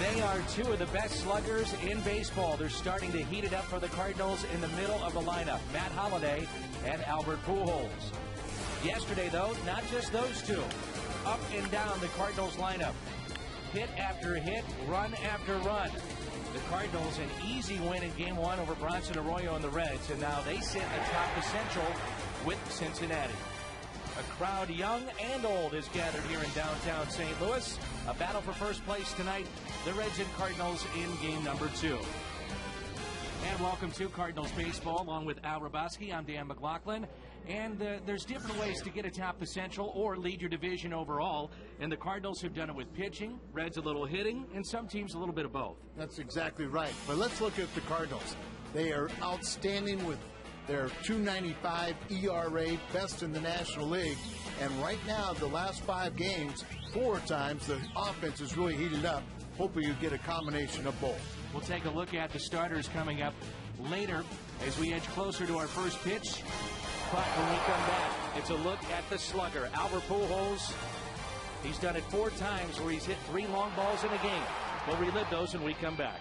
They are two of the best sluggers in baseball. They're starting to heat it up for the Cardinals in the middle of the lineup. Matt Holliday and Albert Pujols. Yesterday, though, not just those two. Up and down the Cardinals lineup. Hit after hit, run after run. The Cardinals an easy win in Game 1 over Bronson Arroyo and the Reds, and now they sit atop the Central with Cincinnati. A crowd young and old is gathered here in downtown St. Louis. A battle for first place tonight, the Reds and Cardinals in Game number 2. And welcome to Cardinals Baseball, along with Al Raboski. I'm Dan McLaughlin. And there's different ways to get atop the Central or lead your division overall. And the Cardinals have done it with pitching, Reds a little hitting, and some teams a little bit of both. That's exactly right. But let's look at the Cardinals. They are outstanding with their .295 ERA, best in the National League. And right now, the last 5 games, 4 times, the offense is really heated up. Hopefully you get a combination of both. We'll take a look at the starters coming up later as we edge closer to our first pitch. But when we come back, it's a look at the slugger, Albert Pujols. He's done it 4 times where he's hit 3 long balls in a game. We'll relive those when we come back.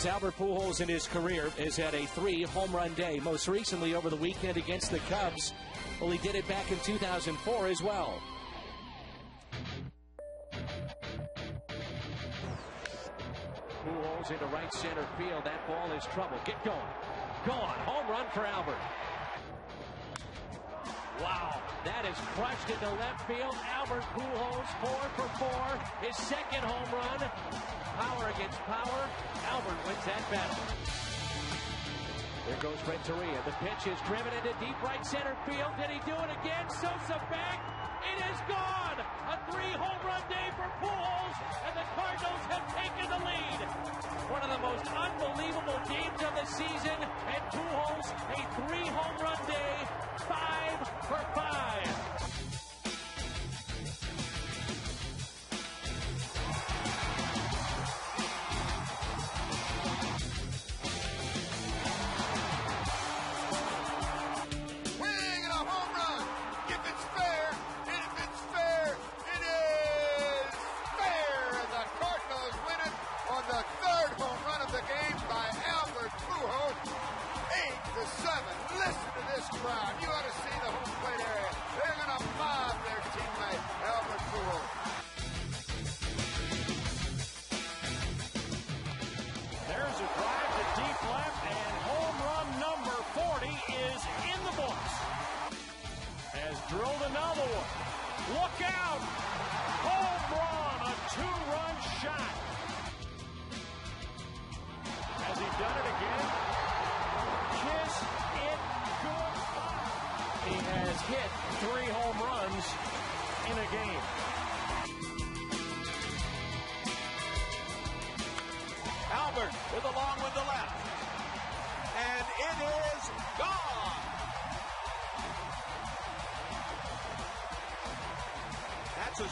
Albert Pujols in his career has had a 3 home run day, most recently over the weekend against the Cubs. Well, he did it back in 2004 as well. Pujols into right center field. That ball is trouble. Get going. Gone. Home run for Albert. Wow, that is crushed into left field. Albert Pujols, 4 for 4. His second home run. Power against power. Albert wins that battle. There goes Renteria. The pitch is driven into deep right center field. Did he do it again? Sosa back. It is gone. A 3-home run day for Pujols, and the Cardinals have taken the lead. One of the most unbelievable games of the season, and Pujols a 3-home run day, 5 for 5.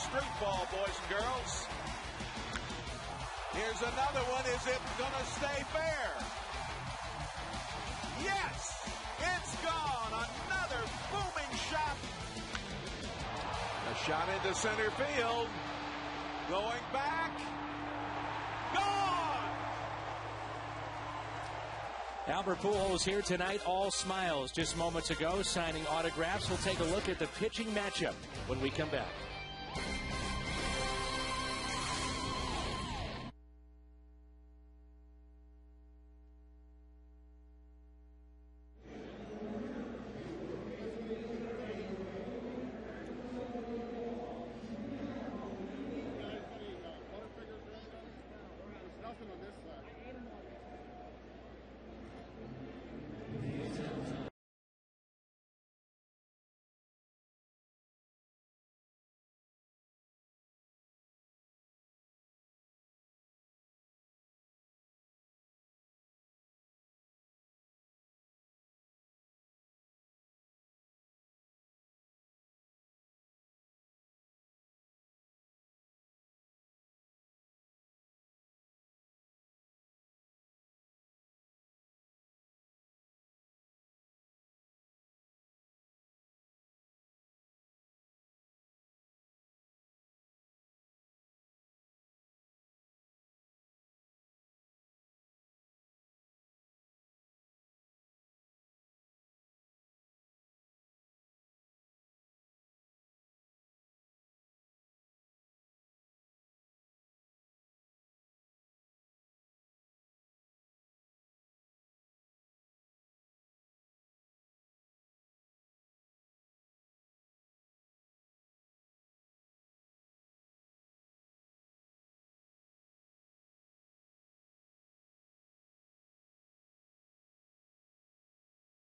street ball, boys and girls. Here's another one. Is it going to stay fair? Yes! It's gone. Another booming shot. A shot into center field. Going back. Gone! Albert Pujols here tonight, all smiles just moments ago, signing autographs. We'll take a look at the pitching matchup when we come back.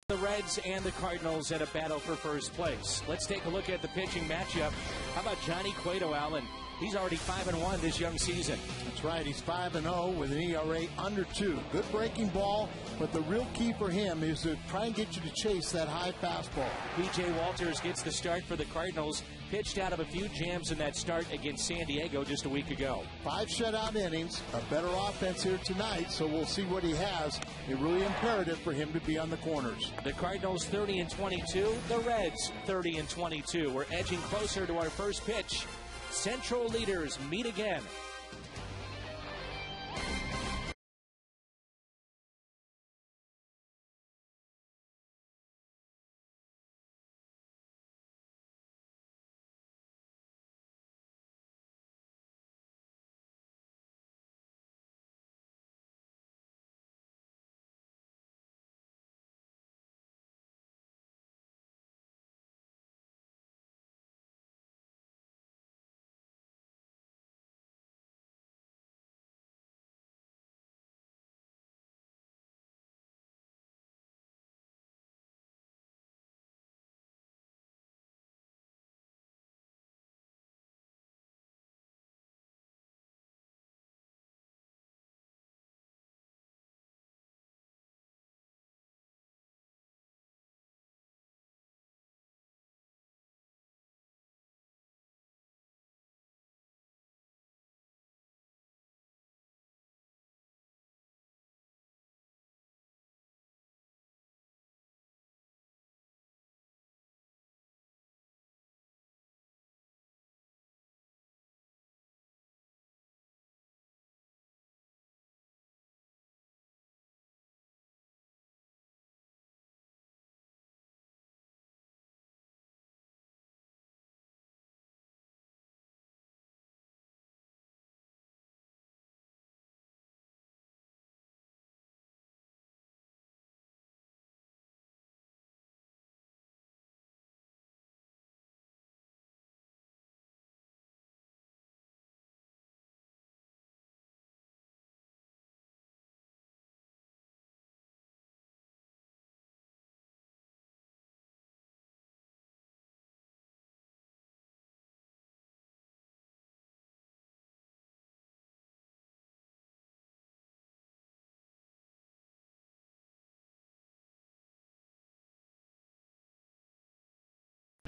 The Reds and the Cardinals at a battle for first place. Let's take a look at the pitching matchup. How about Johnny Cueto, Allen? He's already 5-1 this young season. That's right. He's 5-0 with an ERA under 2. Good breaking ball, but the real key for him is to try and get you to chase that high fastball. P.J. Walters gets the start for the Cardinals. Pitched out of a few jams in that start against San Diego just a week ago. 5 shutout innings, a better offense here tonight, so we'll see what he has. It's really imperative for him to be on the corners. The Cardinals 30-22, the Reds 30-22. We're edging closer to our first pitch. Central leaders meet again.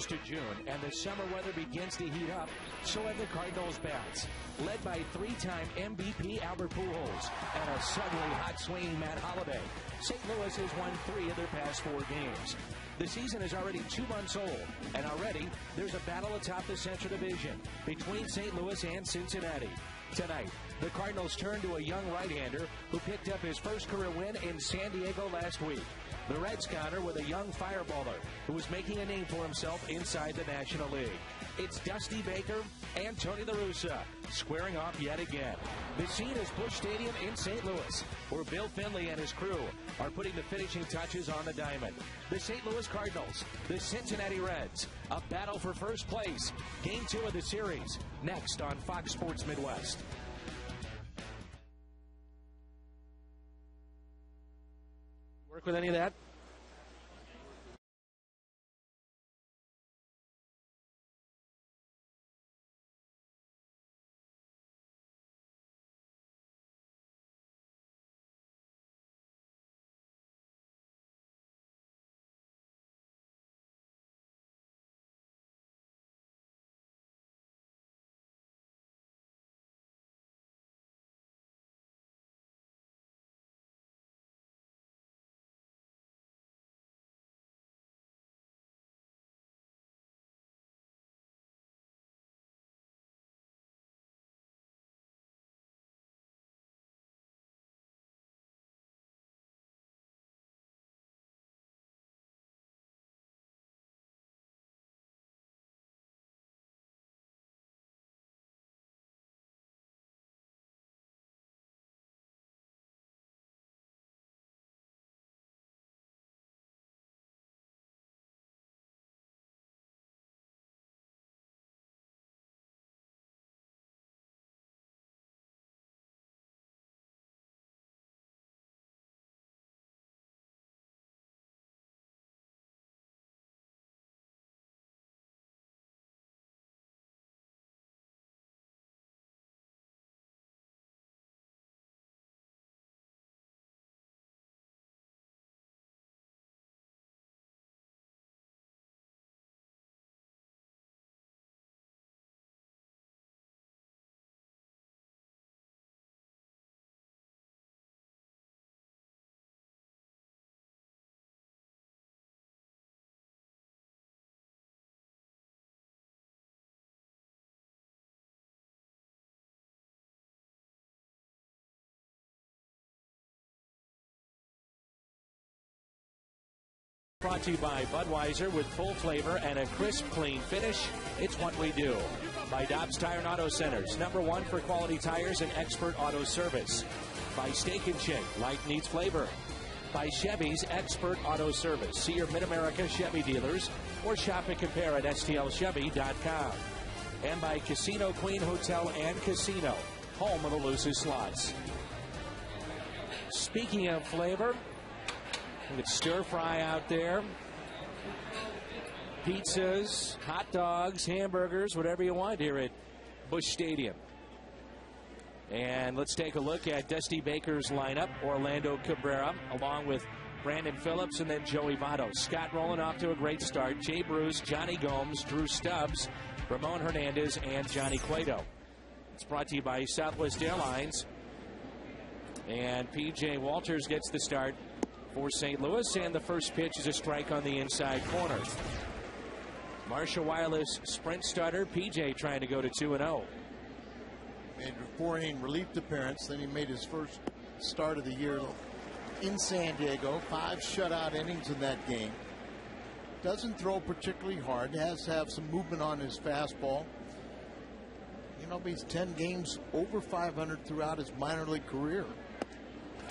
to June, and the summer weather begins to heat up, so have the Cardinals bats. Led by three-time MVP Albert Pujols and a suddenly hot swinging Matt Holliday, St. Louis has won 3 of their past 4 games. The season is already 2 months old, and already there's a battle atop the Central Division between St. Louis and Cincinnati. Tonight, the Cardinals turn to a young right-hander who picked up his first career win in San Diego last week. The Reds counter with a young fireballer who is making a name for himself inside the National League. It's Dusty Baker and Tony La Russa squaring off yet again. The scene is Busch Stadium in St. Louis, where Bill Finley and his crew are putting the finishing touches on the diamond. The St. Louis Cardinals, the Cincinnati Reds, a battle for first place. Game 2 of the series, next on Fox Sports Midwest. Work with any of that? Brought to you by Budweiser, with full flavor and a crisp, clean finish. It's what we do. By Dobbs Tire and Auto Centers, #1 for quality tires and expert auto service. By Steak and Shake, life needs flavor. By Chevy's expert auto service. See your Mid-America Chevy dealers or shop and compare at stlchevy.com. And by Casino Queen Hotel and Casino, home of the loosest slots. Speaking of flavor, with stir fry out there, pizzas, hot dogs, hamburgers, whatever you want here at Busch Stadium. And let's take a look at Dusty Baker's lineup. Orlando Cabrera, along with Brandon Phillips and then Joey Votto. Scott Rowland off to a great start. Jay Bruce, Johnny Gomes, Drew Stubbs, Ramon Hernandez, and Johnny Cueto. It's brought to you by Southwest Airlines. And P.J. Walters gets the start for St. Louis, and the first pitch is a strike on the inside corner. Marshall Wireless sprint starter, PJ trying to go to 2-0. Made a 4-inning relief appearance, then he made his first start of the year in San Diego. 5 shutout innings in that game. Doesn't throw particularly hard, has to have some movement on his fastball. You know, he's 10 games over 500 throughout his minor league career.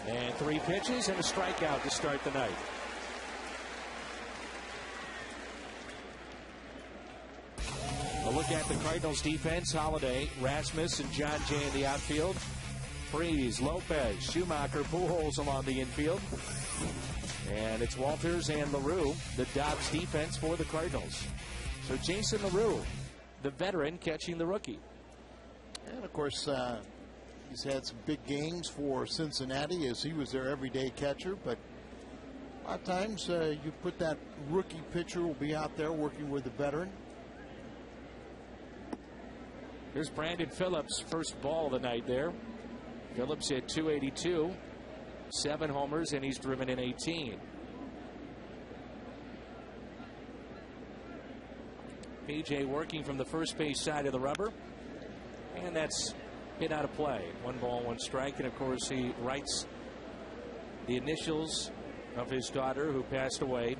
And 3 pitches and a strikeout to start the night. A look at the Cardinals defense. Holliday, Rasmus, and John Jay in the outfield. Freese, Lopez, Schumacher, Pujols along the infield. And it's Walters and LaRue, the Dobbs defense for the Cardinals. So Jason LaRue, the veteran, catching the rookie. And of course, he's had some big games for Cincinnati as he was their everyday catcher, but A lot of times you put that rookie pitcher will be out there working with the veteran. Here's Brandon Phillips, first ball of the night there. Phillips hit .282, 7 homers, and he's driven in 18. PJ working from the first base side of the rubber, and that's hit out of play. 1 ball, 1 strike, and of course he writes the initials of his daughter who passed away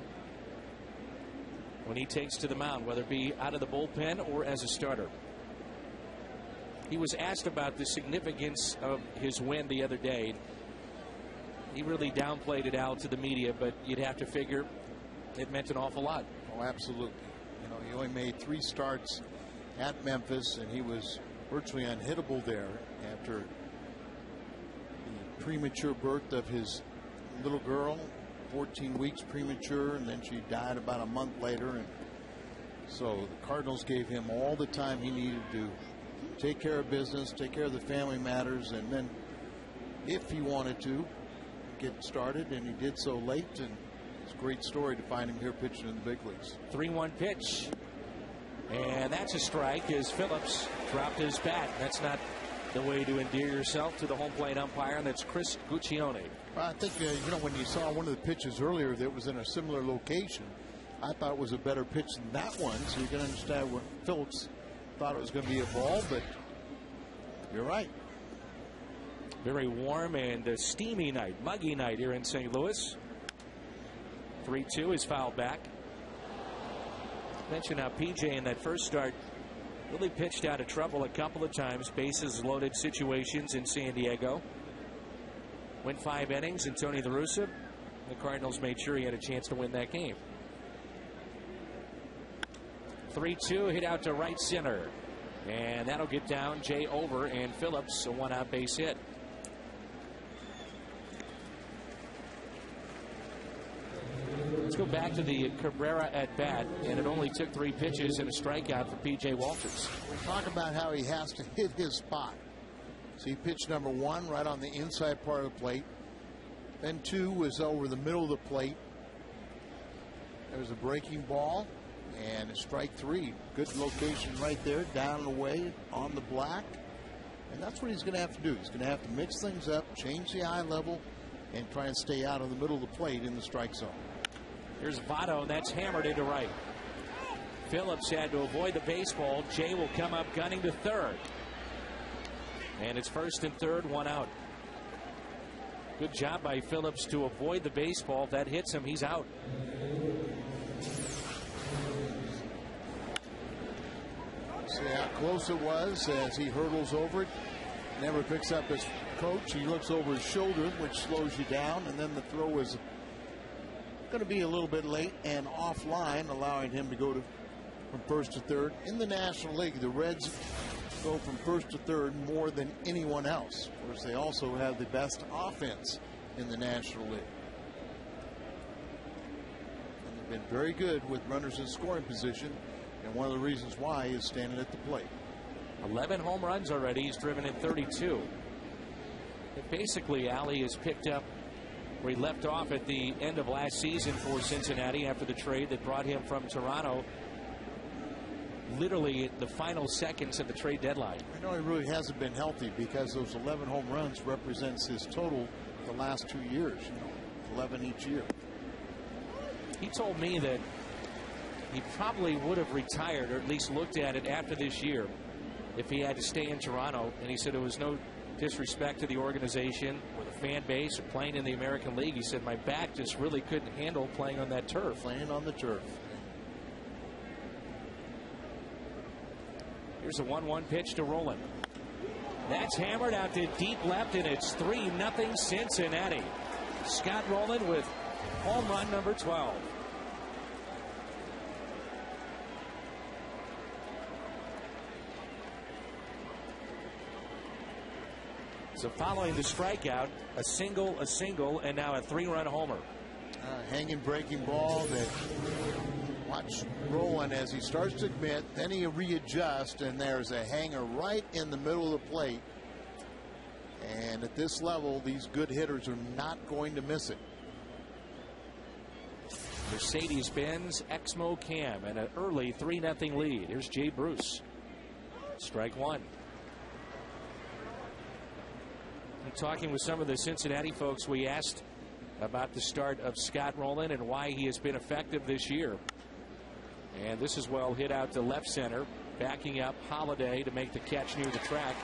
when he takes to the mound, whether it be out of the bullpen or as a starter. He was asked about the significance of his win the other day. He really downplayed it out to the media, but you'd have to figure it meant an awful lot. Oh, absolutely. You know, he only made 3 starts at Memphis, and he was virtually unhittable there after the premature birth of his little girl, 14 weeks premature, and then she died about a month later. And so the Cardinals gave him all the time he needed to take care of business, take care of the family matters, and then if he wanted to get started, and he did so late, and it's a great story to find him here pitching in the big leagues. 3-1 pitch, and that's a strike as Phillips dropped his bat. That's not the way to endear yourself to the home plate umpire, and that's Chris Guccione. Well, I think you know, when you saw one of the pitches earlier that was in a similar location, I thought it was a better pitch than that one, so you can understand where Phillips thought it was going to be a ball, but you're right. Very warm and a steamy night, muggy night here in St. Louis. 3-2 is fouled back. Mentioned how PJ in that first start really pitched out of trouble a couple of times. Bases loaded situations in San Diego. Went 5 innings, and Tony La Russa, the Cardinals made sure he had a chance to win that game. 3-2 hit out to right center, and that'll get down Jay Over and Phillips, a 1-out base hit. Let's go back to the Cabrera at bat, and it only took 3 pitches and a strikeout for P.J. Walters. We'll talk about how he has to hit his spot. So he pitched number 1 right on the inside part of the plate. Then 2 was over the middle of the plate. There was a breaking ball and a strike 3. Good location right there, down and away on the black. And that's what he's going to have to do. He's going to have to mix things up, change the eye level, and try and stay out of the middle of the plate in the strike zone. Here's Votto, and that's hammered into right. Phillips had to avoid the baseball. Jay will come up gunning to third. And it's first and third, 1 out. Good job by Phillips to avoid the baseball. If that hits him, he's out. See how close it was as he hurdles over it. Never picks up his coach. He looks over his shoulder, which slows you down, and then the throw is going to be a little bit late and offline, allowing him to go from first to third. In the National League, the Reds go from first to third more than anyone else. Of course, they also have the best offense in the National League. And they've been very good with runners in scoring position, and one of the reasons why is standing at the plate. 11 home runs already. He's driven in 32. And basically, Ali has picked up where he left off at the end of last season for Cincinnati after the trade that brought him from Toronto. Literally the final seconds of the trade deadline. I know he really hasn't been healthy because those 11 home runs represents his total the last 2 years. 11 each year. He told me that he probably would have retired, or at least looked at it after this year, if he had to stay in Toronto. And he said it was no disrespect to the organization or the fan base or playing in the American League. He said my back just really couldn't handle playing on that turf. Playing on the turf. Here's a 1-1 pitch to Rowland. That's hammered out to deep left, and it's 3-0 Cincinnati. Scott Rowland with home run number 12. So following the strikeout, a single, and now a 3-run homer. Hanging breaking ball that watch Rowland as he starts to admit, then he readjusts, and there's a hanger right in the middle of the plate. And at this level, these good hitters are not going to miss it. Mercedes-Benz Exmo Cam and an early 3-0 lead. Here's Jay Bruce. Strike one. I'm talking with some of the Cincinnati folks. We asked about the start of Scott Rowland and why he has been effective this year. And this is well hit out to left center, backing up Holiday to make the catch near the track.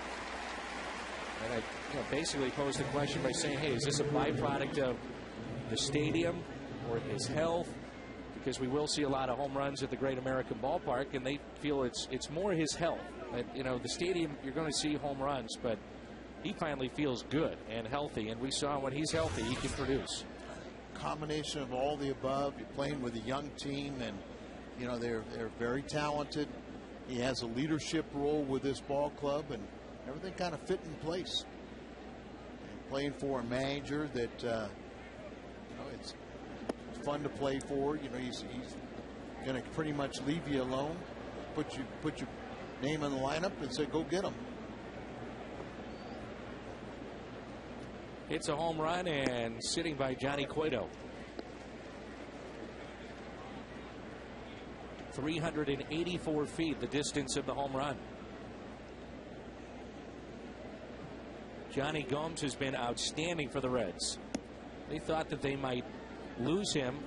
And I basically posed the question by saying, hey, is this a byproduct of the stadium or his health? Because we will see a lot of home runs at the Great American Ballpark, and they feel it's more his health. That, the stadium, you're going to see home runs, but he finally feels good and healthy, and we saw when he's healthy, he can produce. Combination of all the above. You're playing with a young team, and they're very talented. He has a leadership role with this ball club, and everything kind of fit in place. And playing for a manager that it's fun to play for. He's going to pretty much leave you alone, put your name in the lineup, and say go get him. It's a home run and sitting by Johnny Cueto. 384 feet, the distance of the home run. Johnny Gomes has been outstanding for the Reds. They thought that they might lose him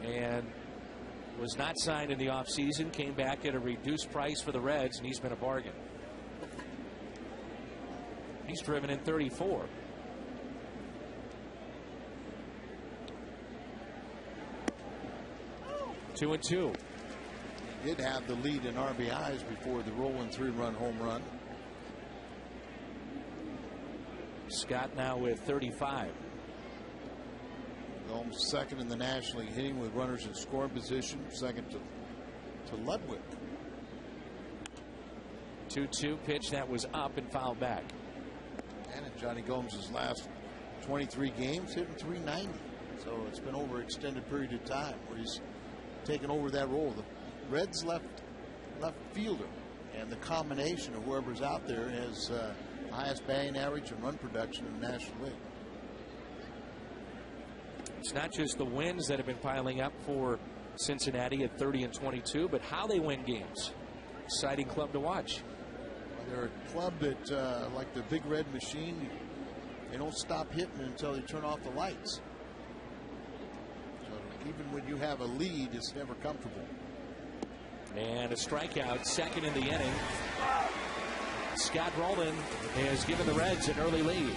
and was not signed in the offseason, came back at a reduced price for the Reds, and he's been a bargain. He's driven in 34. Two and two. He did have the lead in RBIs before the rolling 3-run home run. Scott now with 35. Gomes second in the National League hitting with runners in scoring position, second to Ludwig. 2-2 pitch that was up and fouled back. And in Johnny Gomes' last 23 games hitting 390. So it's been over an extended period of time where he's taken over that role. The Reds left fielder, and the combination of whoever's out there has the highest batting average and run production in the National League. It's not just the wins that have been piling up for Cincinnati at 30 and 22, but how they win games. Exciting club to watch. They're a club that, like the Big Red Machine, they don't stop hitting until they turn off the lights. So even when you have a lead, it's never comfortable. And a strikeout, second in the inning. Scott Rowland has given the Reds an early lead.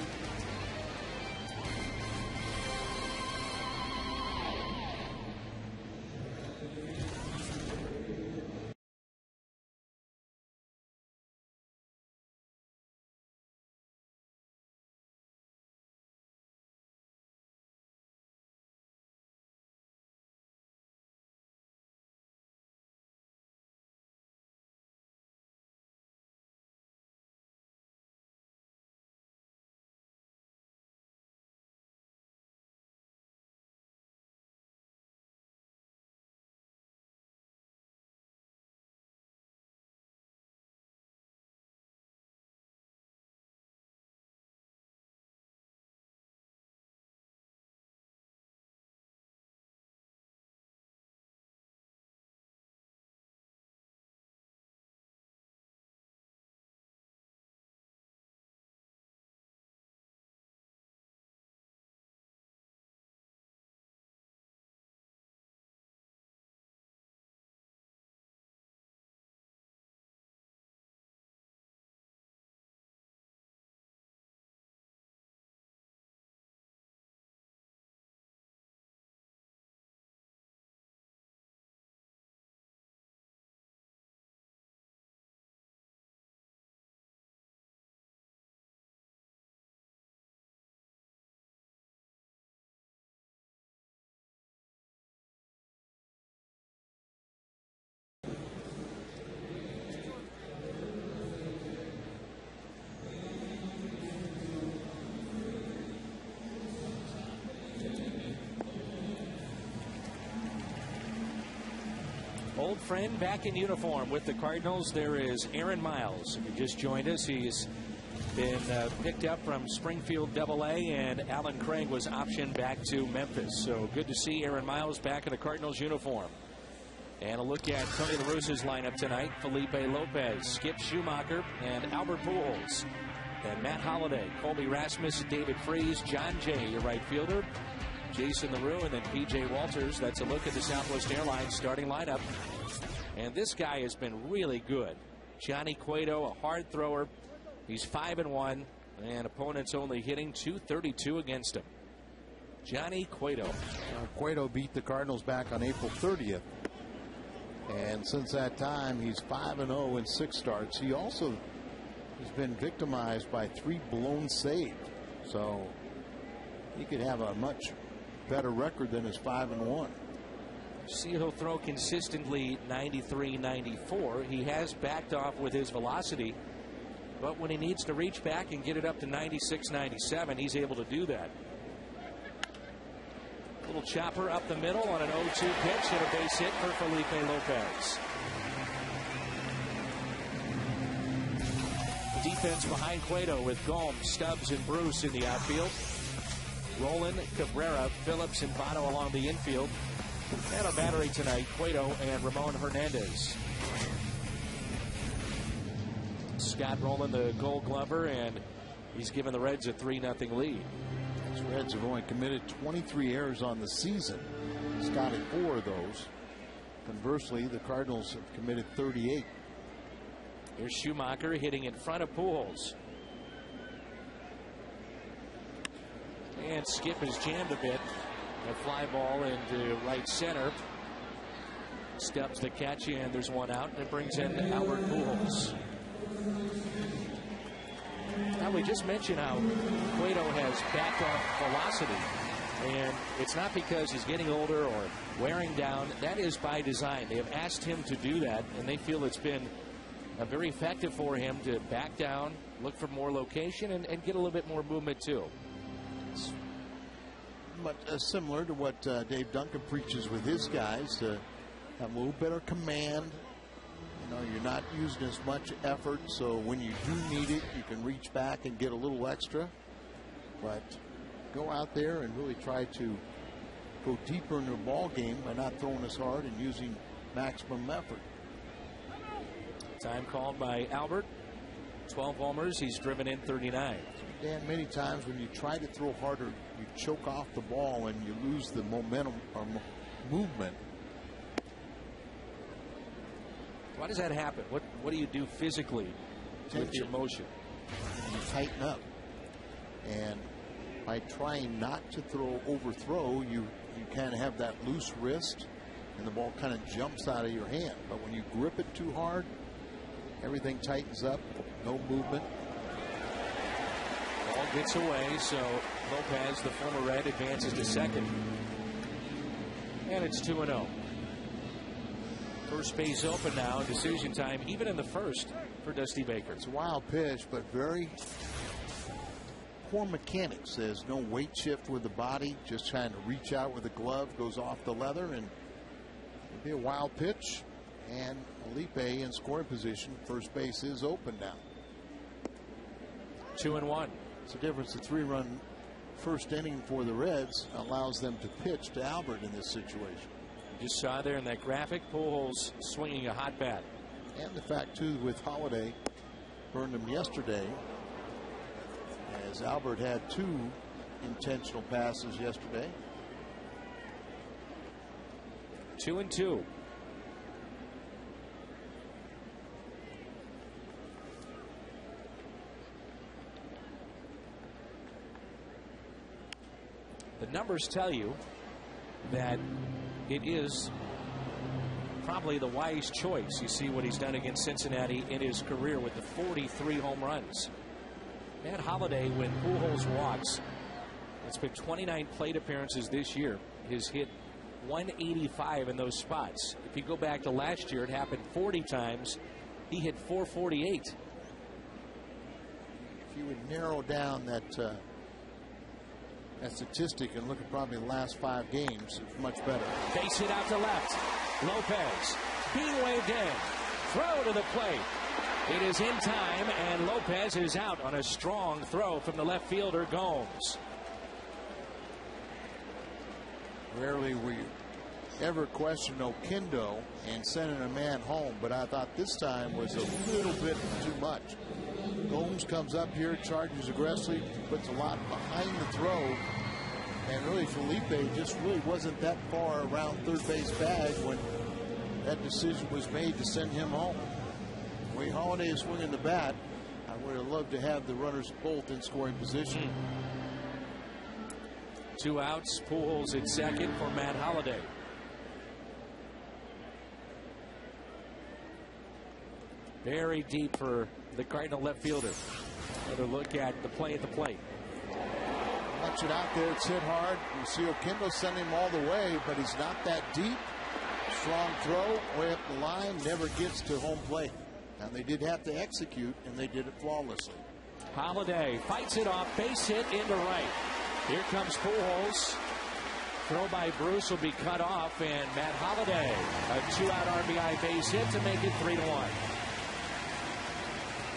Old friend back in uniform with the Cardinals. There is Aaron Miles. If you just joined us, he's been picked up from Springfield Double-A, and Alan Craig was optioned back to Memphis. So good to see Aaron Miles back in a Cardinals uniform. And a look at Tony La Russa's lineup tonight: Felipe Lopez, Skip Schumacher, and Albert Pujols. And Matt Holliday, Colby Rasmus, David Freese, John Jay, your right fielder, Jason LaRue, and then P.J. Walters. That's a look at the Southwest Airlines starting lineup. And this guy has been really good. Johnny Cueto, a hard thrower. He's 5-1, and opponents only hitting .232 against him. Johnny Cueto. Cueto beat the Cardinals back on April 30th. And since that time, he's 5-0 in 6 starts. He also has been victimized by 3 blown saves. So he could have a much better record than his 5-1. See, he'll throw consistently 93, 94. He has backed off with his velocity, but when he needs to reach back and get it up to 96, 97, he's able to do that. Little chopper up the middle on an 0-2 pitch and a base hit for Felipe Lopez. Defense behind Cueto with Gomes, Stubbs, and Bruce in the outfield. Roland, Cabrera, Phillips, and Votto along the infield. And a battery tonight, Cueto and Ramon Hernandez. Scott Rowland, the Gold Glover, and he's given the Reds a 3-0 lead. The Reds have only committed 23 errors on the season. Scott had 4 of those. Conversely, the Cardinals have committed 38. Here's Schumacher hitting in front of Pujols. And Skip has jammed a bit. A fly ball into right center. Stubbs the catch, and there's one out, and it brings in Albert Pujols. Now, we just mentioned how Cueto has backed off velocity, and it's not because he's getting older or wearing down. That is by design. They have asked him to do that, and they feel it's been very effective for him to back down, look for more location, and get a little bit more movement too. But similar to what Dave Duncan preaches with his guys, to have a little better command. You know, you're not using as much effort, so when you do need it, you can reach back and get a little extra. But go out there and really try to go deeper in the ball game by not throwing as hard and using maximum effort. Time called by Albert. 12 homers. He's driven in 39. Dan, many times when you try to throw harder, you choke off the ball and you lose the momentum or movement. Why does that happen? What do you do physically with your motion? You tighten up. And by trying not to overthrow, you kind of have that loose wrist and the ball kind of jumps out of your hand. But when you grip it too hard, everything tightens up, no movement. Ball gets away, so Lopez, the former Red, advances to second. And it's 2-0. First base open now, decision time, even in the first for Dusty Baker. It's a wild pitch, but very poor mechanics. There's no weight shift with the body, just trying to reach out with the glove, goes off the leather, and it'll be a wild pitch. And Felipe in scoring position. First base is open now. 2-1. It's the difference. The 3-run first inning for the Reds allows them to pitch to Albert in this situation. You just saw there in that graphic, Pujols swinging a hot bat. And the fact, too, with Holliday, burned him yesterday, as Albert had 2 intentional passes yesterday. 2-2. The numbers tell you that it is probably the wise choice. You see what he's done against Cincinnati in his career with the 43 home runs. Matt Holliday, when Pujols walks, it's been 29 plate appearances this year. He's hit 185 in those spots. If you go back to last year, it happened 40 times. He hit 448. If you would narrow down that statistic and look at probably the last 5 games, it's much better. Base hit out to left. Lopez being waved in. Throw to the plate. It is in time, and Lopez is out on a strong throw from the left fielder, Gomes. Rarely we ever question Oquendo and sending a man home, but I thought this time was a little bit too much. Gomes comes up here, charges aggressively, puts a lot behind the throw, and really Felipe just really wasn't that far around third base bag when that decision was made to send him home. Way Holiday is swinging the bat. I would have loved to have the runners both in scoring position. 2 outs. Pujols at second for Matt Holliday. Very deep for the Cardinal left fielder. Another look at the play at the plate. Watch it out there. It's hit hard. You see Oquendo send him all the way, but he's not that deep. Strong throw way up the line. Never gets to home plate. Now they did have to execute, and they did it flawlessly. Holliday fights it off. Base hit into right. Here comes Pujols. Throw by Bruce will be cut off, and Matt Holliday, a 2-out RBI base hit to make it 3-1.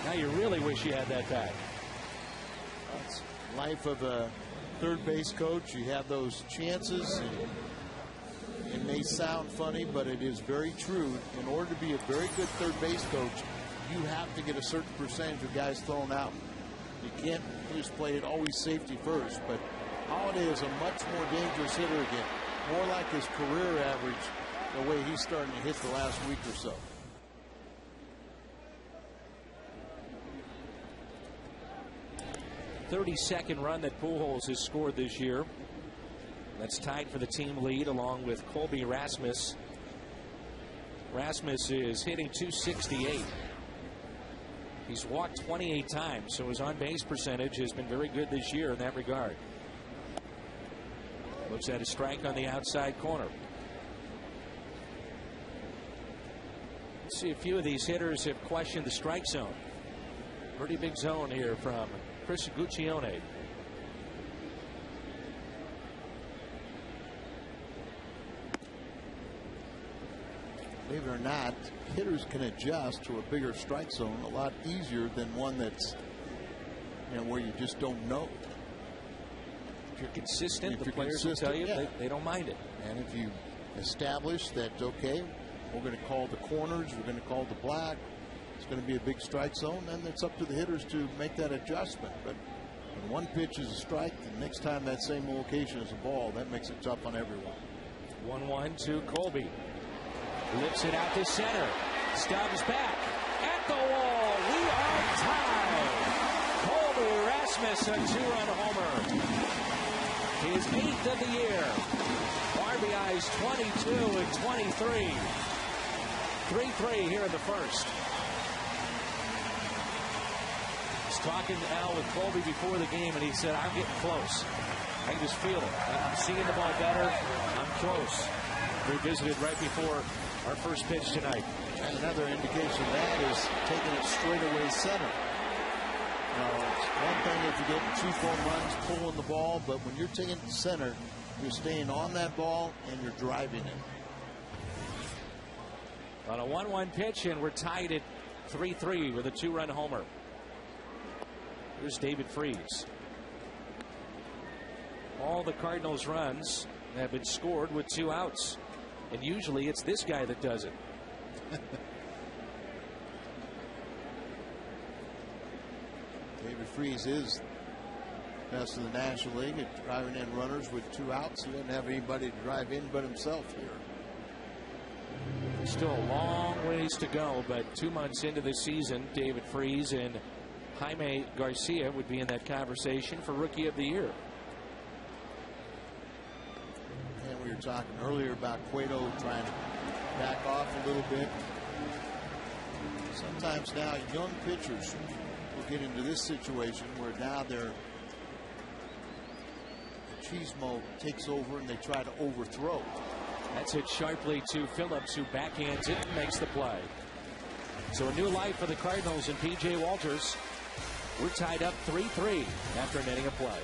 Now you really wish you had that back. That's life of a third base coach. You have those chances. It may sound funny, but it is very true. In order to be a very good third base coach, you have to get a certain percentage of guys thrown out. You can't just play it always safety first, but Holliday is a much more dangerous hitter again. More like his career average, the way he's starting to hit the last week or so. .32nd run that Pujols has scored this year. That's tied for the team lead along with Colby Rasmus. Rasmus is hitting .268. He's walked 28 times, so his on-base percentage has been very good this year in that regard. Looks at a strike on the outside corner. Let's see, a few of these hitters have questioned the strike zone. Pretty big zone here from Chris Guccione. Believe it or not, hitters can adjust to a bigger strike zone a lot easier than one that's, where you just don't know. If you're consistent, the players will tell you they don't mind it. And if you establish that, okay, we're going to call the corners, we're going to call the black, it's going to be a big strike zone, then it's up to the hitters to make that adjustment. But when one pitch is a strike, the next time that same location is a ball, that makes it tough on everyone. 1-1 to Colby. Lifts it out to center. Stubbs back. At the wall. We are tied. Colby Rasmus, a 2-run homer. His 8th of the year. RBIs 22 and 23. 3-3 here in the first. He's talking to Al with Colby before the game, and he said, I'm getting close. I can just feel it. I'm seeing the ball better. I'm close. We visited right before our first pitch tonight. And another indication of that is taking it straight away center. It's one thing if you're getting 2 home runs, pulling the ball, but when you're taking it center, you're staying on that ball and you're driving it. On a 1-1 pitch, and we're tied at 3-3 with a 2-run homer. Here's David Freese. All the Cardinals' runs have been scored with 2 outs. And usually it's this guy that does it. David Freese is best in the National League at driving in runners with 2 outs. He doesn't have anybody to drive in but himself here. Still a long ways to go, but 2 months into the season, David Freese and Jaime Garcia would be in that conversation for Rookie of the Year. And we were talking earlier about Cueto trying to back off a little bit. Sometimes now young pitchers will get into this situation where now the Chismo takes over and they try to overthrow. That's hit sharply to Phillips, who backhands it and makes the play. So a new life for the Cardinals and P.J. Walters. We're tied up 3-3 after an inning of play.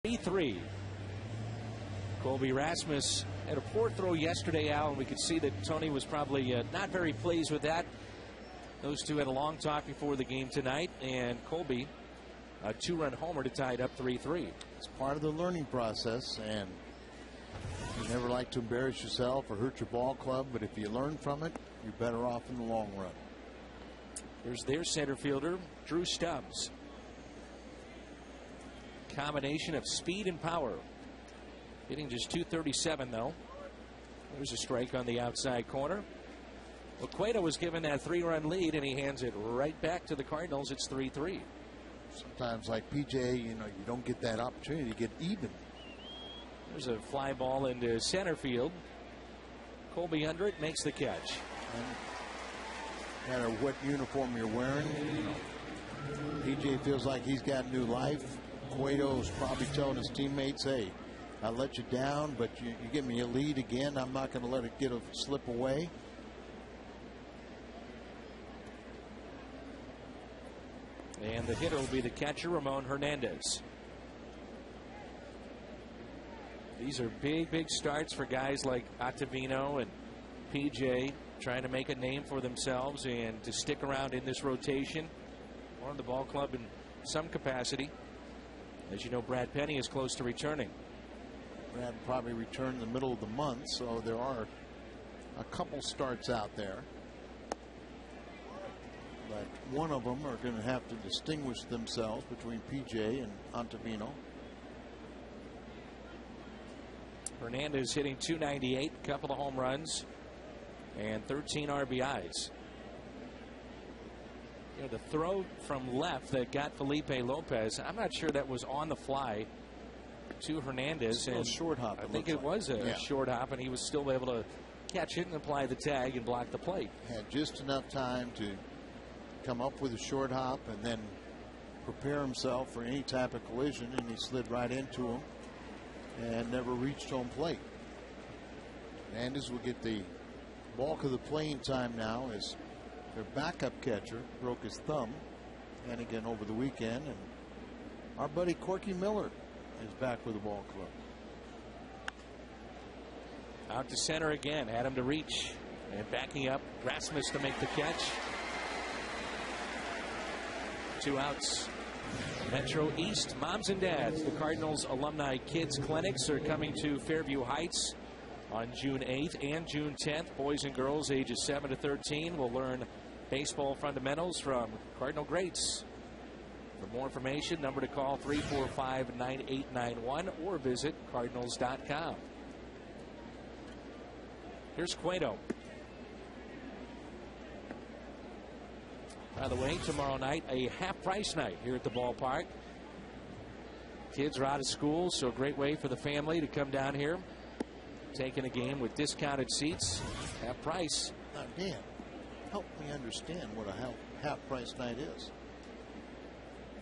3-3. Colby Rasmus had a poor throw yesterday, Al, and we could see that Tony was probably not very pleased with that. Those two had a long talk before the game tonight, and Colby, a 2-run homer to tie it up 3-3. It's part of the learning process, and you never like to embarrass yourself or hurt your ball club, but if you learn from it, you're better off in the long run. Here's their center fielder, Drew Stubbs. Combination of speed and power. Hitting just .237 though. There's a strike on the outside corner. Well, Cueto was given that 3-run lead, and he hands it right back to the Cardinals. It's 3-3. Sometimes, like PJ, you don't get that opportunity to get even. There's a fly ball into center field. Colby under it, makes the catch. No matter what uniform you're wearing, PJ feels like he's got new life. Cueto's probably telling his teammates, hey, I let you down, but you give me a lead again. I'm not going to let it slip away. And the hitter will be the catcher, Ramon Hernandez. These are big starts for guys like Ottavino and PJ, trying to make a name for themselves and to stick around in this rotation or in the ball club in some capacity. As you know, Brad Penny is close to returning. Brad probably returned in the middle of the month, so there are a couple starts out there. But one of them are going to have to distinguish themselves between PJ and Ottavino. Hernandez hitting .298, a couple of home runs, and 13 RBIs. The throw from left that got Felipe Lopez, I'm not sure that was on the fly to Hernandez. And short hop. I think it was a short hop, and he was still able to catch it and apply the tag and block the plate. Had just enough time to come up with a short hop and then prepare himself for any type of collision, and he slid right into him and never reached home plate. Hernandez will get the bulk of the playing time now as their backup catcher broke his thumb, and again over the weekend. And our buddy Corky Miller is back with the ball club. Out to center again, had him to reach, and backing up Rasmus to make the catch. 2 outs. Metro East moms and dads, the Cardinals alumni kids clinics are coming to Fairview Heights on June 8th and June 10th. Boys and girls ages 7 to 13 will learn baseball fundamentals from Cardinal greats. For more information, number to call 345-9891 or visit cardinals.com. Here's Cueto. By the way, tomorrow night, a half-price night here at the ballpark. Kids are out of school, so a great way for the family to come down here, taking a game with discounted seats, half price. Now, Dan, help me understand what a half-price night is.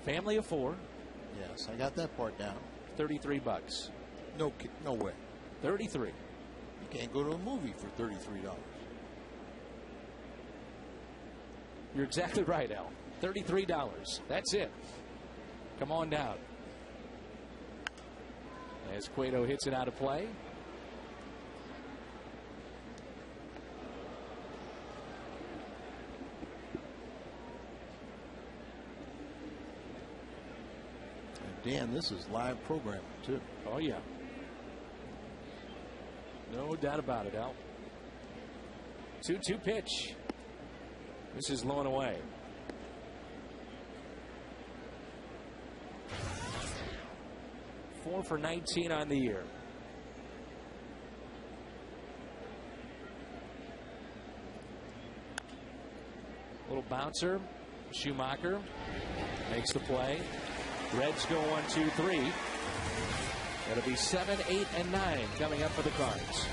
Family of 4. Yes, I got that part down. $33. No way. 33. You can't go to a movie for $33. You're exactly right, Al. $33. That's it. Come on down. As Cueto hits it out of play. And Dan, this is live programming too. Oh yeah. No doubt about it, Al. 2-2 pitch. This is low and away. Four for 19 on the year. Little bouncer. Schumacher makes the play. Reds go 1-2-3. It'll be 7, 8, and 9 coming up for the Cards.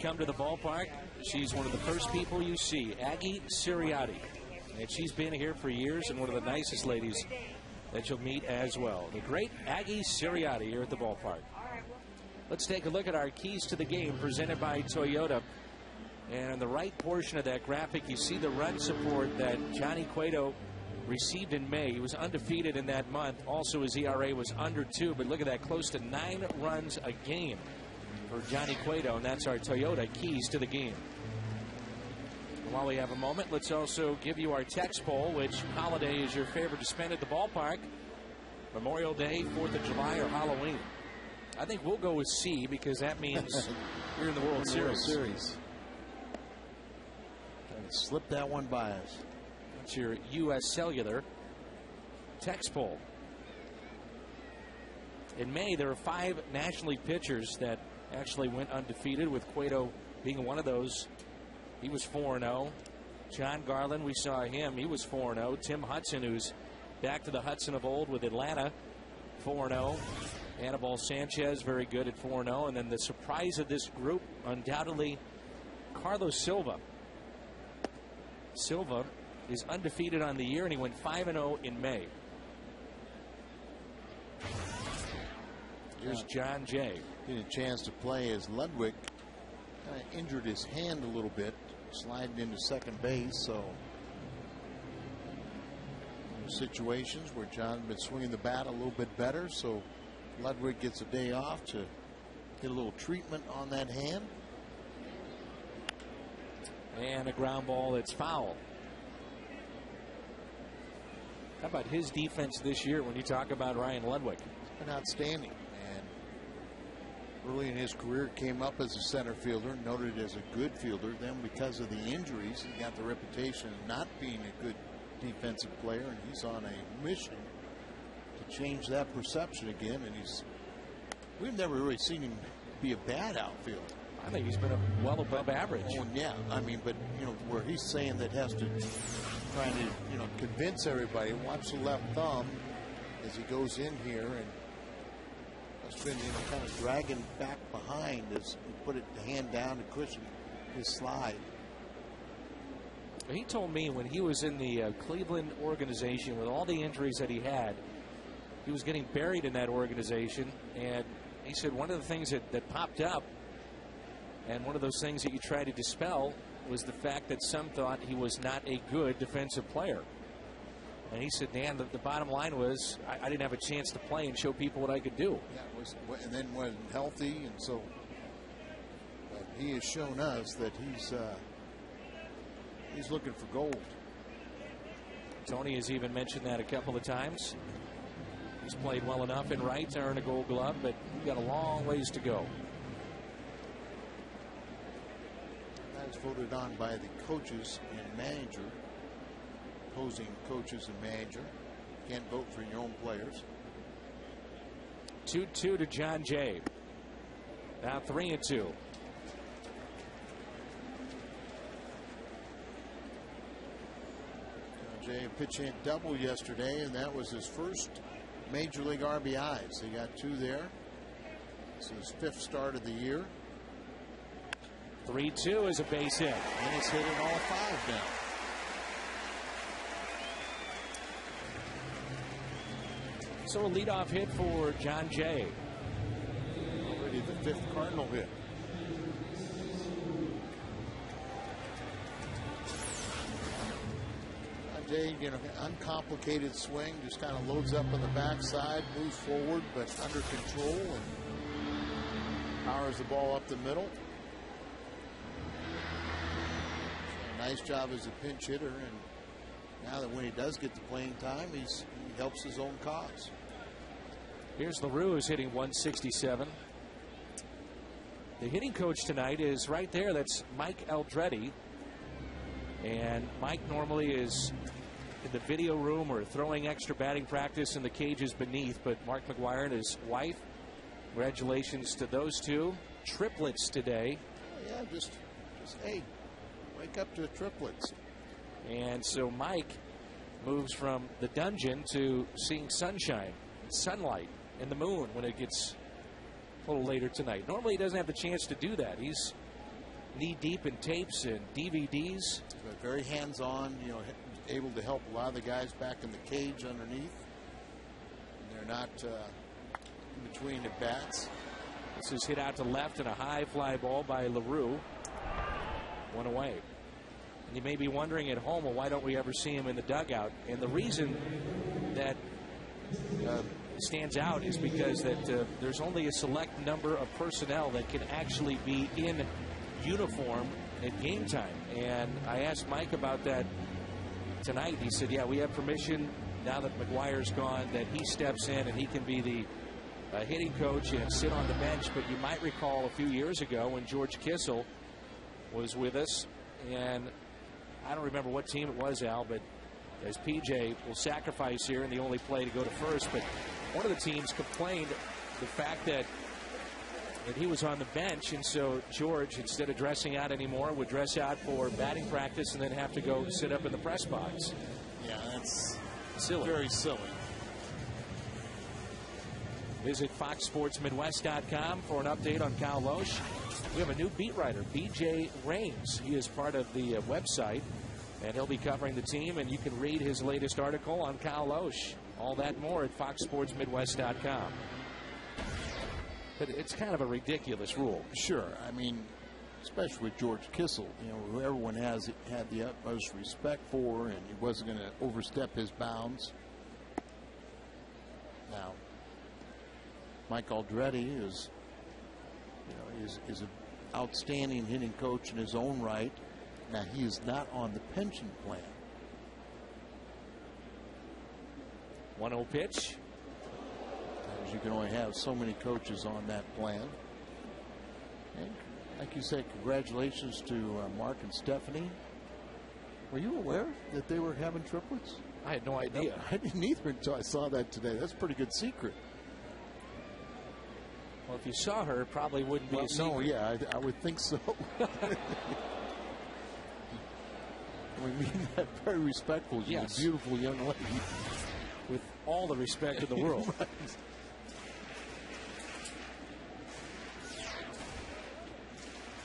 come to the ballpark, she's one of the first people you see, Aggie Siriati. And she's been here for years and one of the nicest ladies that you'll meet as well. The great Aggie Siriati here at the ballpark. Let's take a look at our keys to the game presented by Toyota. And in the right portion of that graphic, you see the run support that Johnny Cueto received in May. He was undefeated in that month. Also, his ERA was under 2. But look at that, close to 9 runs a game for Johnny Cueto. And that's our Toyota keys to the game. And while we have a moment, let's also give you our text poll. Which holiday is your favorite to spend at the ballpark? Memorial Day, 4th of July, or Halloween? I think we'll go with C, because that means we're in the World Series. Slip that one by us. That's your U.S. Cellular text poll. In May, there were 5 National League pitchers that actually went undefeated, with Cueto being one of those. He was 4-0. John Garland, we saw him. He was 4-0. Tim Hudson, who's back to the Hudson of old with Atlanta, 4-0. Anibal Sanchez, very good at 4-0. And then the surprise of this group, undoubtedly, Carlos Silva. Silva is undefeated on the year, and he went 5-0 in May. Here's John Jay. Getting a chance to play as Ludwig kind of injured his hand a little bit, sliding into second base. So situations where John had been swinging the bat a little bit better, so Ludwig gets a day off to get a little treatment on that hand. And a ground ball that's foul. How about his defense this year when you talk about Ryan Ludwig? It's been outstanding. And early in his career came up as a center fielder, noted as a good fielder. Then because of the injuries, he got the reputation of not being a good defensive player, and he's on a mission to change that perception again. And we've never really seen him be a bad outfielder. I think he's been well above average. Oh, yeah, I mean, but where he's saying that has to trying to convince everybody, watch the left thumb as he goes in here, and that's been kind of dragging back behind as he put the hand down to cushion his slide. He told me when he was in the Cleveland organization with all the injuries that he had, he was getting buried in that organization, and he said one of the things that popped up, and one of those things that you try to dispel, was the fact that some thought he was not a good defensive player. And he said, Dan, the bottom line was I didn't have a chance to play and show people what I could do. Yeah, and then wasn't healthy, and so he has shown us that he's looking for gold. Tony has even mentioned that a couple of times. He's played well enough in right to earn a Gold Glove, but we've got a long ways to go. That's voted on by the coaches and manager, opposing coaches and manager. Can't vote for your own players. 2-2 to John Jay. Now 3-2. John Jay pitched a double yesterday, and that was his first Major League RBIs. He got 2 there. This is his 5th start of the year. 3-2 is a base hit. And he's hitting all 5 now. So a leadoff hit for John Jay. Already the 5th Cardinal hit. John Jay, uncomplicated swing, just kind of loads up on the backside, moves forward, but under control, and powers the ball up the middle. Nice job as a pinch hitter, and now that when he does get the playing time, he helps his own cause. Here's LaRue, who's hitting 167. The hitting coach tonight is right there. That's Mike Eldretti. And Mike normally is in the video room or throwing extra batting practice in the cages beneath. But Mark McGuire and his wife, congratulations to those two. Triplets today. Oh, yeah, just hey, wake up to the triplets. And so Mike moves from the dungeon to seeing sunshine, sunlight, and the moon when it gets a little later tonight. Normally he doesn't have the chance to do that. He's knee-deep in tapes and DVDs. But very hands-on, able to help a lot of the guys back in the cage underneath. And they're not in between the bats. This is hit out to left and a high fly ball by LaRue. One away. And you may be wondering at home, well, why don't we ever see him in the dugout? And the reason that stands out is because that there's only a select number of personnel that can actually be in uniform at game time. And I asked Mike about that tonight. He said, yeah, we have permission now that McGuire's gone that he steps in and he can be the hitting coach and sit on the bench. But you might recall a few years ago when George Kissel was with us, and I don't remember what team it was, Al, but as PJ will sacrifice here in the only play to go to first, but one of the teams complained the fact that he was on the bench, and so George, instead of dressing out anymore, would dress out for batting practice and then have to go sit up in the press box. Yeah, that's silly. Very silly. Visit FoxSportsMidwest.com for an update on Cal Loesch. We have a new beat writer, BJ Raines. He is part of the website, and he'll be covering the team, and you can read his latest article on Cal Loesch. All that and more at FoxSportsMidwest.com. But it's kind of a ridiculous rule. Sure. I mean, especially with George Kissel, who everyone had the utmost respect for, and he wasn't going to overstep his bounds. Now, Mike Aldretti is an outstanding hitting coach in his own right. Now, he is not on the pension plan. 1-0 pitch. As you can only have so many coaches on that plan. And like you said, congratulations to Mark and Stephanie. Were you aware that they were having triplets? I had no idea. No, I didn't either until I saw that today. That's a pretty good secret. Well, if you saw her, it probably wouldn't be a secret. No, yeah, I would think so. We mean that very respectful. She's a beautiful young lady. With all the respect in the world. Right.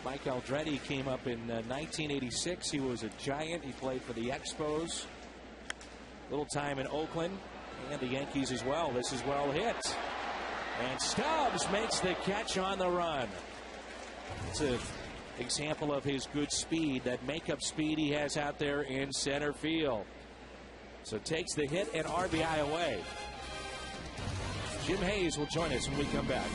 Mike Aldretti came up in 1986. He was a Giant. He played for the Expos. Little time in Oakland and the Yankees as well. This is well hit. And Stubbs makes the catch on the run. It's an example of his good speed, that makeup speed he has out there in center field. So takes the hit and RBI away. Jim Hayes will join us when we come back.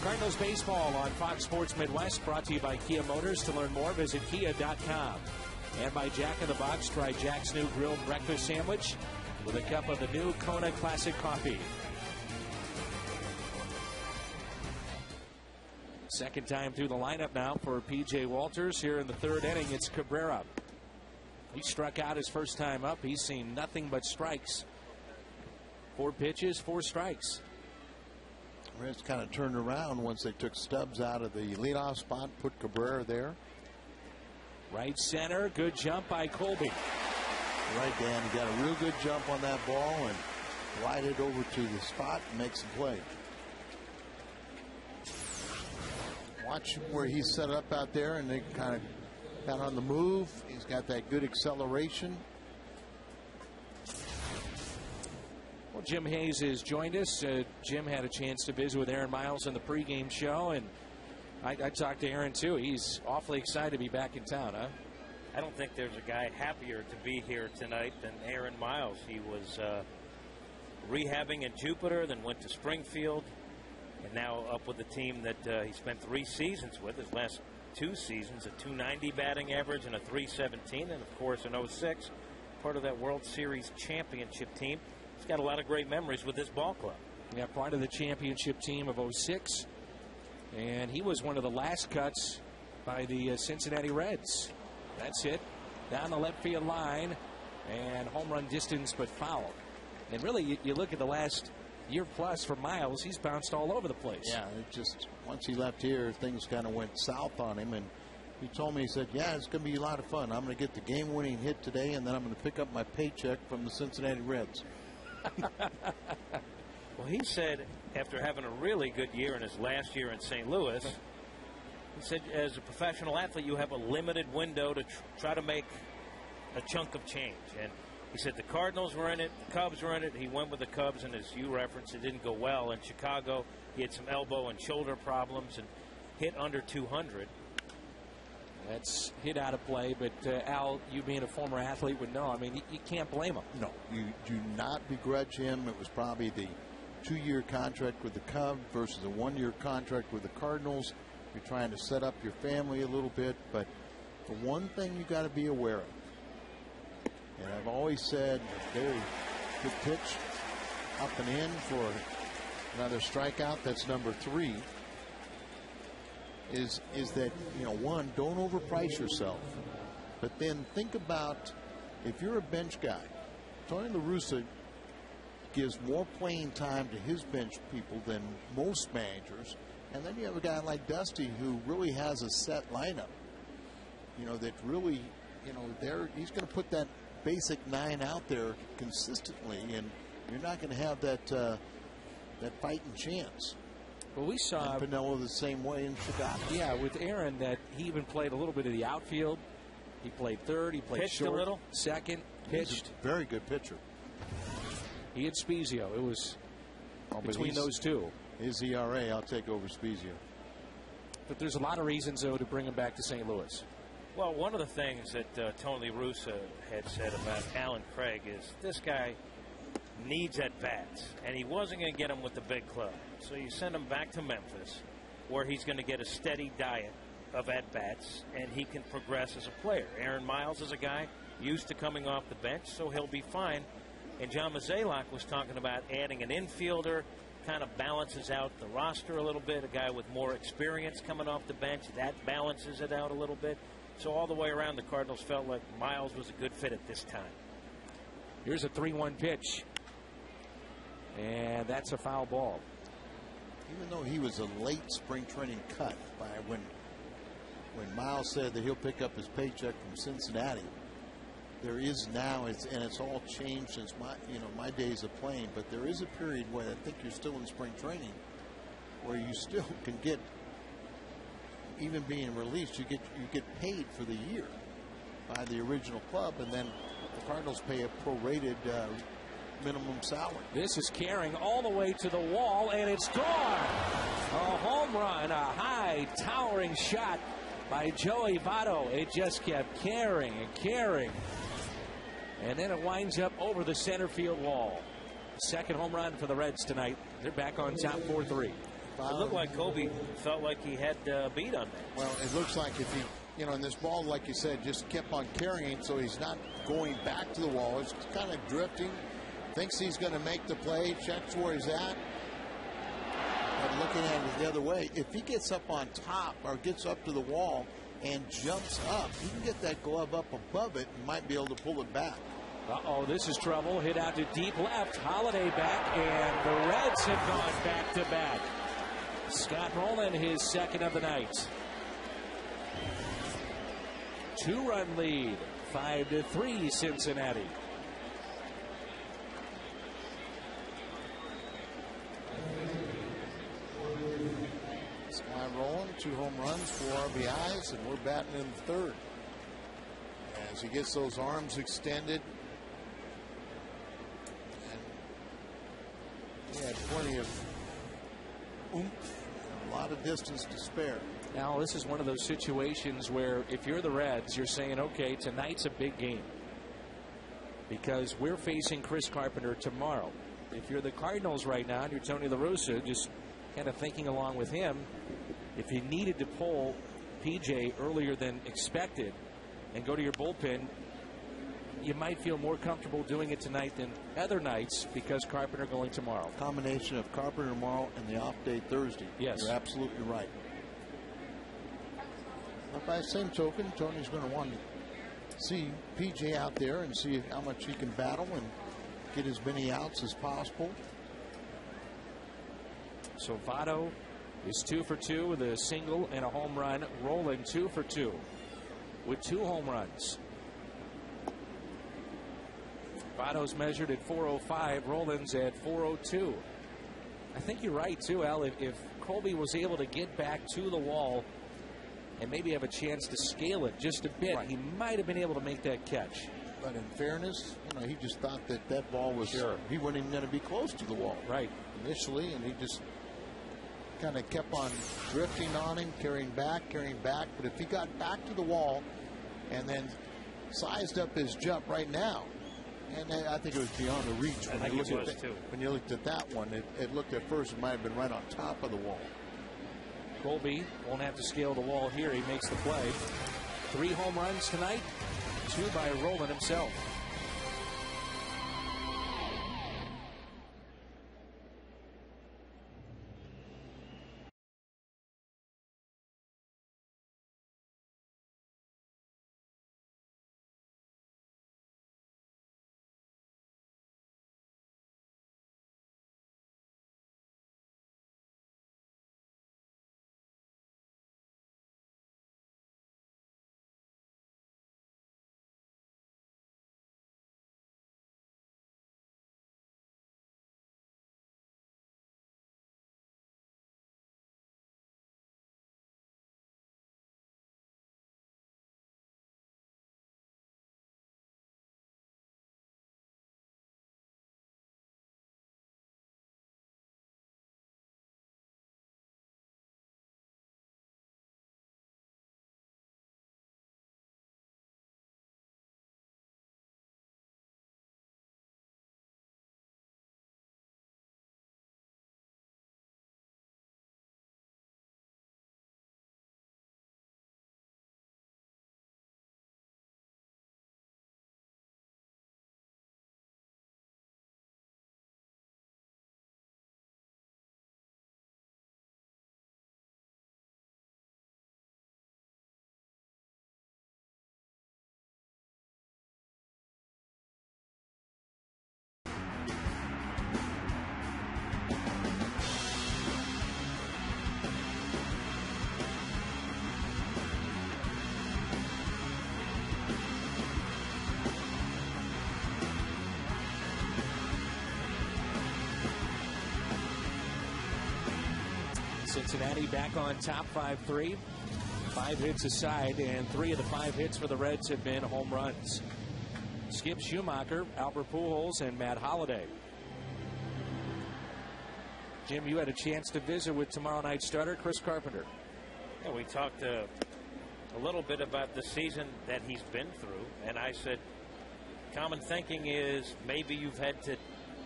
Cardinals baseball on Fox Sports Midwest, brought to you by Kia Motors. To learn more, visit kia.com. And by Jack in the Box, try Jack's new grilled breakfast sandwich with a cup of the new Kona Classic coffee. Second time through the lineup now for P.J. Walters. Here in the third inning, it's Cabrera. He struck out his first time up. He's seen nothing but strikes. 4 pitches, 4 strikes. Reds kind of turned around once they took Stubbs out of the leadoff spot, put Cabrera there. Right center, good jump by Colby. Right, Dan, he got a real good jump on that ball and glided over to the spot and makes the play. Watch where he's set up out there, and they kind of got on the move. He's got that good acceleration. Well, Jim Hayes has joined us. Jim had a chance to visit with Aaron Miles on the pregame show, and I talked to Aaron too. He's awfully excited to be back in town, huh? I don't think there's a guy happier to be here tonight than Aaron Miles. He was rehabbing in Jupiter, then went to Springfield, and now up with the team that he spent 3 seasons with. His last 2 seasons, a .290 batting average and a .317, and of course in '06, part of that World Series championship team. He's got a lot of great memories with this ball club. Yeah, part of the championship team of '06, and he was one of the last cuts by the Cincinnati Reds. That's it down the left field line, and home run distance but foul. And really, you look at the last year plus for Miles, he's bounced all over the place. Yeah, it just, once he left here, things kind of went south on him, and he told me, he said, yeah, it's going to be a lot of fun. I'm going to get the game-winning hit today, and then I'm going to pick up my paycheck from the Cincinnati Reds. Well, he said after having a really good year in his last year in St. Louis, he said as a professional athlete you have a limited window to try to make a chunk of change. And he said the Cardinals were in it, the Cubs were in it. He went with the Cubs, and as you referenced, it didn't go well. In Chicago, he had some elbow and shoulder problems and hit under 200. That's hit out of play, but Al, you being a former athlete would know. I mean, you can't blame him. No, you do not begrudge him. It was probably the 2-year contract with the Cubs versus a 1-year contract with the Cardinals. You're trying to set up your family a little bit, but the one thing you got to be aware of, and I've always said, very good pitch, up and in for another strikeout. That's number 3. Is that, you know, one, don't overprice yourself, but then think about if you're a bench guy. Tony La Russa gives more playing time to his bench people than most managers, and then you have a guy like Dusty who really has a set lineup. You know, that really, you know, he's going to put that basic 9 out there consistently, and you're not going to have that fighting chance. Well, we saw Pinello the same way in Chicago. Yeah, with Aaron, that he even played a little bit of the outfield. He played third. He played pitched short, a little. Second, pitched. He's a very good pitcher. He had Spezio. It was between those two. His ERA, I'll take over Spezio. But there's a lot of reasons, though, to bring him back to St. Louis. Well, one of the things that Tony La Russa had said about Alan Craig is this guy needs at-bats, and he wasn't going to get them with the big club. So you send him back to Memphis, where he's going to get a steady diet of at-bats, and he can progress as a player. Aaron Miles is a guy used to coming off the bench, so he'll be fine. And John Mozeliak was talking about adding an infielder, kind of balances out the roster a little bit, a guy with more experience coming off the bench. That balances it out a little bit. So all the way around, the Cardinals felt like Miles was a good fit at this time. Here's a 3-1 pitch. And that's a foul ball. Even though he was a late spring training cut by when Miles said that he'll pick up his paycheck from Cincinnati, there is now, and it's all changed since my days of playing, but there is a period where I think you're still in spring training where you still can get, even being released, you get paid for the year by the original club, and then the Cardinals pay a prorated minimum salary. This is carrying all the way to the wall, and it's gone. A home run, a high towering shot by Joey Votto. It just kept carrying and carrying, and then it winds up over the center field wall. Second home run for the Reds tonight. They're back on top 4-3. It looked like Kobe felt like he had beat on that. Well, it looks like if he, and this ball, like you said, just kept on carrying, so he's not going back to the wall. It's kind of drifting. Thinks he's going to make the play, checks where he's at. But looking at it the other way, if he gets up on top or gets up to the wall and jumps up, he can get that glove up above it and might be able to pull it back. Uh-oh, this is trouble. Hit out to deep left. Holiday back, and the Reds have gone back-to-back. Scott Rowland, his second of the night. 2-run lead, 5-3 Cincinnati. Scott Rowland, 2 home runs, 4 RBIs, and we're batting in the third. As he gets those arms extended, and he had plenty of oomph, and a lot of distance to spare. Now, this is one of those situations where if you're the Reds, you're saying, okay, tonight's a big game because we're facing Chris Carpenter tomorrow. If you're the Cardinals right now and you're Tony La Russa, just kind of thinking along with him, if you needed to pull PJ earlier than expected and go to your bullpen, you might feel more comfortable doing it tonight than other nights because Carpenter going tomorrow. Combination of Carpenter tomorrow and the off day Thursday. Yes. You're absolutely right. But by the same token, Tony's going to want to see PJ out there and see how much he can battle and get as many outs as possible. So Votto is 2 for 2 with a single and a home run. Rowland 2 for 2 with 2 home runs. Votto's measured at 405. Rowland's at 402. I think you're right too, Al. If Colby was able to get back to the wall and maybe have a chance to scale it just a bit, right, he might have been able to make that catch. But in fairness, he just thought that that ball was he wasn't even going to be close to the wall. Right. Initially, and he just kind of kept on drifting on him, carrying back. But if he got back to the wall and then sized up his jump right now, and I think it was beyond the reach. When you looked at that one, it looked at first, it might have been right on top of the wall. Colby won't have to scale the wall here. He makes the play. 3 home runs tonight, 2 by Rowland himself. Cincinnati back on top 5-3. 5 hits aside, and 3 of the 5 hits for the Reds have been home runs. Skip Schumacher, Albert Pujols, and Matt Holliday. Jim, you had a chance to visit with tomorrow night's starter, Chris Carpenter. Yeah, we talked a little bit about the season that he's been through, and I said common thinking is maybe you've had to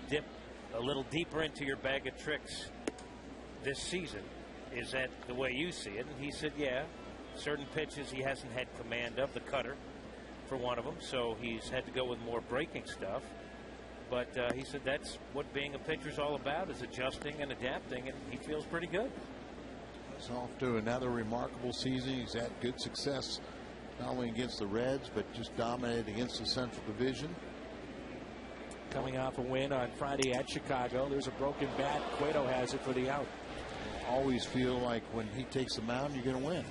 dip a little deeper into your bag of tricks this season. Is that the way you see it? And he said, yeah, certain pitches he hasn't had command of, the cutter for one of them, so he's had to go with more breaking stuff. But he said that's what being a pitcher is all about, is adjusting and adapting, and he feels pretty good. He's off to another remarkable season. He's had good success not only against the Reds, but just dominated against the Central Division. Coming off a win on Friday at Chicago. There's a broken bat. Cueto has it for the out. Always feel like when he takes the mound, you're going to win.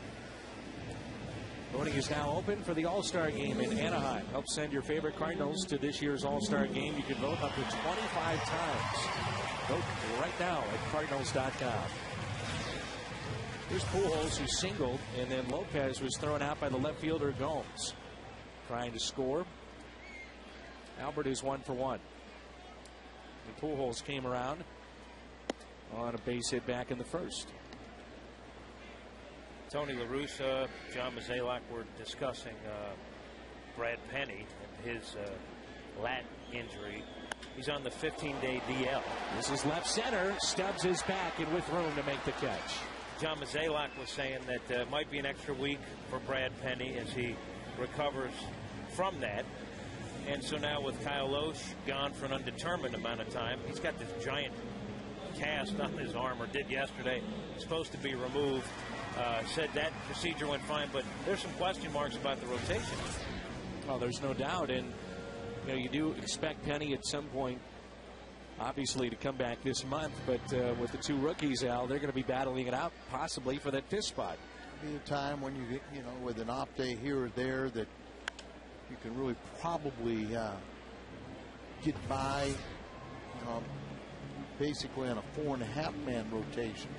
Voting is now open for the All-Star Game in Anaheim. Help send your favorite Cardinals to this year's All-Star Game. You can vote up to 25 times. Vote right now at Cardinals.com. Here's Pujols, who singled, and then Lopez was thrown out by the left fielder Gomes. Trying to score. Albert is 1 for 1. And Pujols came around on a base hit back in the first. Tony La Russa, John Mozeliak were discussing Brad Penny and his lat injury. He's on the 15-day DL. This is left center. Stubbs is back and with room to make the catch. John Mozeliak was saying that it might be an extra week for Brad Penny as he recovers from that. And so now with Kyle Loesch gone for an undetermined amount of time, he's got this giant cast on his arm, or did yesterday. It's supposed to be removed. Said that procedure went fine, but there's some question marks about the rotation. Well, there's no doubt, and you do expect Penny at some point, obviously, to come back this month. But with the two rookies, Al, they're going to be battling it out, possibly for that fifth spot. There'll be a time when you get, with an off day here or there, that you can really probably get by, basically on a 4.5-man rotation.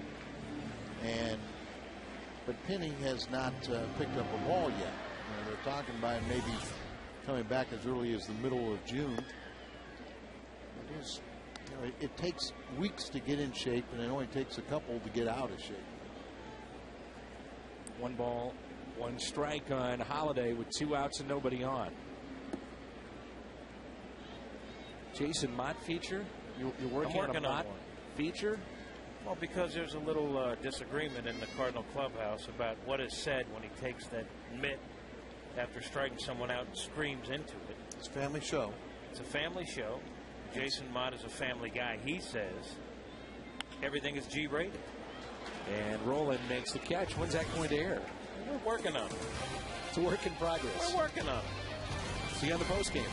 But Penny has not picked up a ball yet. They're talking about maybe coming back as early as the middle of June. It is, it takes weeks to get in shape, and it only takes a couple to get out of shape. 1 ball, 1 strike on Holiday with 2 outs and nobody on. Jason Mott feature? You're working on a Mott feature? Well, because there's a little disagreement in the Cardinal clubhouse about what is said when he takes that mitt after striking someone out and screams into it. It's a family show. It's a family show. Jason Mott is a family guy. He says everything is G-rated. And Roland makes the catch. When's that going to air? We're working on it. It's a work in progress. We're working on it. See you on the postgame.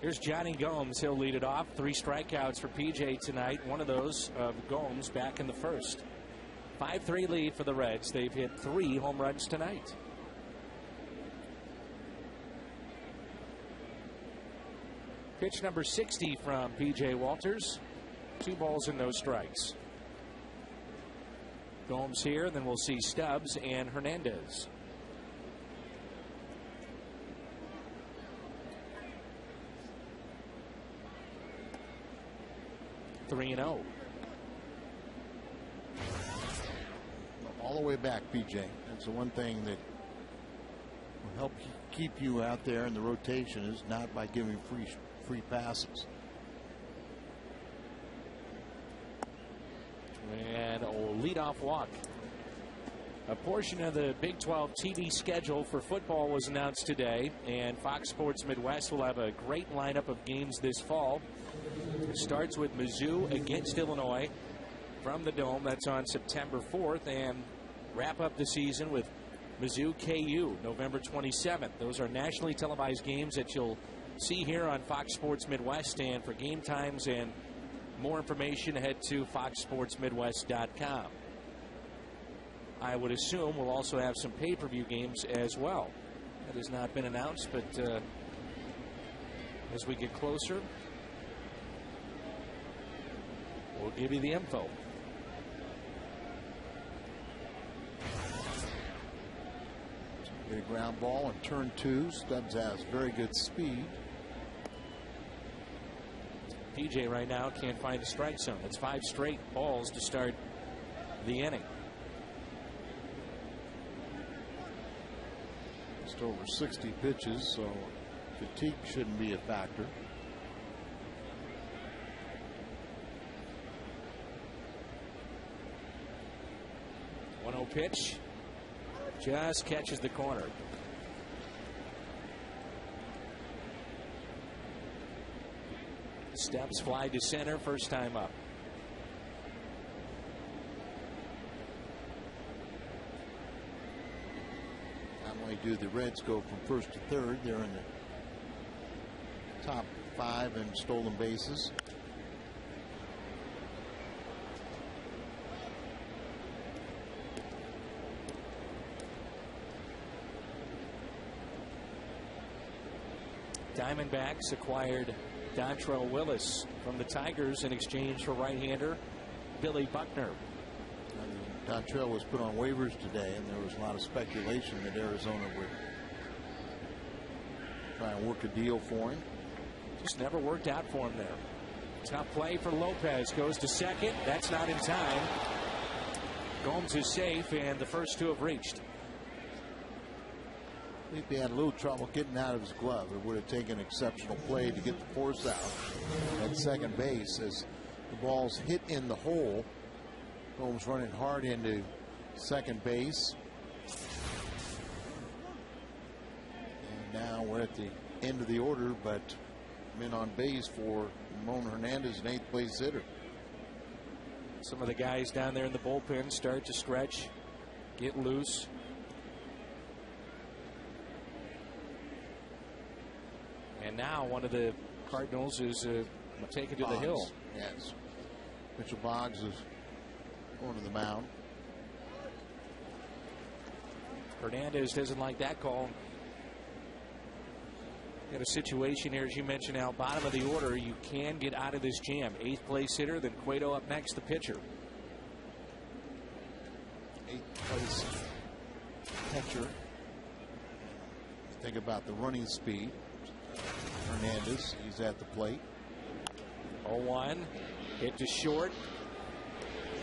Here's Johnny Gomes. He'll lead it off. 3 strikeouts for PJ tonight. One of those of Gomes back in the first. 5-3 lead for the Reds. They've hit 3 home runs tonight. Pitch number 60 from P.J. Walters. 2 balls and no strikes. Gomes here, then we'll see Stubbs and Hernandez. Three and 0. All the way back, PJ. That's the one thing that will help keep you out there in the rotation, is not by giving free passes. And a leadoff walk. A portion of the Big 12 TV schedule for football was announced today, and Fox Sports Midwest will have a great lineup of games this fall. It starts with Mizzou against Illinois from the Dome. That's on September 4th, and wrap up the season with Mizzou KU November 27th. Those are nationally televised games that you'll see here on Fox Sports Midwest. And for game times and more information, head to foxsportsmidwest.com. I would assume we'll also have some pay-per-view games as well. That has not been announced, but as we get closer, we'll give you the info. Get a ground ball in turn 2. Stubbs has very good speed. PJ right now can't find the strike zone. It's 5 straight balls to start the inning. Just over 60 pitches, so fatigue shouldn't be a factor. One-0 pitch. Just catches the corner. Steps fly to center, first time up. Not only do the Reds go from first to third, they're in the top 5 in stolen bases. Diamondbacks acquired Dontrell Willis from the Tigers in exchange for right-hander Billy Buckner. Dontrell was put on waivers today, and there was a lot of speculation that Arizona would try and work a deal for him. Just never worked out for him there. Tough play for Lopez. Goes to second. That's not in time. Gomes is safe, and the first 2 have reached. I think they had a little trouble getting out of his glove. It would have taken exceptional play to get the force out at second base as the ball's hit in the hole. Gomes running hard into second base. And now we're at the end of the order, but men on base for Ramon Hernandez, an 8th place hitter. Some of the guys down there in the bullpen start to stretch, get loose. And now one of the Cardinals is taken to the hill. Yes. Mitchell Boggs is going to the mound. Hernandez doesn't like that call. Got a situation here, as you mentioned, Al, bottom of the order. You can get out of this jam. 8th place hitter, then Cueto up next, the pitcher. 8th place catcher. Think about the running speed. Hernandez, he's at the plate. 0-1, hit to short,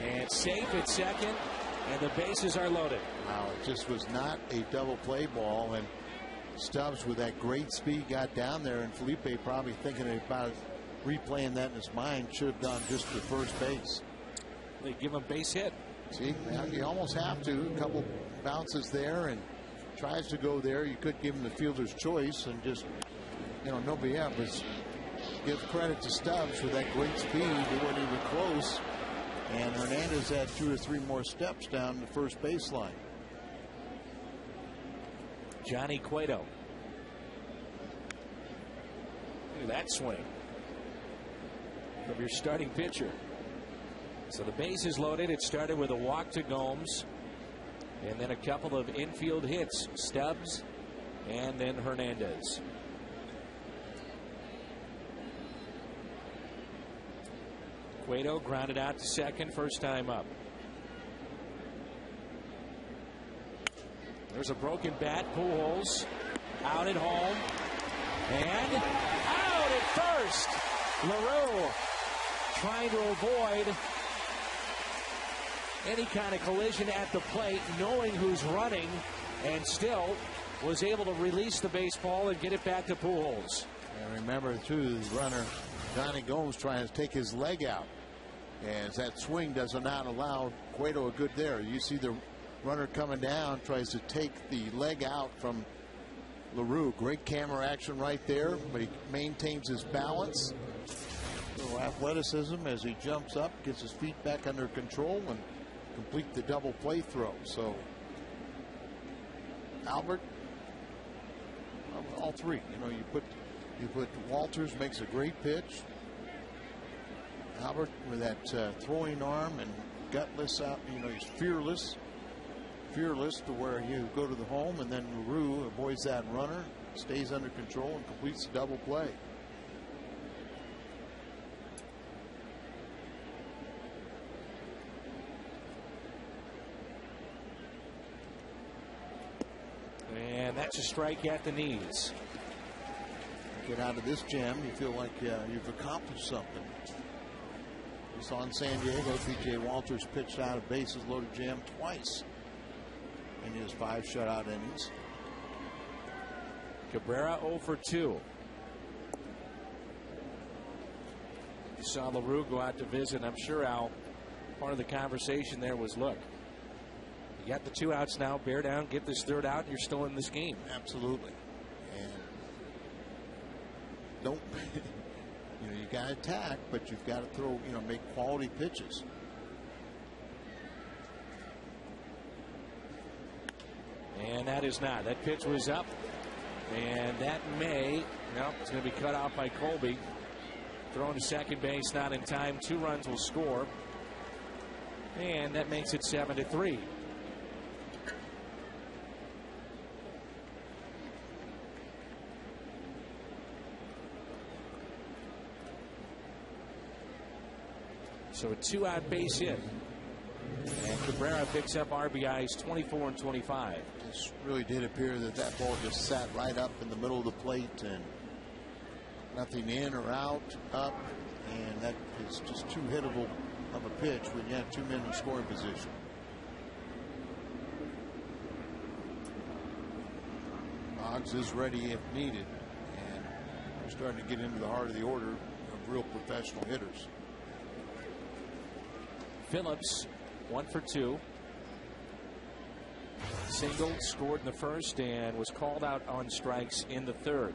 and safe at second, and the bases are loaded. Wow, it just was not a double play ball, and Stubbs with that great speed got down there, and Felipe probably thinking about replaying that in his mind, should have gone just to first base. They give him base hit. See, now you almost have to. A couple bounces there, and tries to go there. You could give him the fielder's choice and just, nobody up. But give credit to Stubbs for that great speed. They weren't even close. And Hernandez had 2 or 3 more steps down the first baseline. Johnny Cueto. Look at that swing from your starting pitcher. So the base is loaded. It started with a walk to Gomes, and then a couple of infield hits. Stubbs, and then Hernandez. Cueto grounded out to second, first time up. There's a broken bat. Pujols out at home and out at first. LaRue trying to avoid any kind of collision at the plate, knowing who's running, and still was able to release the baseball and get it back to Pujols. And remember, too, the runner, Johnny Gomes, trying to take his leg out. As that swing does not allow Cueto a good there. You see the runner coming down, tries to take the leg out from LaRue. Great camera action right there, but he maintains his balance. A little athleticism as he jumps up, gets his feet back under control, and complete the double play throw. So Albert, all three. You put Walters, makes a great pitch. Albert with that throwing arm and gutless out. He's fearless to where you go to the home, and then LaRue avoids that runner, stays under control, and completes the double play. And that's a strike at the knees. Get out of this jam, you feel like you've accomplished something. We saw in San Diego, P.J. Walters pitched out of bases loaded jam twice in his 5 shutout innings. Cabrera 0 for 2. You saw LaRue go out to visit. I'm sure, Al, part of the conversation there was, look, you got the 2 outs now, bear down, get this 3rd out, and you're still in this game. Absolutely. And don't, you got to attack, but you've got to throw, make quality pitches. And that is not. That pitch was up. And that it's going to be cut off by Colby. Thrown to second base, not in time. 2 runs will score. And that makes it 7-3. So a 2-out base hit. And Cabrera picks up RBIs 24 and 25. This really did appear that ball just sat right up in the middle of the plate, and nothing in or out, up, and that is just too hittable of a pitch when you have 2 men in scoring position. Boggs is ready if needed, and we're starting to get into the heart of the order of real professional hitters. Phillips 1 for 2. Single, scored in the first, and was called out on strikes in the 3rd.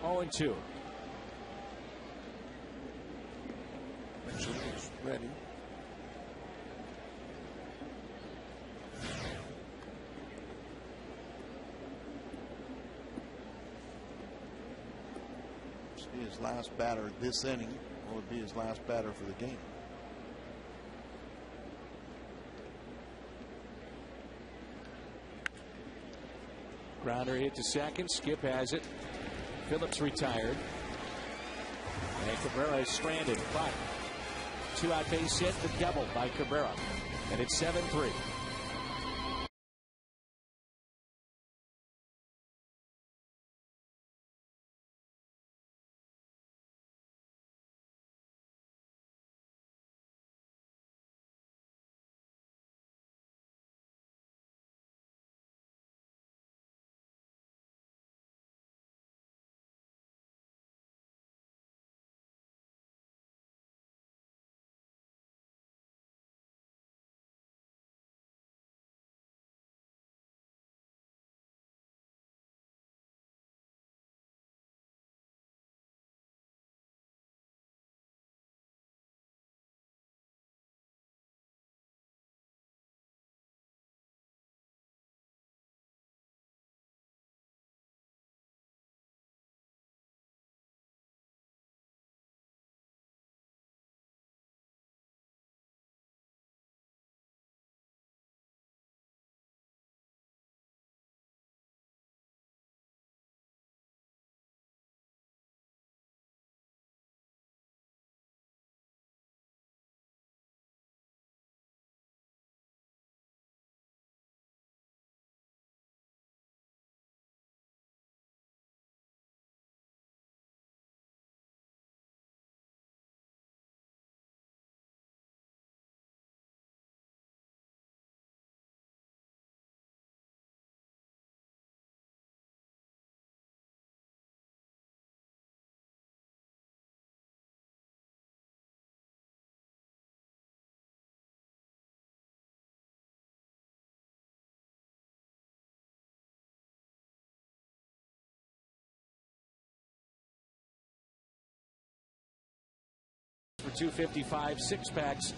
Oh, and 2. Mitchell is ready. His last batter this inning. Will it be his last batter for the game? Grounder hit to second. Skip has it. Phillips retired. And Cabrera is stranded. But 2-out base hit, the double by Cabrera. And it's 7-3. for $255, 6-packs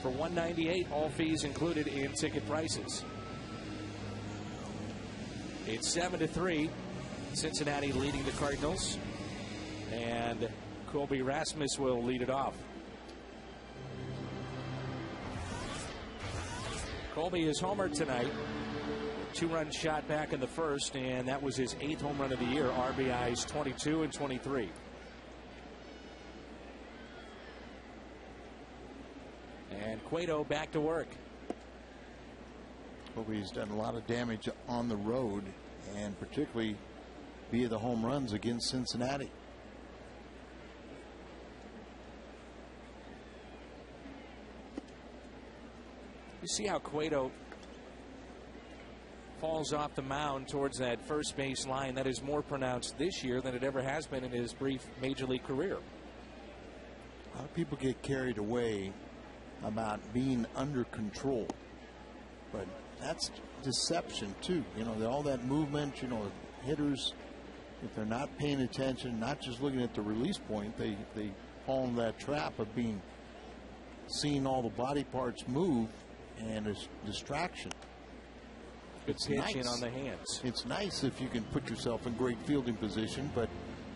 for $198, all fees included in ticket prices. It's 7-3. Cincinnati leading the Cardinals. And Colby Rasmus will lead it off. Colby is homered tonight. 2-run shot back in the first, and that was his 8th home run of the year. RBIs 22 and 23. And Cueto back to work. Colby's done a lot of damage on the road, and particularly via the home runs against Cincinnati. You see how Cueto falls off the mound towards that first base line. That is more pronounced this year than it ever has been in his brief major league career. A lot of people get carried away about being under control, but that's deception too. You know, all that movement, you know, hitters, if they're not paying attention, not just looking at the release point, they fall into that trap of seeing all the body parts move, and it's distraction. It's pitch in on the hands. It's nice if you can put yourself in great fielding position, but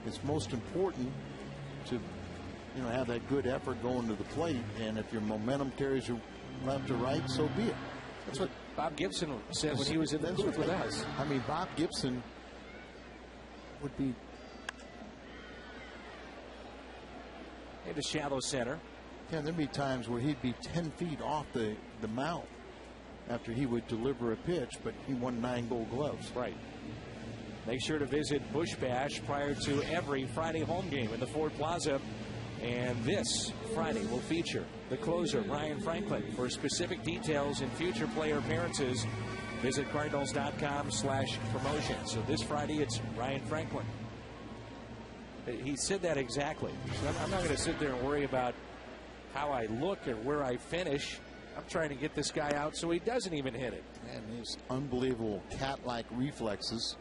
it's most important to, you know, have that good effort going to the plate. And if your momentum carries you left to right, so be it. That's what Bob Gibson said when he was in the booth with us. I mean, Bob Gibson would be in the shallow center. Yeah, there'd be times where he'd be 10 feet off the mound after he would deliver a pitch, but he won 9 Gold Gloves. Right. Make sure to visit Bush Bash prior to every Friday home game in the Ford Plaza. And this Friday will feature the closer, Ryan Franklin. For specific details and future player appearances, visit Cardinals.com/promotion. So this Friday, it's Ryan Franklin. He said that exactly. So I'm not going to sit there and worry about how I look or where I finish. I'm trying to get this guy out so he doesn't even hit it. And his unbelievable cat-like reflexes.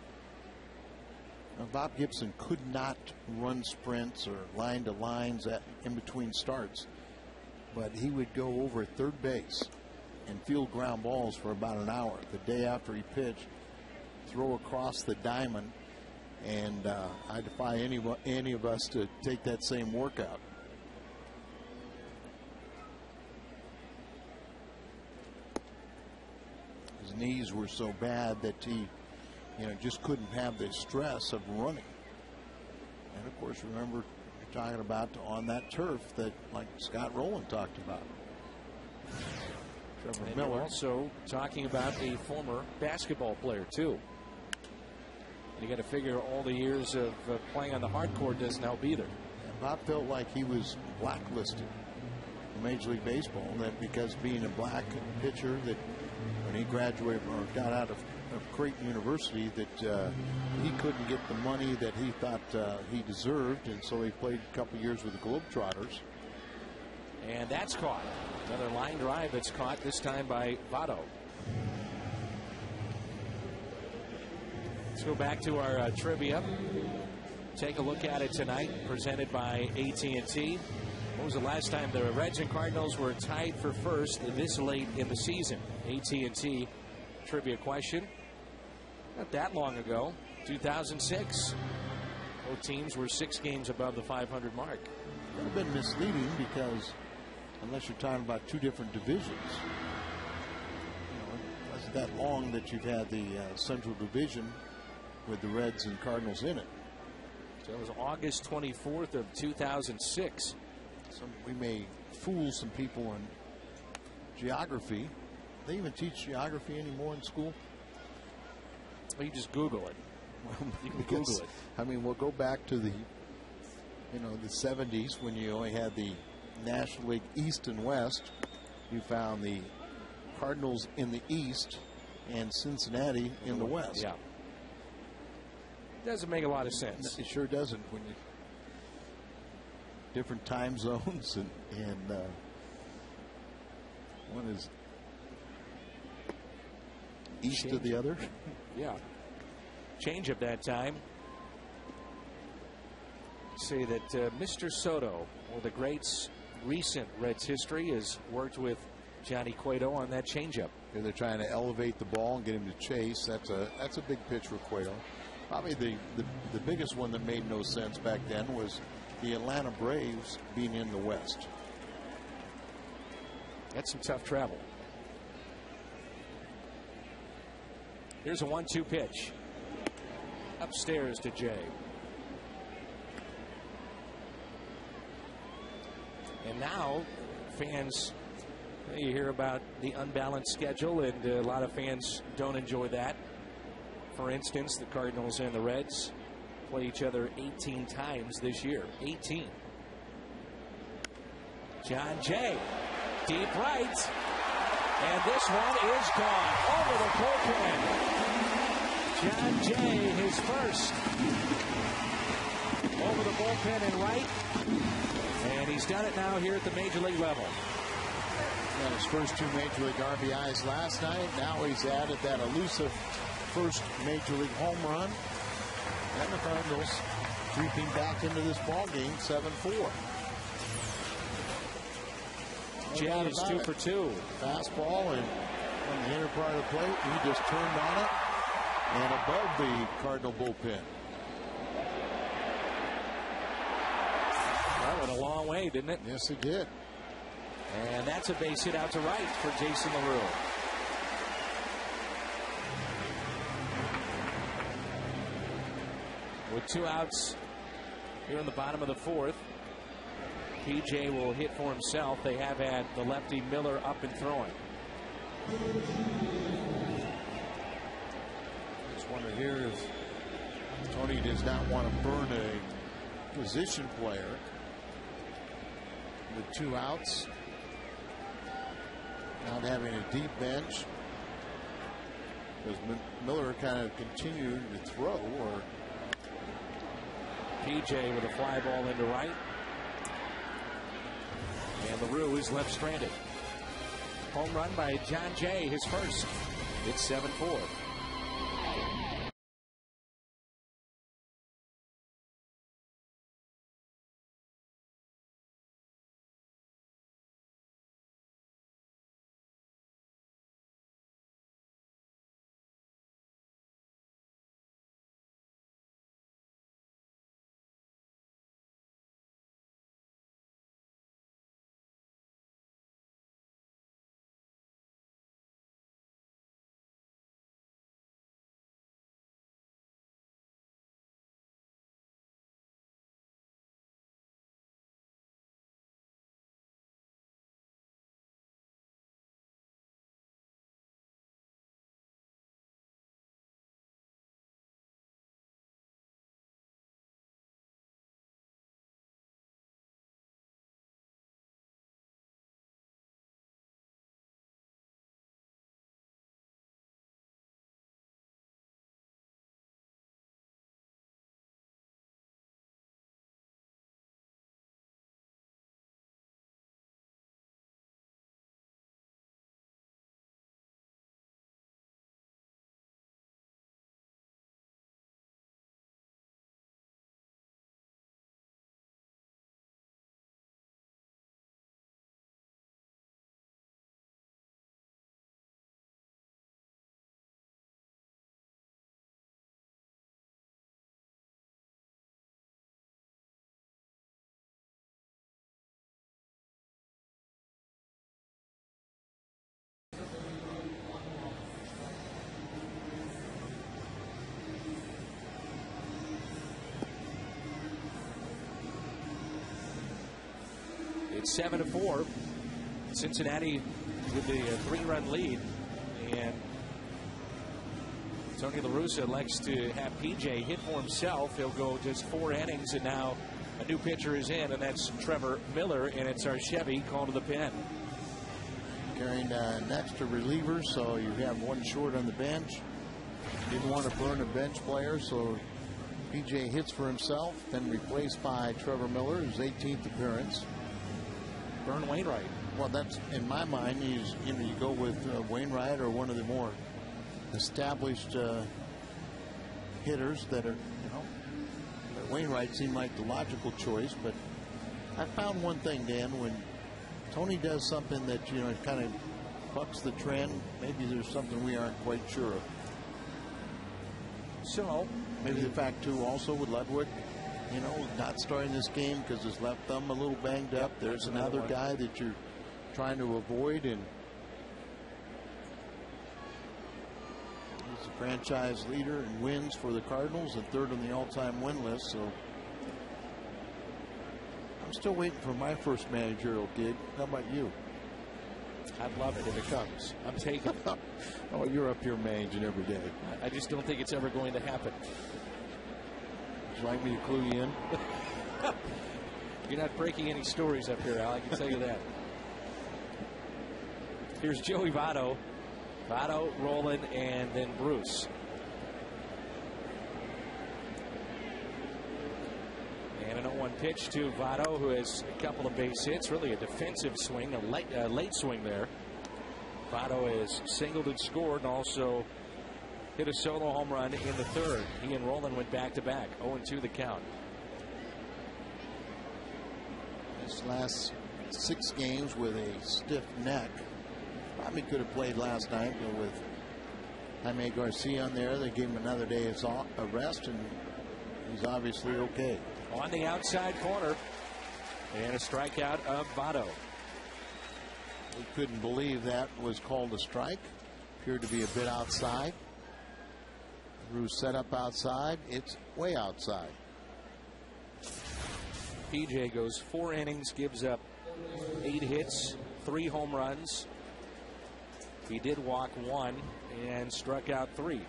Now, Bob Gibson could not run sprints or line to lines in between starts, but he would go over third base and field ground balls for about an hour the day after he pitched, throw across the diamond, and I defy any of us to take that same workout. His knees were so bad that he, you know, just couldn't have the stress of running. And of course, remember, you're talking about on that turf that, like Scott Rowland talked about. Trevor and Miller. Also talking about a former basketball player too. And you got to figure all the years of playing on the hard court doesn't help either. And Bob felt like he was blacklisted in Major League Baseball, that because being a black pitcher, that when he graduated or got out of Creighton University, that he couldn't get the money that he thought he deserved, and so he played a couple years with the Globetrotters. And that's caught. Another line drive that's caught, this time by Votto. Let's go back to our trivia. Take a look at it tonight, presented by AT&T. When was the last time the Reds and Cardinals were tied for first this late in the season? AT&T trivia question. Not that long ago, 2006. Both teams were 6 games above the 500 mark. It would have been misleading because unless you're talking about 2 different divisions, you know, it wasn't that long that you've had the Central Division with the Reds and Cardinals in it. So it was August 24th of 2006. We may fool some people on geography. They even teach geography anymore in school? Well, you just Google it. You can Google it. I mean, we'll go back to the 70s when you only had the National League East and West. You found the Cardinals in the East and Cincinnati in the West. Yeah. Doesn't make a lot of sense. It sure doesn't when you different time zones and one is east of the other. Yeah. Change of that time. Say that Mr. Soto, one of the greats recent Reds history has worked with Johnny Cueto on that changeup. They're trying to elevate the ball and get him to chase. That's a big pitch for Cueto. Probably the biggest one that made no sense back then was the Atlanta Braves being in the West. That's some tough travel. Here's a 1-2 pitch. Upstairs to Jay. And now fans, you hear about the unbalanced schedule, and a lot of fans don't enjoy that. For instance, the Cardinals and the Reds play each other 18 times this year. 18. John Jay, deep right. And this one is gone over the bullpen. John Jay, his first. Over the bullpen and right. And he's done it now here at the Major League level. And his first 2 Major League RBIs last night. Now he's added that elusive first Major League home run. And the Cardinals creeping back into this ball game 7-4. Jay is 2 for 2. Fastball and on the inner part of the plate. He just turned on it and above the Cardinal bullpen. That went a long way, didn't it? Yes, it did. And that's a base hit out to right for Jason LaRue. With 2 outs here in the bottom of the 4th, PJ will hit for himself. They have had the lefty Miller up and throwing. Just wonder here if Tony does not want to burn a position player with 2 outs, not having a deep bench. Does Miller kind of continue to throw, or PJ with a fly ball into right. And LaRue is left stranded. Home run by John Jay, his first. It's 7-4. It's 7-4. Cincinnati with the 3-run lead, and Tony La Russa likes to have PJ hit for himself. He'll go just 4 innings, and now a new pitcher is in, and that's Trevor Miller, and it's our Chevy called to the pen. Carrying an extra reliever, so you have 1 short on the bench. Didn't want to burn a bench player, so PJ hits for himself, then replaced by Trevor Miller, his 18th appearance. Burn Wainwright. Well, that's in my mind. You go with Wainwright or one of the more established hitters that are, Wainwright seemed like the logical choice. But I found one thing, Dan, when Tony does something that, it kind of bucks the trend. Maybe there's something we aren't quite sure of. So maybe the fact too also with Ludwig, not starting this game because his left thumb a little banged up. There's another guy that you're trying to avoid, and he's the franchise leader in wins for the Cardinals and third on the all-time win list. So I'm still waiting for my first managerial gig. How about you? I'd love it if it comes. I'm taking it. Oh, you're up here managing every day. I just don't think it's ever going to happen. Would you like me to clue you in? You're not breaking any stories up here, Al. I can tell you that. Here's Joey Votto. Votto, Rolen, and then Bruce. And an 0-1 pitch to Votto, who has a couple of base hits. Really a defensive swing, a late swing there. Votto has singled and scored, and also hit a solo home run in the third. He and Rolen went back-to-back. 0-2 the count. His last 6 games with a stiff neck. Probably could have played last night, but with Jaime Garcia on there, they gave him another day of rest, and he's obviously okay. On the outside corner, and a strikeout of Votto. We couldn't believe that was called a strike. Appeared to be a bit outside. Bruce set up outside. It's way outside. PJ goes 4 innings, gives up 8 hits, 3 home runs. He did walk 1 and struck out 3.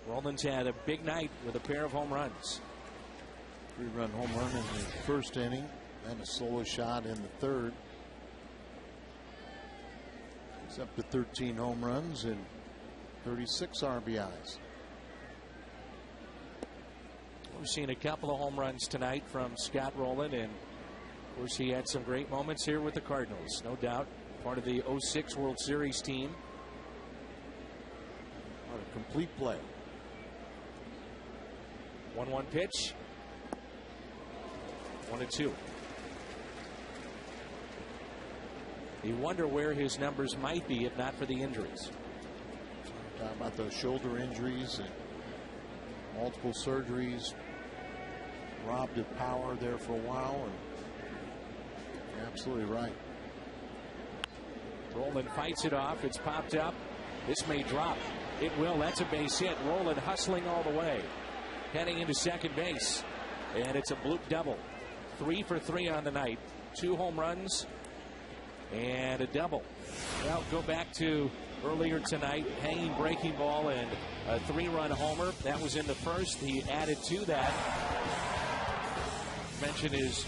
Rolen's had a big night with a pair of home runs. 3-run home run in the first inning, and a solo shot in the third. He's up to 13 home runs and 36 RBIs. We've seen a couple of home runs tonight from Scott Rolen, and of course he had some great moments here with the Cardinals, no doubt. Part of the 06 World Series team. What a complete play. 1-1 pitch. 1-2. You wonder where his numbers might be if not for the injuries. Talking about those shoulder injuries and multiple surgeries. Robbed of power there for a while, and you're absolutely right. Rolen fights it off. It's popped up. This may drop. It will. That's a base hit. Rolen hustling all the way. Heading into second base. And it's a bloop double. 3 for 3 on the night. 2 home runs and a double. Well, go back to earlier tonight. Hanging breaking ball and a 3-run homer. That was in the first. He added to that. Mentioned his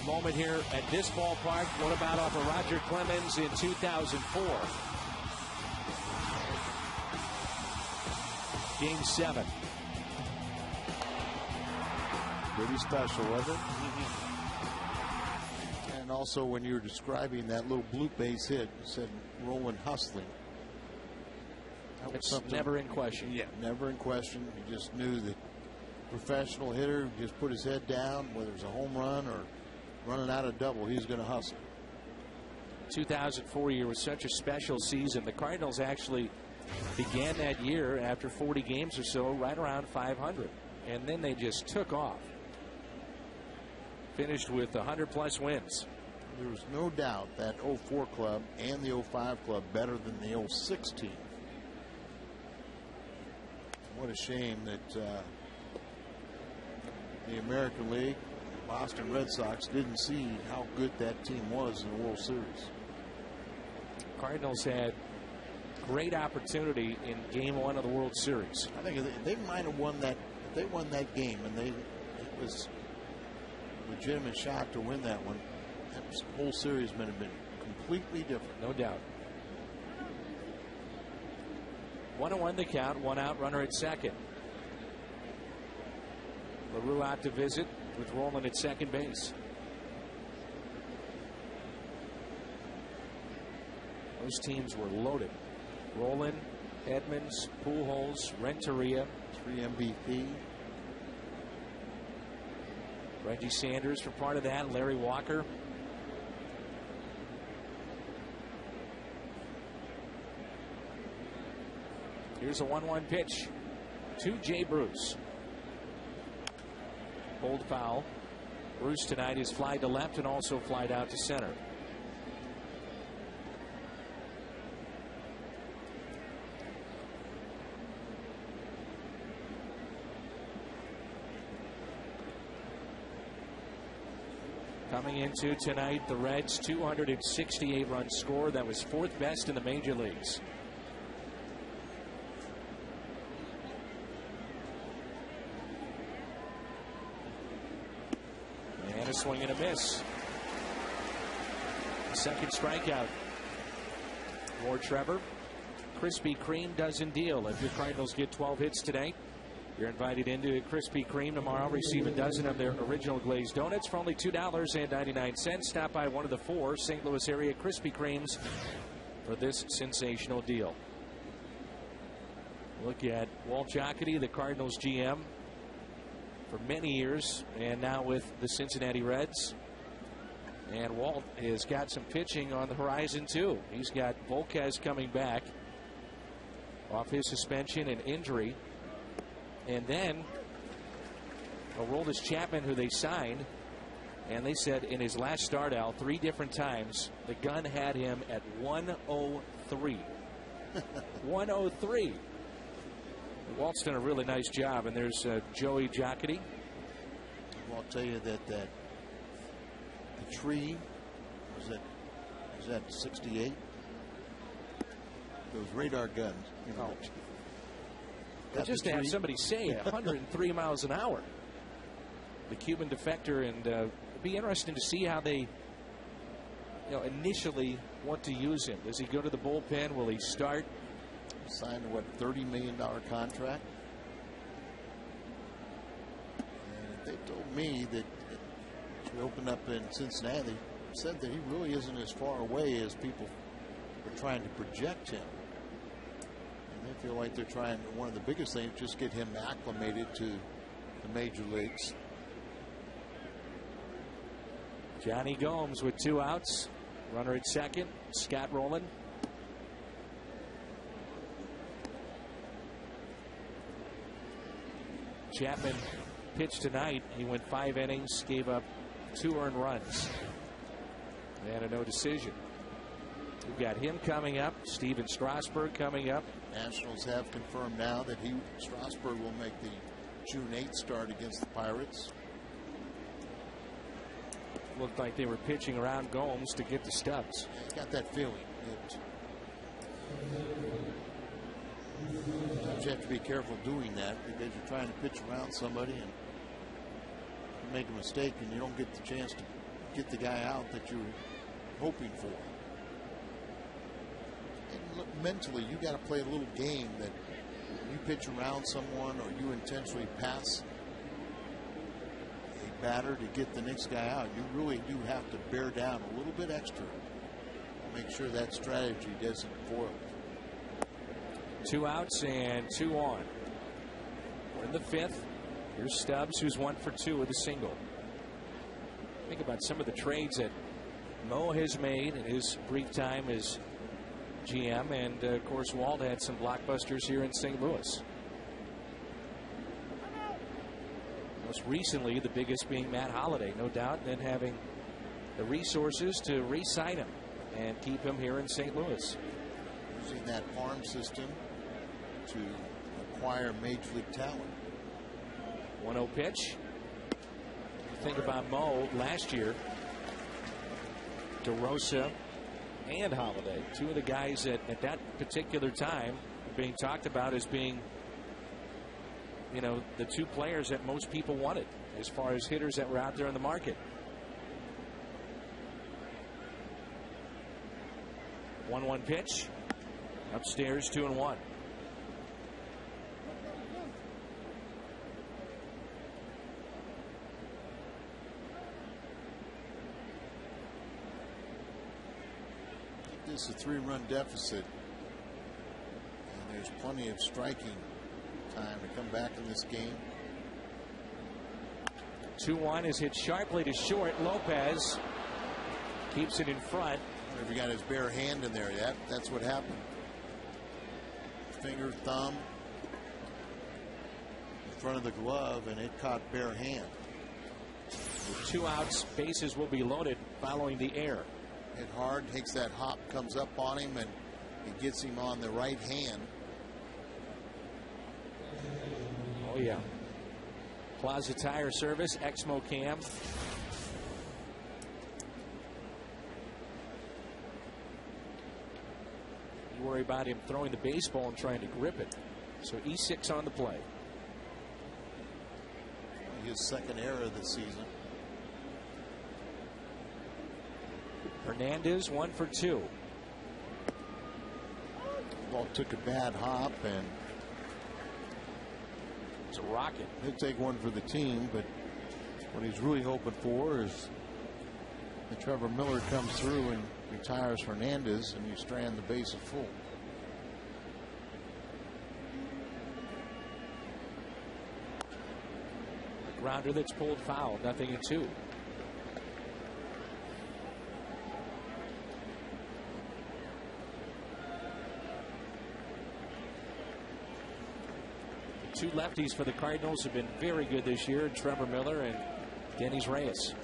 moment here at this ballpark. What about off of Roger Clemens in 2004? Game 7. Pretty special, wasn't it? And also, when you were describing that little bloop base hit, you said Rolen hustling. It's never in question. Yeah, never in question. You just knew that professional hitter just put his head down, whether it's a home run or running out of double, he's going to hustle. 2004 year was such a special season. The Cardinals actually began that year after 40 games or so right around 500, and then they just took off. Finished with 100+ wins. There was no doubt that 04 club and the 05 club better than the 06 team. What a shame that the American League, Boston Red Sox, didn't see how good that team was in the World Series. Cardinals had great opportunity in Game 1 of the World Series. I think they might have won that. If they won that game, and it was a legitimate shot to win that one, that whole series might have been completely different. No doubt. 1-1 the count. 1 out, runner at second. LaRue out to visit with Rolen at second base. Those teams were loaded. Rolen, Edmonds, Pujols, Renteria, 3 MVP. Reggie Sanders for part of that. Larry Walker. Here's a 1-1 pitch to Jay Bruce. Hold foul. Bruce tonight is flied to left and also flied out to center. Coming into tonight, the Reds' 268-run score. That was 4th best in the major leagues. And a swing and a miss. Second strikeout. More Trevor. Krispy Kreme doesn't deal. If your Cardinals get 12 hits today, you're invited into Krispy Kreme tomorrow. Receive a dozen of their original glazed donuts for only $2.99. Stop by one of the 4 St. Louis area Krispy Kremes for this sensational deal. Look at Walt Jocketty, the Cardinals GM for many years, and now with the Cincinnati Reds. And Walt has got some pitching on the horizon too. He's got Volquez coming back off his suspension and injury. And then Aroldis Chapman, who they signed, and they said in his last start out 3 different times, the gun had him at 103. 103. Walt's done a really nice job, and there's Joey Jocketty. Well, I'll tell you that the tree was that 68. Those radar guns. You know, just to have somebody say 103 miles an hour. The Cuban defector, and it'd be interesting to see how they, initially want to use him. Does he go to the bullpen? Will he start? Signed a $30 million contract. And they told me that he opened up in Cincinnati, said that he really isn't as far away as people are trying to project him. And they feel like they're trying, one of the biggest things, just get him acclimated to the major leagues. Johnny Gomes with 2 outs. Runner at second. Scott Rowland. Chapman pitched tonight. He went 5 innings, gave up 2 earned runs, and a no decision. We've got him coming up. Steven Strasburg coming up. Nationals have confirmed now that Strasburg will make the June 8th start against the Pirates. Looked like they were pitching around Gomes to get the stubs. Got that feeling. You have to be careful doing that because you're trying to pitch around somebody and you make a mistake and you don't get the chance to get the guy out that you're hoping for. And look, mentally, you got to play a little game that you pitch around someone or you intentionally pass a batter to get the next guy out. You really do have to bear down a little bit extra. Make sure that strategy doesn't foil. 2 outs and 2 on. We're in the 5th. Here's Stubbs, who's 1 for 2 with a single. Think about some of the trades that Mo has made in his brief time as GM, and of course Walt had some blockbusters here in St. Louis. Most recently, the biggest being Matt Holliday, no doubt, and then having the resources to re-sign him and keep him here in St. Louis. Using that farm system to acquire major league talent. 1-0 pitch. Think about Mo last year. DeRosa and Holliday, 2 of the guys that at that particular time being talked about as being, the 2 players that most people wanted as far as hitters that were out there in the market. 1-1 pitch. Upstairs, 2-1. This is a 3-run deficit, and there's plenty of striking time to come back in this game. 2-1 is hit sharply to short. Lopez keeps it in front. If he got his bare hand in there, that's what happened. Finger, thumb in front of the glove, and it caught bare hand. With 2 outs, bases will be loaded following the error. Hit hard, takes that hop, comes up on him, and it gets him on the right hand. Oh yeah. Plaza Tire Service, Exmo Cam. You worry about him throwing the baseball and trying to grip it. So E6 on the play. His second error this season. Hernandez 1 for 2. Ball took a bad hop, and it's a rocket. He'll take one for the team, but what he's really hoping for is that Trevor Miller comes through and retires Hernandez, and you strand the bases full. A grounder that's pulled foul, 0-2. The 2 lefties for the Cardinals have been very good this year, Trevor Miller and Dennis Reyes.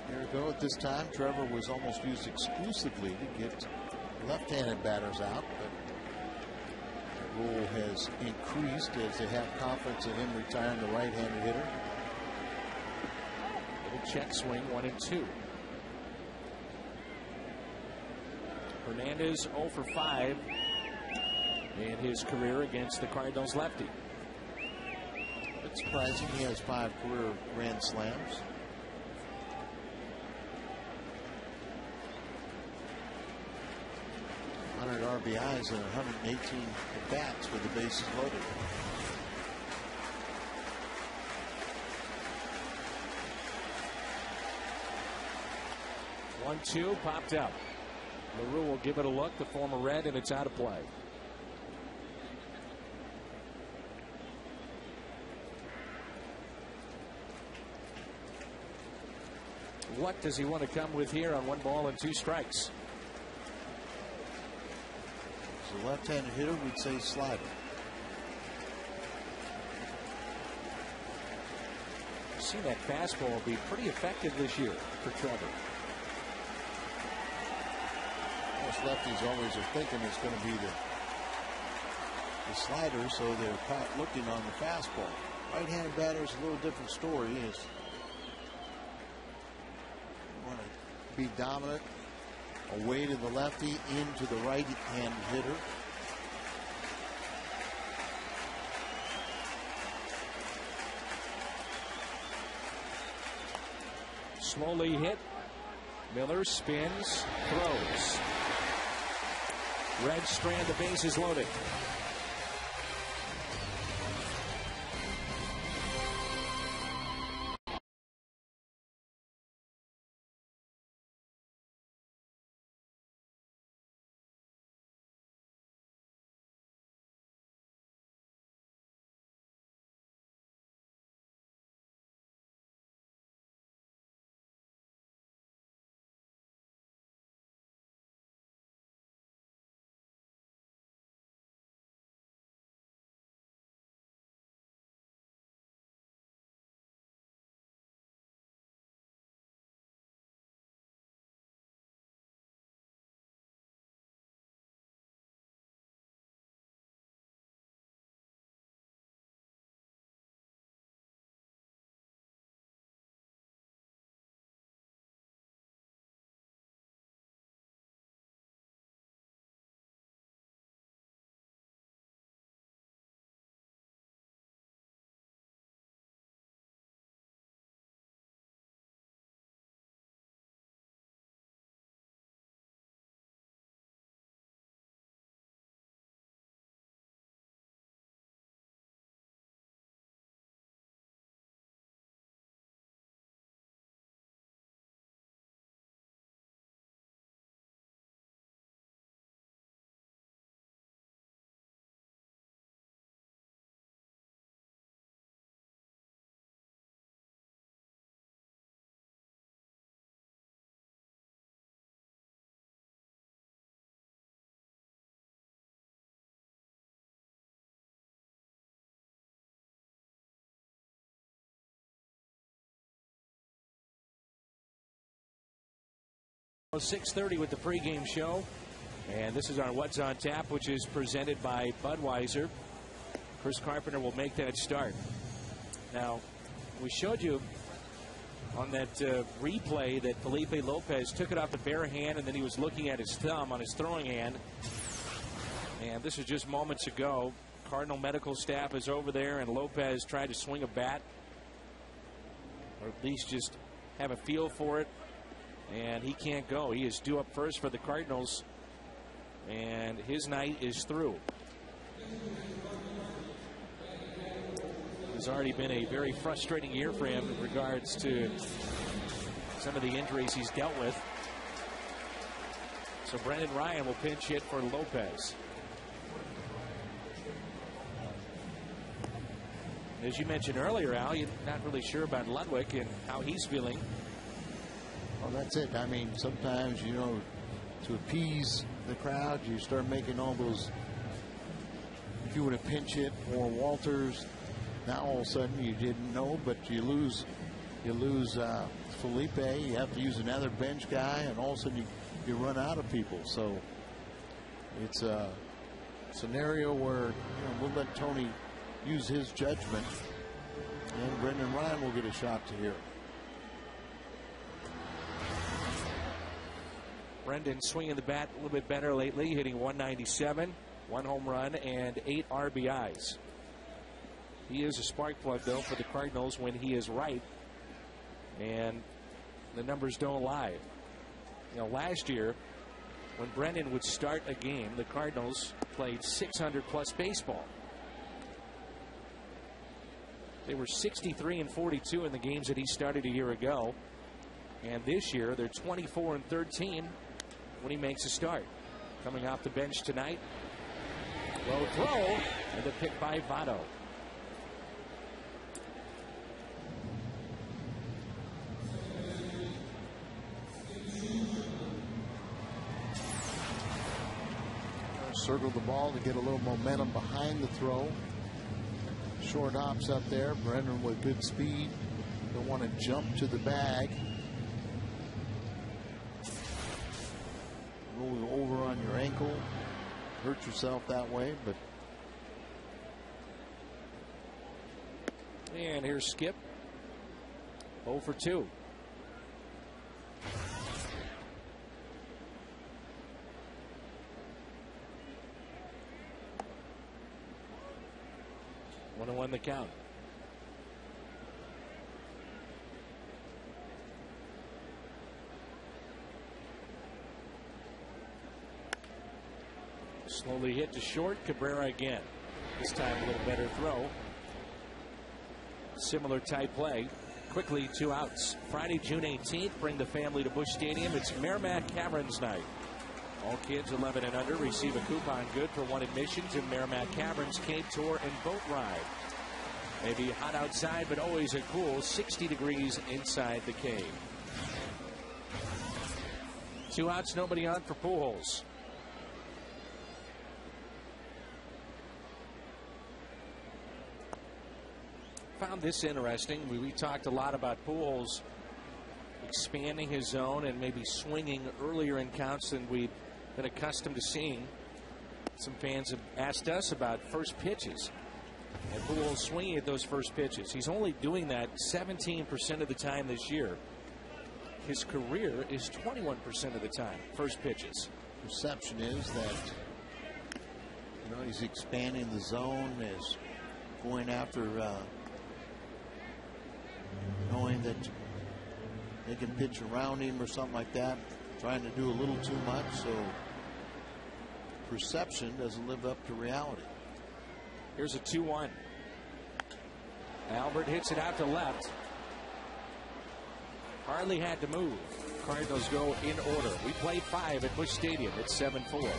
Here we go. At this time, Trevor was almost used exclusively to get left-handed batters out, but the rule has increased as they have confidence in him retiring the right-handed hitter. Little check swing, 1-2. Hernandez 0 for 5 in his career against the Cardinals lefty. It's surprising he has 5 career grand slams. RBIs and 118 at bats with the bases loaded. One, 2 popped up. LaRue will give it a look, the former Red, and it's out of play. What does he want to come with here on 1 ball and 2 strikes? As a left-handed hitter, we'd say slider. I've seen that fastball be pretty effective this year for Trevor. Most lefties always are thinking it's going to be the slider, so they're caught looking on the fastball. Right-handed batter is a little different story. Is you want to be dominant away to the lefty, into the right-hand hitter. Slowly hit. Miller spins, throws. Red strand, the bases loaded. 6:30 with the pregame show. And this is our What's on Tap, which is presented by Budweiser. Chris Carpenter will make that start. Now, we showed you on that replay that Felipe Lopez took it off the bare hand, and then he was looking at his thumb on his throwing hand. And this is just moments ago. Cardinal medical staff is over there, and Lopez tried to swing a bat, or at least just have a feel for it. And he can't go. He is due up first for the Cardinals, and his night is through. It's already been a very frustrating year for him in regards to some of the injuries he's dealt with. So Brendan Ryan will pinch hit for Lopez. As you mentioned earlier, Al, you're not really sure about Ludwig and how he's feeling. Well, that's it. I mean, sometimes, you know, to appease the crowd, you start making all those. If you would have pinch hit or Walters, now all of a sudden you didn't know, but you lose Felipe. You have to use another bench guy, and all of a sudden you run out of people. So it's a scenario where, you know, we'll let Tony use his judgment, and Brendan Ryan will get a shot to here. Brendan swinging the bat a little bit better lately, hitting 197, 1 home run, and 8 RBIs. He is a spark plug, though, for the Cardinals when he is right, and the numbers don't lie. You know, last year, when Brendan would start a game, the Cardinals played 600-plus baseball. They were 63-42 in the games that he started a year ago, and this year they're 24-13 when he makes a start. Coming off the bench tonight, low throw, and the pick by Votto. Circle the ball to get a little momentum behind the throw. Short hops up there. Brendan with good speed. Don't want to jump to the bag. Roll over on your ankle. Hurt yourself that way, but. And here's Skip. 0 for 2. One and 1 the count. Slowly hit to short. Cabrera again. This time a little better throw. Similar type play. Quickly 2 outs. Friday, June 18th. Bring the family to Busch Stadium. It's Merrimack Caverns night. All kids 11 and under receive a coupon good for 1 admission to Merrimack Caverns Cave Tour and Boat Ride. Maybe hot outside, but always a cool 60 degrees inside the cave. 2 outs, nobody on for Pujols. Found this interesting. We talked a lot about Pujols expanding his zone and maybe swinging earlier in counts than we've been accustomed to seeing. Some fans have asked us about first pitches, and Pujols swinging at those first pitches. He's only doing that 17% of the time this year. His career is 21% of the time first pitches. Perception is that, you know, he's expanding the zone, is going after knowing that they can pitch around him or something like that, trying to do a little too much. So perception doesn't live up to reality. Here's a 2-1. Albert hits it out to left. Hardly had to move. Cardinals go in order. We play 5 at Busch Stadium. It's 7-4.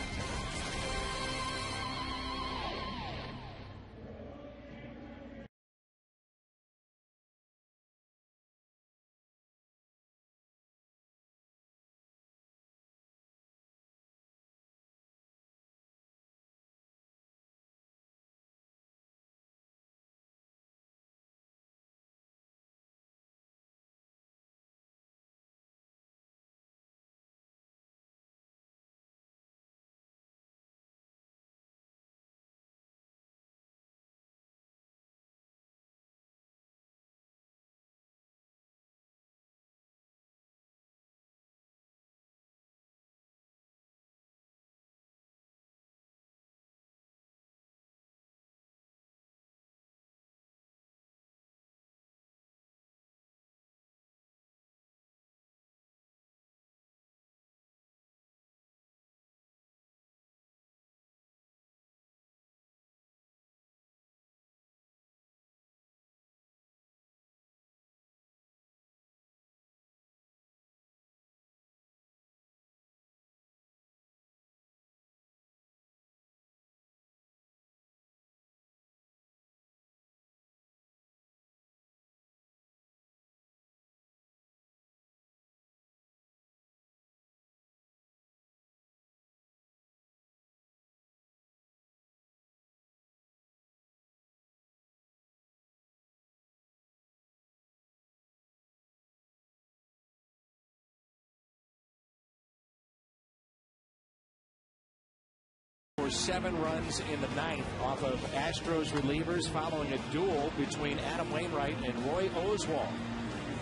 score 7 runs in the 9th off of Astros relievers following a duel between Adam Wainwright and Roy Oswalt.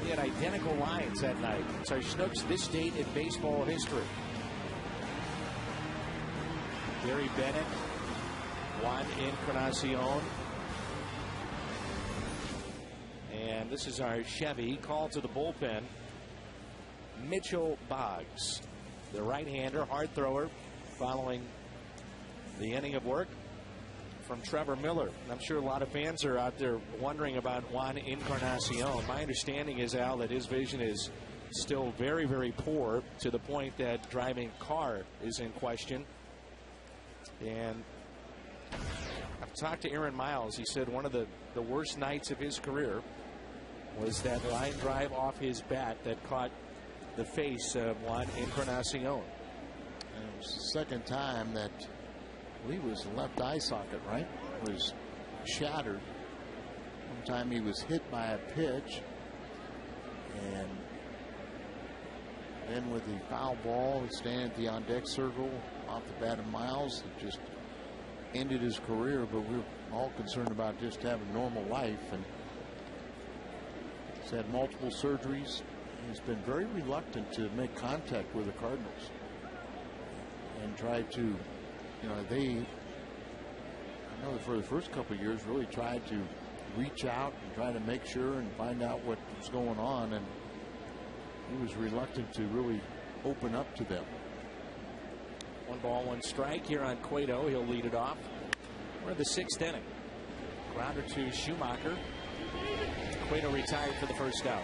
They had identical lines that night. It's our Schnooks this date in baseball history. Gary Bennett, Juan Encarnacion. And this is our Chevy call to the bullpen. Mitchell Boggs, the right-hander, hard thrower, following the inning of work from Trevor Miller. I'm sure a lot of fans are out there wondering about Juan Encarnacion. My understanding is, Al, that his vision is still very, very poor, to the point that driving car is in question. And I've talked to Aaron Miles. He said one of the worst nights of his career was that line drive off his bat that caught the face of Juan Encarnacion. And it was the second time that, I believe it was the left eye socket, right? It was shattered. One time he was hit by a pitch, and then with the foul ball standing at the on deck circle off the bat of Miles, it just ended his career. But we're all concerned about just having normal life, and he's had multiple surgeries. He's been very reluctant to make contact with the Cardinals and try to, you know, I know for the first couple of years really tried to reach out and try to make sure and find out what was going on, and he was reluctant to really open up to them. 1 ball, 1 strike here on Cueto. He'll lead it off. We're in the 6th inning. Grounder to Schumacher. Cueto retired for the first out.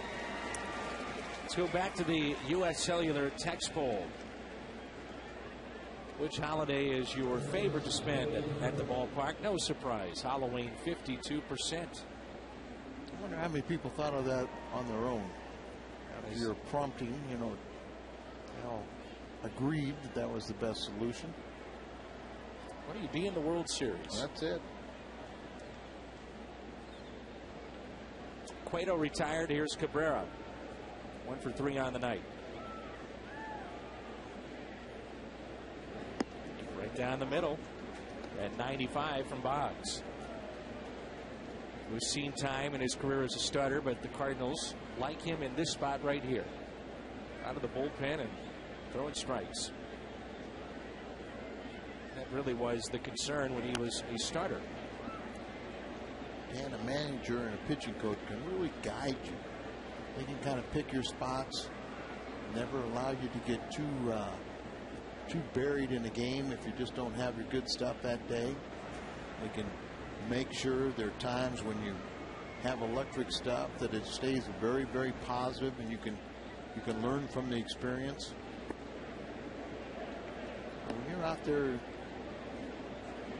Let's go back to the U.S. Cellular text poll. Which holiday is your favorite to spend at the ballpark? No surprise. Halloween, 52%. I wonder how many people thought of that on their own. You're prompting, you know, agreed that was the best solution. What do you be in the World Series? That's it. Cueto retired. Here's Cabrera. 1 for 3 on the night. Right down the middle at 95 from Boggs. We've seen time in his career as a starter, but the Cardinals like him in this spot right here. Out of the bullpen and throwing strikes. That really was the concern when he was a starter. And a manager and a pitching coach can really guide you. They can kind of pick your spots, never allow you to get too buried in a game if you just don't have your good stuff that day. They can make sure there are times when you have electric stuff that it stays very, very positive, and you can learn from the experience. When you're out there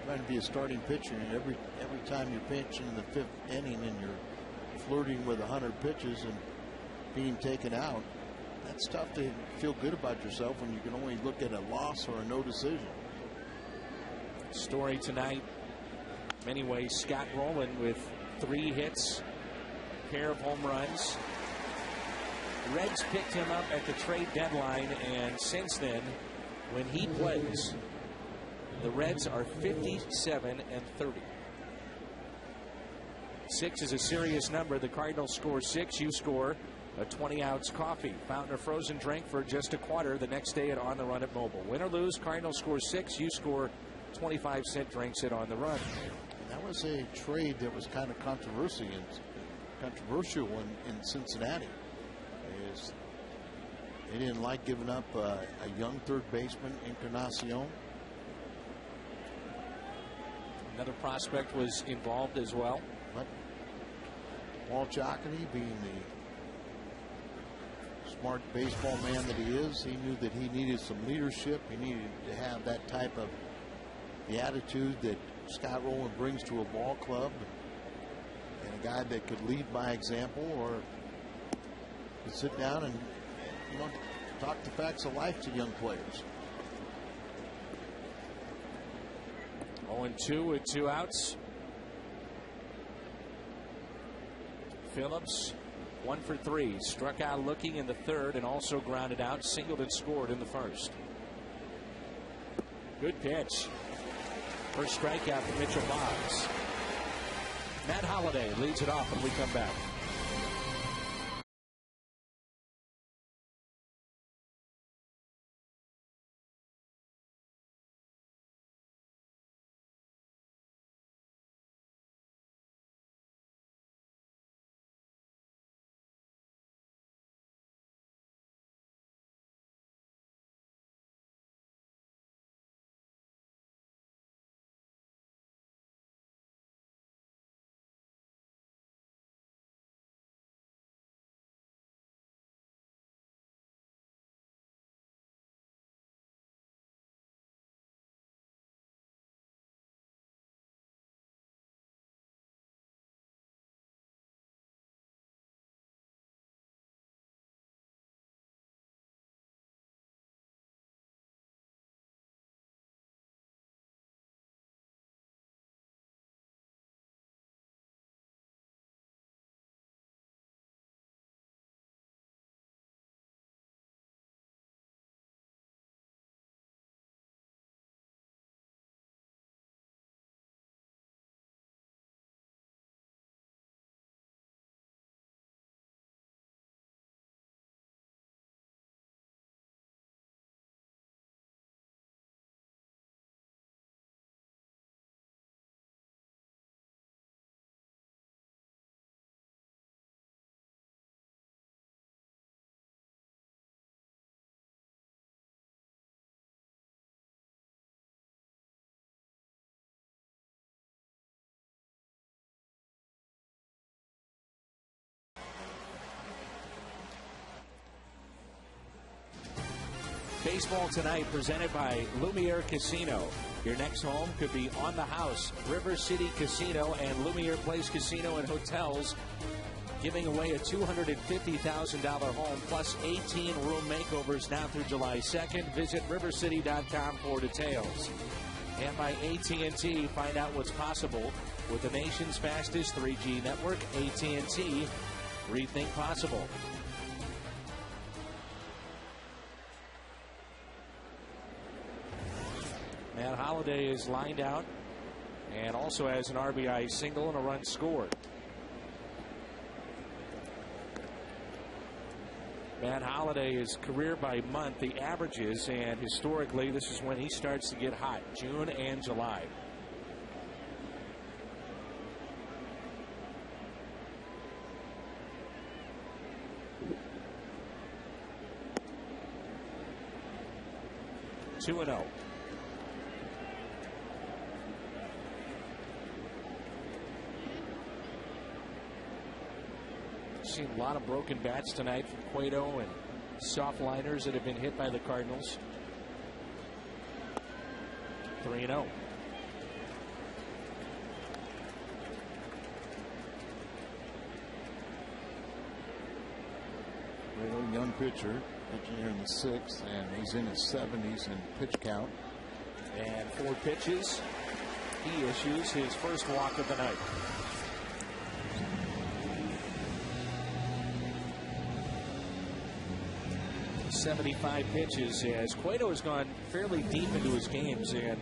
trying to be a starting pitcher, and every time you're pitching in the 5th inning and you're flirting with 100 pitches and being taken out, that's tough to feel good about yourself when you can only look at a loss or a no decision. Story tonight, many ways, Scott Rowland with 3 hits, pair of home runs. The Reds picked him up at the trade deadline, and since then, when he plays, the Reds are 57-30. 6 is a serious number. The Cardinals score 6. You score a 20-ounce coffee, fountain, or frozen drink for just a quarter the next day at On the Run at Mobile. Win or lose, Cardinals score 6. You score 25-cent drinks at On the Run. That was a trade that was kind of controversial in Cincinnati. They didn't like giving up a young third baseman, Encarnacion. Another prospect was involved as well. But Paul Giacotti, being the smart baseball man that he is, he knew that he needed some leadership. He needed to have that type of the attitude that Scott Rowland brings to a ball club, and a guy that could lead by example or could sit down and, you know, talk the facts of life to young players. 0-2 with 2 outs. Phillips 1 for 3, struck out looking in the 3rd and also grounded out, singled and scored in the 1st. Good pitch. First strikeout for Mitchell Boggs. Matt Holliday leads it off when we come back. Baseball tonight presented by Lumiere Casino. Your next home could be on the house. River City Casino and Lumiere Place Casino and Hotels giving away a $250,000 home plus 18 room makeovers now through July 2nd. Visit rivercity.com for details. And by AT&T, find out what's possible with the nation's fastest 3G network. AT&T, rethink possible. Matt Holliday is lined out and also has an RBI single and a run scored. Matt Holliday is career by month, the averages, and historically this is when he starts to get hot, June and July. Two and 0. Seen a lot of broken bats tonight from Cueto and soft liners that have been hit by the Cardinals. 3-0. Cueto, young pitcher, pitching here in the 6th, and he's in his 70s in pitch count. And 4 pitches. He issues his first walk of the night. 75 pitches as Cueto has gone fairly deep into his games, and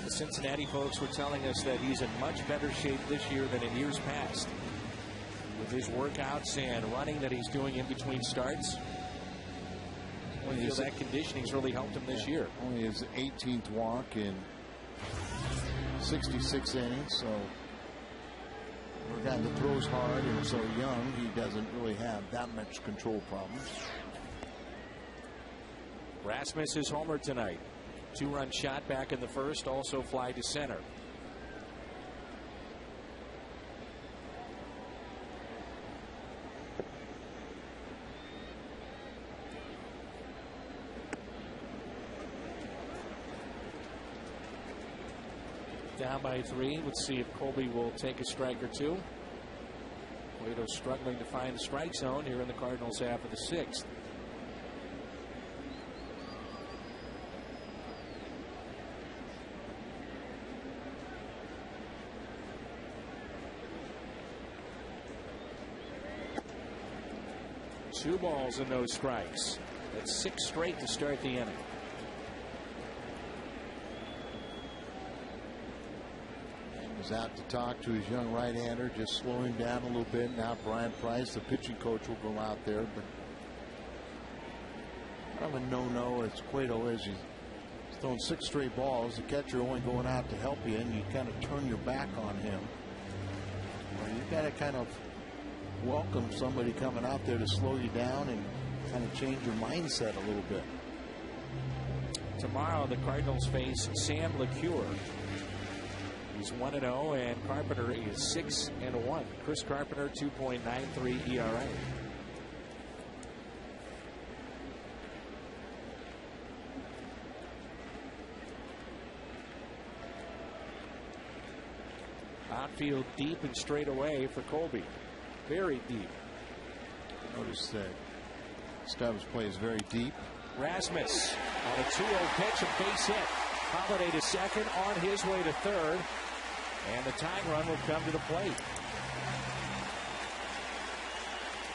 the Cincinnati folks were telling us that he's in much better shape this year than in years past with his workouts and running that he's doing in between starts. I feel that conditioning's really helped him this year. Only his 18th walk in 66 innings, so for a guy that throws hard and so young, he doesn't really have that much control problems. Rasmus is homer tonight. 2-run shot back in the first, also fly to center. Down by 3. Let's see if Colby will take a strike or two. Cueto struggling to find the strike zone here in the Cardinals half of the 6th. Two balls and no strikes. That's 6 straight to start the inning. He's out to talk to his young right-hander, just slow him down a little bit. Now Brian Price, the pitching coach, will go out there, but kind of a no-no as Cueto is. He's thrown 6 straight balls. The catcher only going out to help you, and you kind of turn your back on him. Well, you got to kind of welcome somebody coming out there to slow you down and kind of change your mindset a little bit. Tomorrow the Cardinals face Sam LeCure. He's 1-0, and Carpenter is 6-1. Chris Carpenter, 2.93 ERA. Outfield deep and straight away for Colby. Very deep. Notice that Stubbs plays very deep. Rasmus on a 2-0 pitch, a base hit. Holiday to second, on his way to third. And the tying run will come to the plate.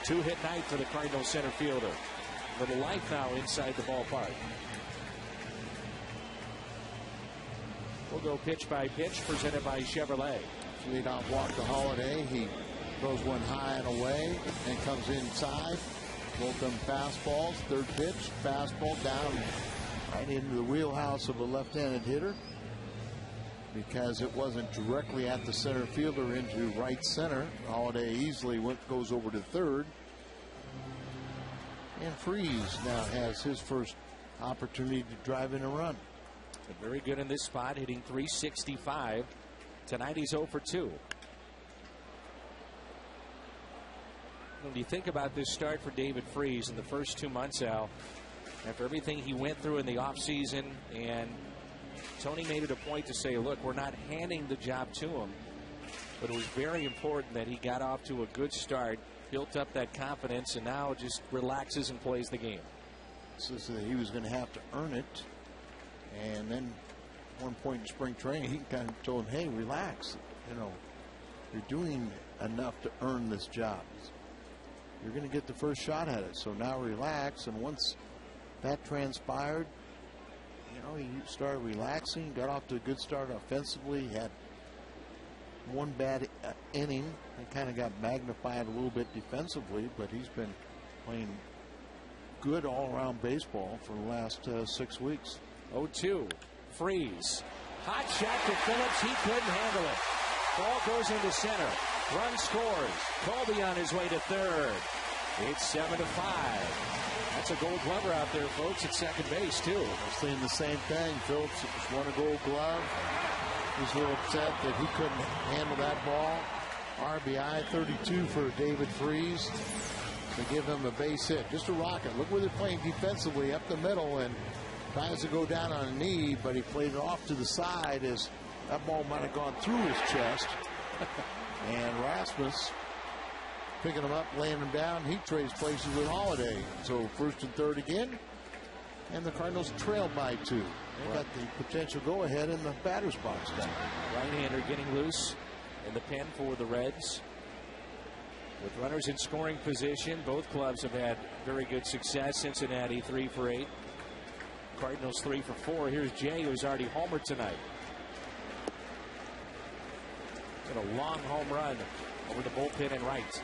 2-hit night for the Cardinals center fielder. Little life now inside the ballpark. We'll go pitch by pitch, presented by Chevrolet. Leadoff walk to Holiday. He throws one high and away and comes inside. Both them fastballs. Third pitch, fastball down right into the wheelhouse of a left-handed hitter, because it wasn't directly at the center fielder into right center. Holiday easily goes over to third. And Freeze now has his first opportunity to drive in a run. Very good in this spot, hitting .365. Tonight he's 0 for 2. When you think about this start for David Freeze in the first 2 months, Al, after everything he went through in the offseason, and Tony made it a point to say, look, we're not handing the job to him, but it was very important that he got off to a good start, built up that confidence, and now just relaxes and plays the game. So he was going to have to earn it. And then at one point in spring training, he kind of told him, hey, relax. You know, you're doing enough to earn this job. You're going to get the first shot at it. So now relax. And once that transpired, you know, he started relaxing, got off to a good start offensively, had one bad inning and kind of got magnified a little bit defensively, but he's been playing good all-around baseball for the last 6 weeks. 0-2. Freeze. Hot shot to Phillips. He couldn't handle it. Ball goes into center. Run scores. Colby on his way to third. It's 7-5. That's a Gold Glover out there, folks, at second base, too. I'm saying the same thing. Phillips won a Gold Glove. He's a little upset that he couldn't handle that ball. RBI 32 for David Freeze to give him a base hit. Just a rocket. Look where they're playing defensively up the middle, and tries to go down on a knee, but he played it off to the side as that ball might have gone through his chest. And Rasmus picking him up, laying him down. He trades places with Holiday. So first and third again. And the Cardinals trail by 2. They got the potential go-ahead in the batter's box now. Right-hander getting loose in the pen for the Reds. With runners in scoring position, both clubs have had very good success. Cincinnati 3 for 8. Cardinals 3 for 4. Here's Jay, who's already homered tonight. Got a long home run over the bullpen and right.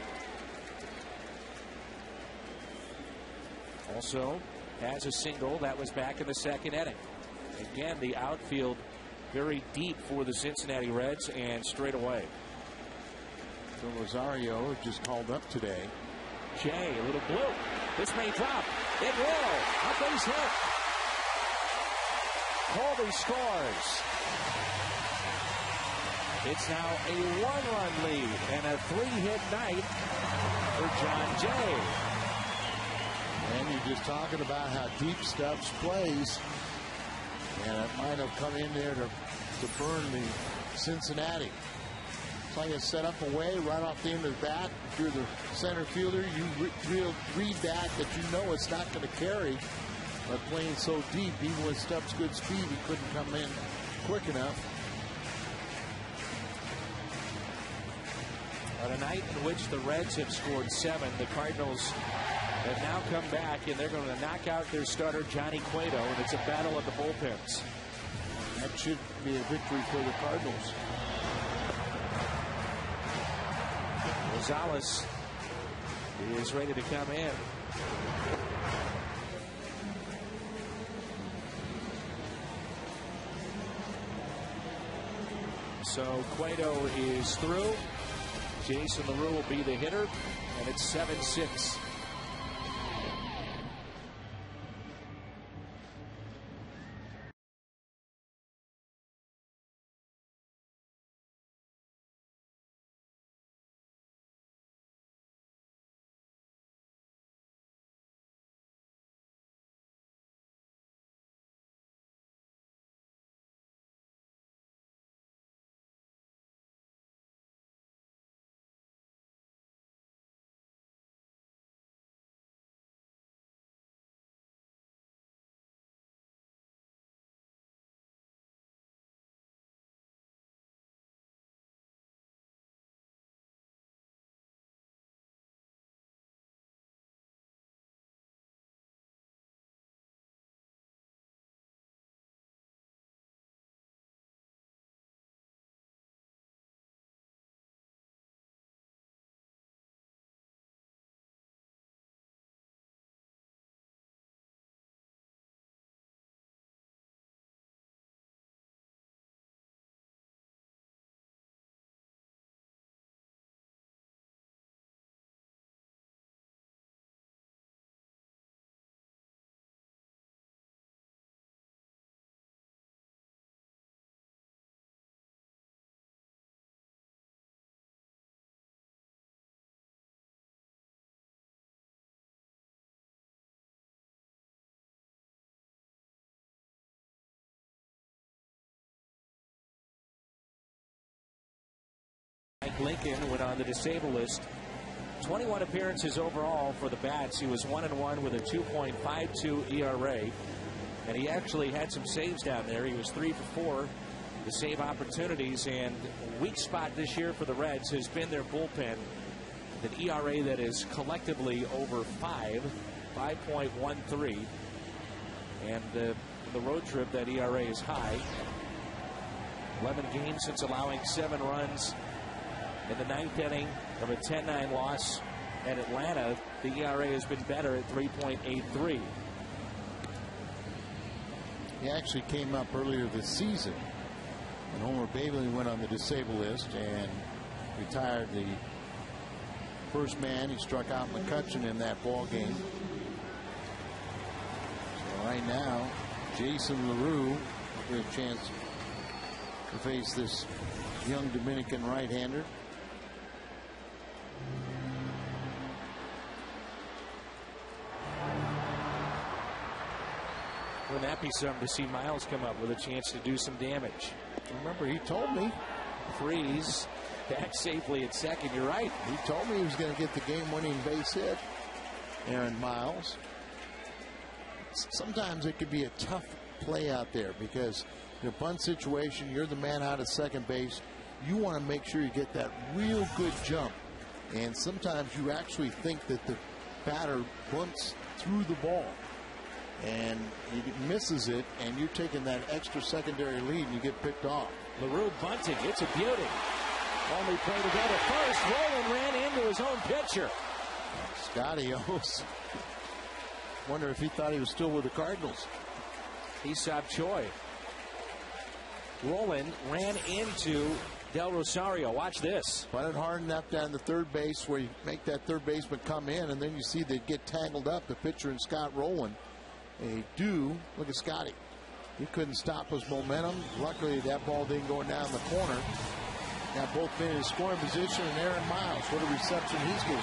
Also has a single that was back in the second inning. Again, the outfield very deep for the Cincinnati Reds and straight away. So Rosario just called up today. Jay, a little blue. This may drop. It will. A base hit. Colby scores. It's now a 1-run lead and a 3-hit night for John Jay. And you're just talking about how deep Stubbs plays. And it might have come in there to burn the Cincinnati. It's like a set up away right off the end of the bat. If you're the center fielder, you read that you know it's not going to carry. But playing so deep, even with Stubbs' good speed, he couldn't come in quick enough. On a night in which the Reds have scored 7, the Cardinals have now come back, and they're going to knock out their starter, Johnny Cueto, and it's a battle of the bullpens. That should be a victory for the Cardinals. Gonzalez is ready to come in. So Cueto is through. Jason LaRue will be the hitter, and it's 7-6. Lincoln went on the disabled list. 21 appearances overall for the Bats. He was 1-1 with a 2.52 ERA. And he actually had some saves down there. He was 3 for 4 to save opportunities. And weak spot this year for the Reds has been their bullpen. An ERA that is collectively over 5.13. And the road trip, that ERA is high. 11 games since allowing 7 runs. In the 9th inning of a 10-9 loss at Atlanta, the ERA has been better at 3.83. He actually came up earlier this season when Homer Bailey went on the disabled list and retired the first man. He struck out McCutchen in that ball game. So right now, Jason LaRue will get a chance to face this young Dominican right-hander. Wouldn't that be something to see Miles come up with a chance to do some damage? Remember, he told me. Freeze back safely at second. You're right. He told me he was going to get the game-winning base hit. Aaron Miles. Sometimes it could be a tough play out there because in a bunt situation, you're the man out at second base. You want to make sure you get that real good jump. And sometimes you actually think that the batter bunts through the ball. And he misses it, and you're taking that extra secondary lead, and you get picked off. LaRue bunting. It's a beauty. Only play to go to first. Rolen ran into his own pitcher. Scotty O's. Wonder if he thought he was still with the Cardinals. Aesop Choi. Rolen ran into Del Rosario. Watch this. Bunted hard enough down the third base where you make that third baseman come in, and then you see they get tangled up, the pitcher and Scott Rolen. They do. Look at Scotty. He couldn't stop his momentum. Luckily, that ball didn't go down the corner. Got both men in scoring position, and Aaron Miles, what a reception he's getting.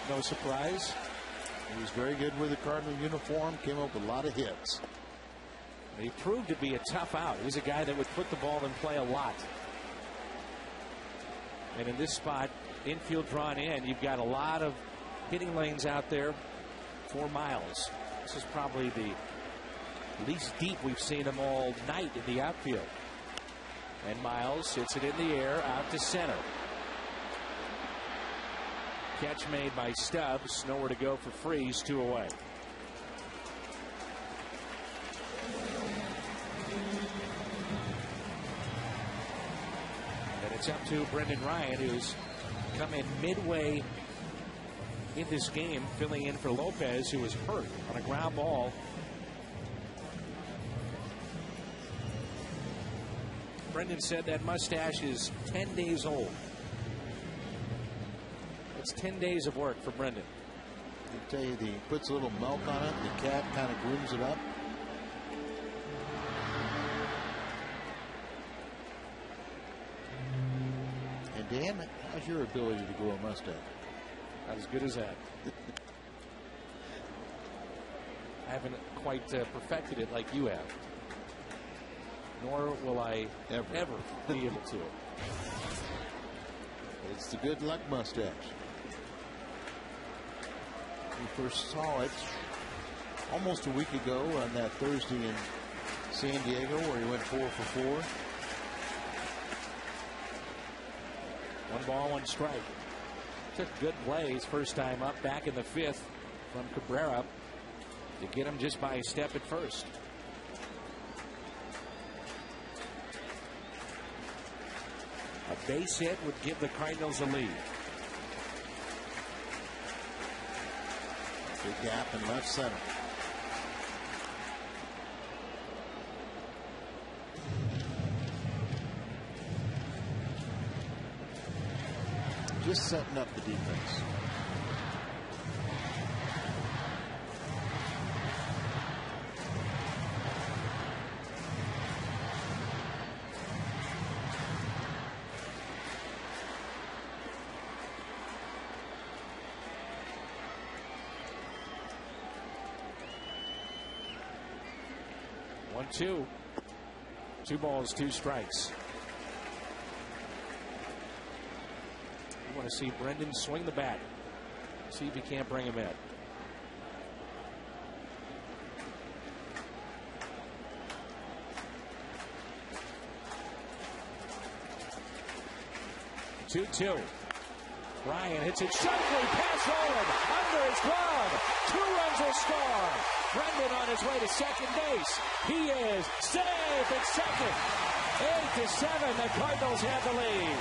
No surprise. He was very good with the Cardinal uniform, came up with a lot of hits. He proved to be a tough out. He's a guy that would put the ball in play a lot. And in this spot, infield drawn in, you've got a lot of hitting lanes out there for Miles. This is probably the least deep we've seen him all night in the outfield. And Miles hits it in the air out to center. Catch made by Stubbs. Nowhere to go for Freese. 2 away. And it's up to Brendan Ryan, who's come in midway in this game, filling in for Lopez, who was hurt on a ground ball. Brendan said that mustache is 10 days old. It's 10 days of work for Brendan. I tell you, he puts a little milk on it. The cat kind of grooms it up. And Dan, how's your ability to grow a mustache? Not as good as that. I haven't quite perfected it like you have. Nor will I ever be able to. It's the good luck mustache. We first saw it almost a week ago on that Thursday in San Diego where he went 4 for 4. 1 ball, 1 strike. Took good plays first time up back in the 5th from Cabrera to get him just by a step at first. A base hit would give the Cardinals a lead. Big gap in left center. Just setting up the defense. Two. 2 balls, 2 strikes. You want to see Brendan swing the bat. See if he can't bring him in. Two. Ryan hits it sharply past Roland, under his glove. 2 runs will score. Brendan on his way to second base. He is safe at second. 8-7. The Cardinals have the lead.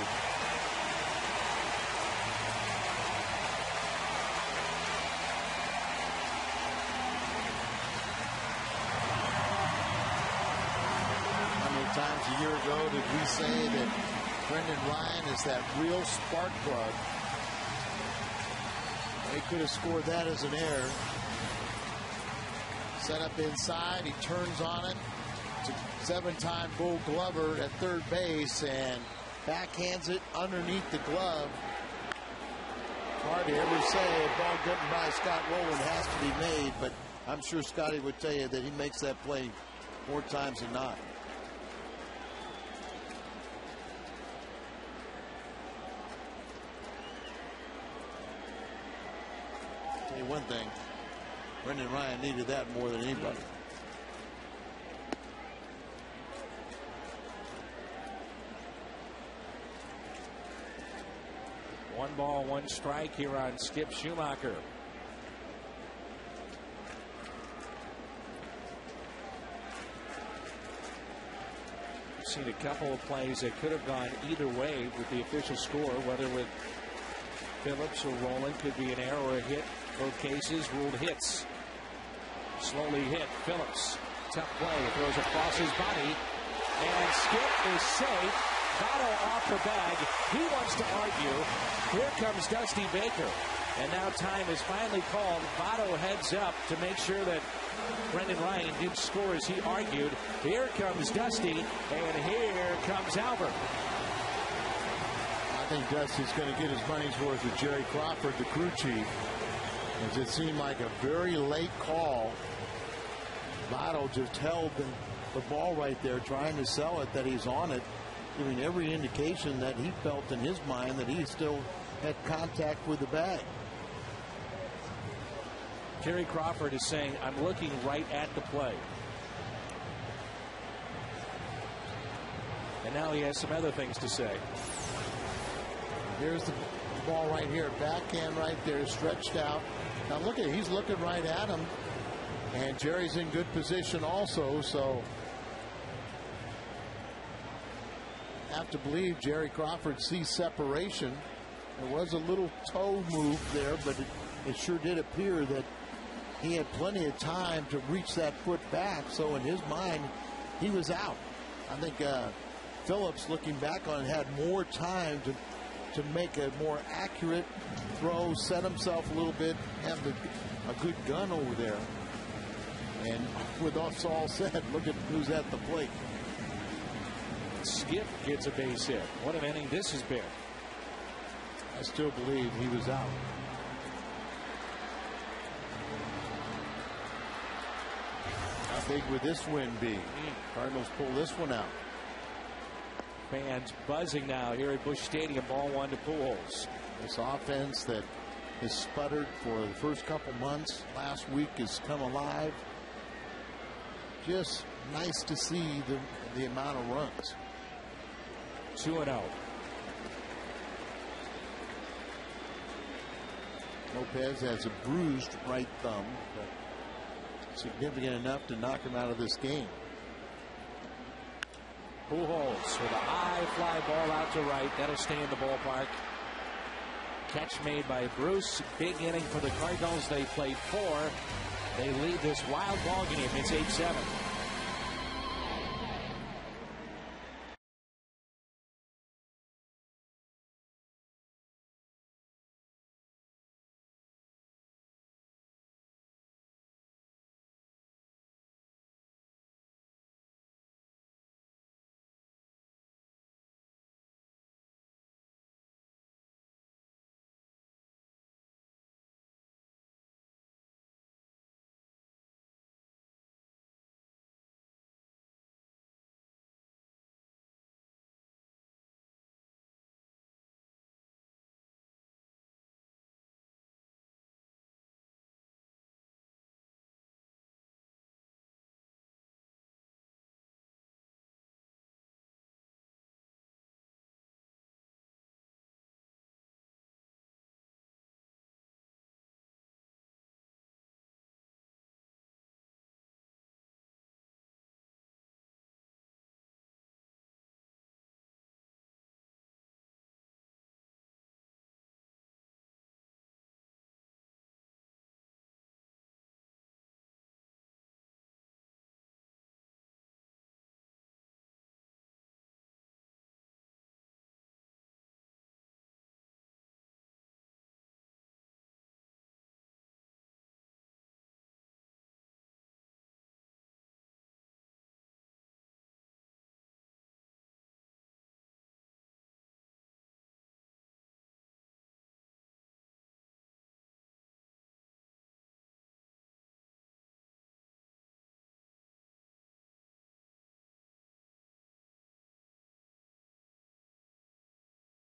How many times a year ago did we say that Brendan Ryan is that real spark plug? They could have scored that as an error. Set up inside, he turns on it. It's a 7-time Gold Glover at third base and backhands it underneath the glove. Hard to ever say a ball getting by Scott Rowland has to be made, but I'm sure Scotty would tell you that he makes that play more times than not. Tell you one thing, Brendan Ryan needed that more than anybody. One ball, 1 strike here on Skip Schumacher. We've seen a couple of plays that could have gone either way with the official score, whether with Phillips or Rowland. Could be an error or a hit. Both cases ruled hits. Slowly hit. Phillips. Tough play. Throws across his body. And Skip is safe. Votto off the bag. He wants to argue. Here comes Dusty Baker. And now time is finally called. Votto heads up to make sure that Brendan Ryan didn't score as he argued. Here comes Dusty. And here comes Albert. I think Dusty's going to get his money's worth with Jerry Crawford, the crew chief. As it seemed like a very late call. Votto just held the ball right there, trying to sell it that he's on it. giving every indication that he felt in his mind that he still had contact with the bag. Terry Crawford is saying, I'm looking right at the play. And now he has some other things to say. Here's the ball right here. Backhand right there, stretched out. Now look at it. He's looking right at him. And Jerry's in good position also. So I have to believe Jerry Crawford sees separation. There was a little toe move there, but it sure did appear that he had plenty of time to reach that foot back. So in his mind, he was out. I think Phillips, looking back on it, had more time to make a more accurate throw, set himself a little bit, have a good gun over there. And with all said, look at who's at the plate. Skip gets a base hit. What an inning this has been. I still believe he was out. How big would this win be? Cardinals pull this one out. Fans buzzing now here at Busch Stadium. Ball one to Pujols. This offense that has sputtered for the first couple months, last week has come alive. Just nice to see the amount of runs. 2-0. Lopez has a bruised right thumb, but significant enough to knock him out of this game. Pujols with a high fly ball out to right. That'll stay in the ballpark. Catch made by Bruce. Big inning for the Cardinals. They played 4. They lead this wild ball game. It's 8-7.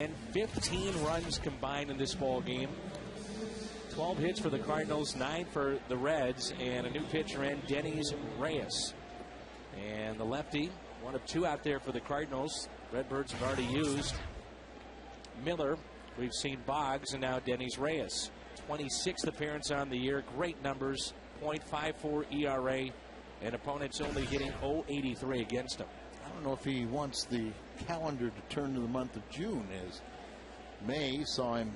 And 15 runs combined in this ball game. 12 hits for the Cardinals, 9 for the Reds, and a new pitcher in, Dennis Reyes. And the lefty, 1 of 2 out there for the Cardinals. Redbirds have already used Miller. We've seen Boggs, and now Dennis Reyes. 26th appearance on the year. Great numbers. .54 ERA, and opponents only hitting .083 against him. I don't know if he wants the calendar to turn to the month of June, as May saw him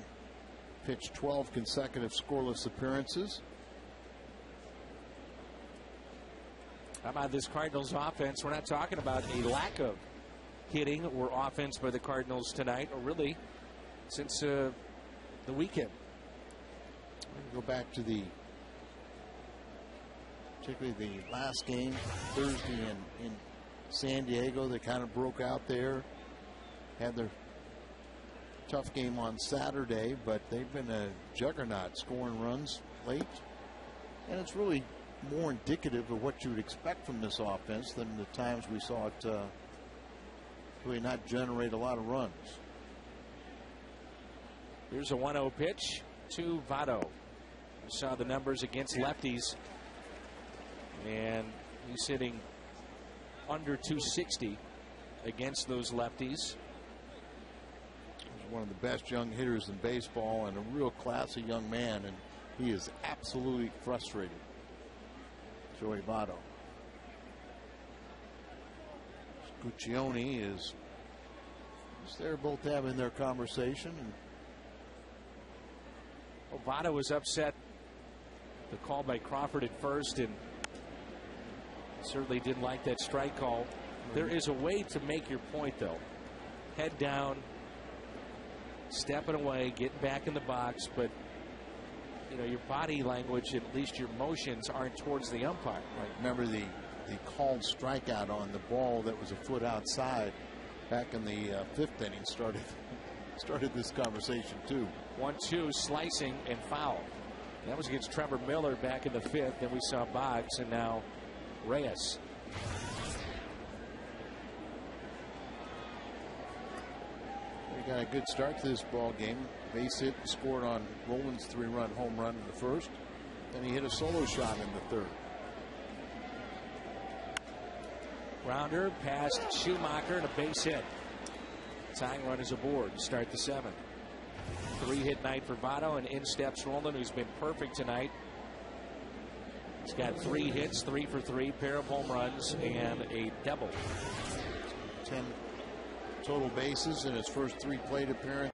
pitch 12 consecutive scoreless appearances. How about this Cardinals offense? We're not talking about a lack of hitting or offense by the Cardinals tonight, or really since the weekend. Go back to particularly the last game Thursday in San Diego. They kind of broke out there, had their tough game on Saturday, but they've been a juggernaut scoring runs late, and it's really more indicative of what you would expect from this offense than the times we saw it really not generate a lot of runs. Here's a 1-0 pitch to Votto. You saw the numbers against lefties, and he's hitting under 260 against those lefties. He's one of the best young hitters in baseball and a real classy young man, and he is absolutely frustrated. Joey Votto. Guccione is they're both having their conversation. And Votto was upset the call by Crawford at first, and certainly didn't like that strike call. There is a way to make your point, though. Head down, stepping away, getting back in the box, but you know, your body language, at least your motions, aren't towards the umpire. Right. Remember the called strikeout on the ball that was a foot outside back in the 5th inning started this conversation too. 1-2 slicing and foul. That was against Trevor Miller back in the 5th. Then we saw Boggs, and now Reyes. We got a good start to this ball game. Base hit, scored on Roland's 3-run home run in the 1st. Then he hit a solo shot in the 3rd. Grounder past Schumacher and a base hit. Tying run is aboard to start the 7th. 3-hit night for Votto, and in steps Roland, who's been perfect tonight. He's got 3 hits, 3 for 3, pair of home runs, and a double. 10 total bases in his first 3 plate appearances.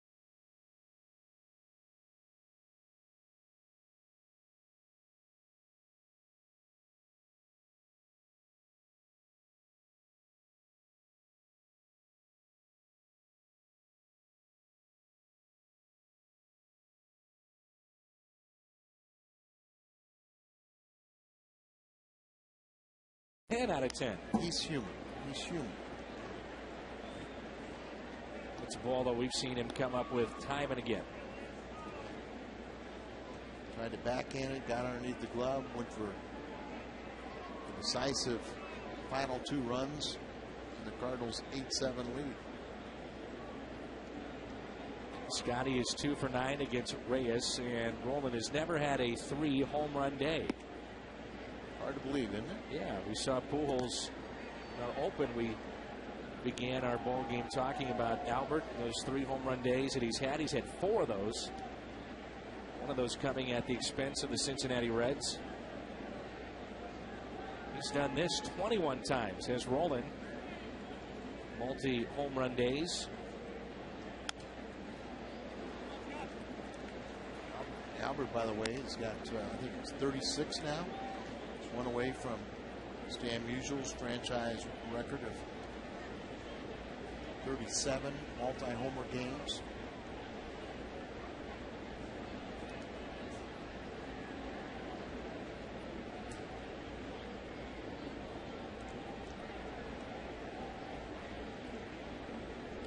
Out of 10. He's human. He's human. It's a ball that we've seen him come up with time and again. Tried to backhand it, got underneath the glove, went for the decisive final 2 runs in the Cardinals' 8-7 lead. Scotty is 2 for 9 against Reyes, and Roland has never had a 3 home run day. Hard to believe, isn't it? Yeah, we saw Pujols open. We began our ball game talking about Albert, those 3 home run days that he's had. He's had 4 of those. One of those coming at the expense of the Cincinnati Reds. He's done this 21 times as Roland. Multi home run days. Albert, by the way, has got I think it's 36 now. One away from Stan Musial's franchise record of 37 multi-homer games.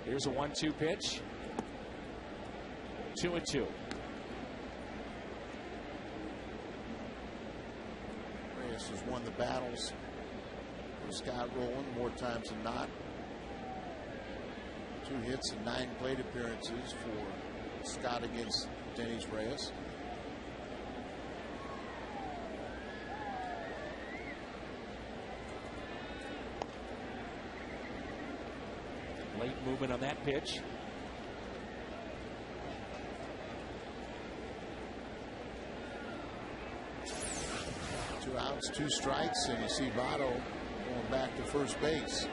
Here's a 1-2 pitch. 2-2. Has won the battles for Scott Rowland more times than not. 2 hits and 9 plate appearances for Scott against Dennis Reyes. Late movement on that pitch. Two outs, 2 strikes, and you see Votto going back to first base.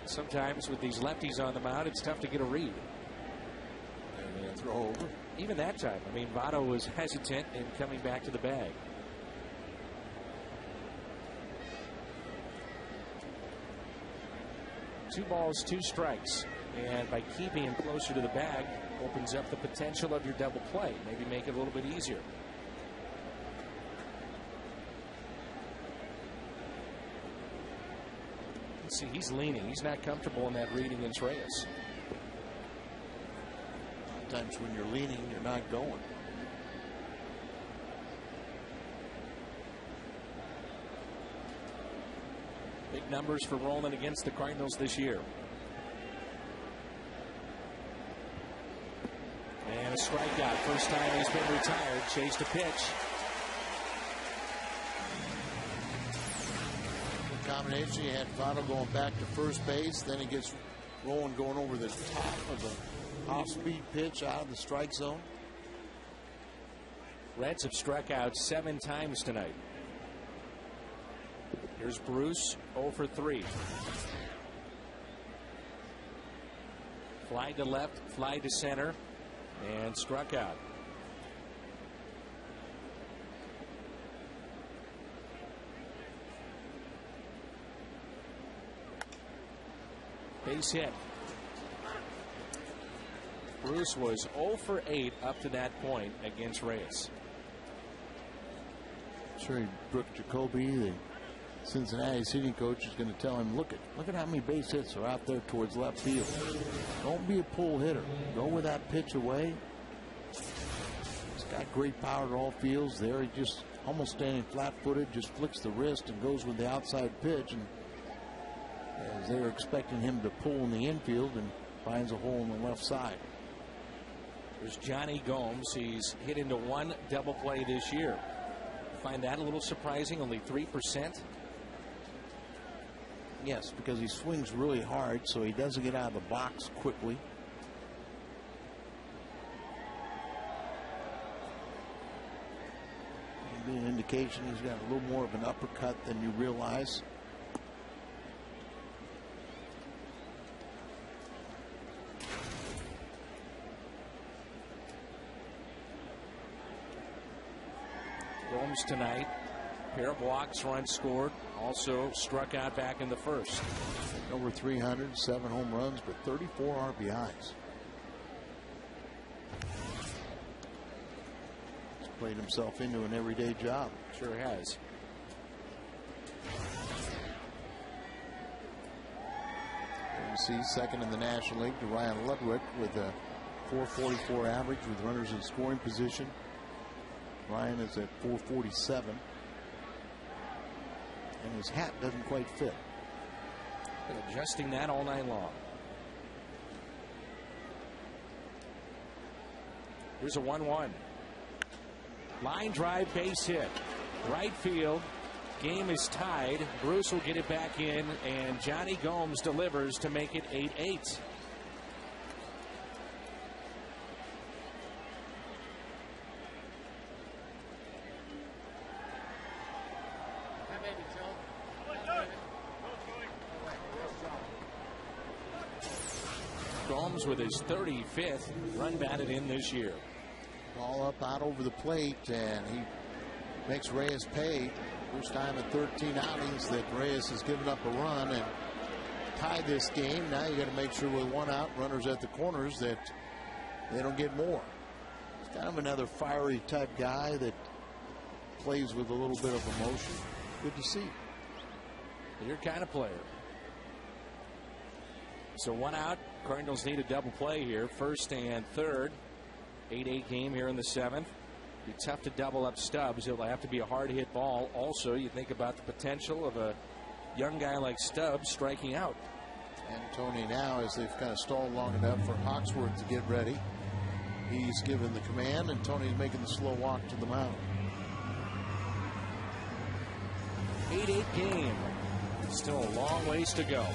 Sometimes with these lefties on the mound, it's tough to get a read. And throw over. Even that time, I mean, Votto was hesitant in coming back to the bag. Two balls, 2 strikes, and by keeping him closer to the bag, opens up the potential of your double play. Maybe make it a little bit easier. See, he's leaning. He's not comfortable in that read against Reyes. sometimes when you're leaning, you're not going. Big numbers for Rolen against the Cardinals this year. And a strikeout. First time he's been retired. Chased a pitch. The combination, you had Votto going back to first base. Then he gets Rolen going over the top of the off-speed pitch out of the strike zone. Reds have struck out 7 times tonight. Here's Bruce, 0 for 3. Fly to left, fly to center, and struck out. Base hit. Bruce was 0 for 8 up to that point against Reyes. Sure, Brooke Jacoby, the Cincinnati's hitting coach, is going to tell him, look at how many base hits are out there towards left field. Don't be a pull hitter. Go with that pitch away. He's got great power at all fields. There he just almost standing flat-footed, just flicks the wrist and goes with the outside pitch. And as they were expecting him to pull in the infield, and finds a hole on the left side. There's Johnny Gomes. He's hit into 1 double play this year. Find that a little surprising, only 3%. Yes, because he swings really hard, so he doesn't get out of the box quickly. Maybe an indication he's got a little more of an uppercut than you realize. Gomes tonight, pair of walks, runs scored, also struck out back in the first. Over 300, 7 home runs, but 34 RBIs. He's played himself into an everyday job. Sure has. You see second in the National League to Ryan Ludwig with a .444 average with runners in scoring position. Ryan is at .447. And his hat doesn't quite fit. Been adjusting that all night long. Here's a 1-1. Line drive, base hit. Right field. Game is tied. Bruce will get it back in, and Johnny Gomes delivers to make it 8-8. Gomes with his 35th run batted in this year. Ball up out over the plate, and he makes Reyes pay. First time in 13 outings that Reyes has given up a run and tied this game. Now you got to make sure with 1 out, runners at the corners, that they don't get more. He's kind of another fiery type guy that plays with a little bit of emotion. Good to see. Your kind of player. So 1 out. Cardinals need a double play here. First and third. 8-8 game here in the 7th. Be tough to double up Stubbs. It'll have to be a hard hit ball. Also, you think about the potential of a young guy like Stubbs striking out. And Tony, now, as they've kind of stalled long enough for Hawksworth to get ready, he's given the command, and Tony's making the slow walk to the mound. 8-8 game. Still a long ways to go.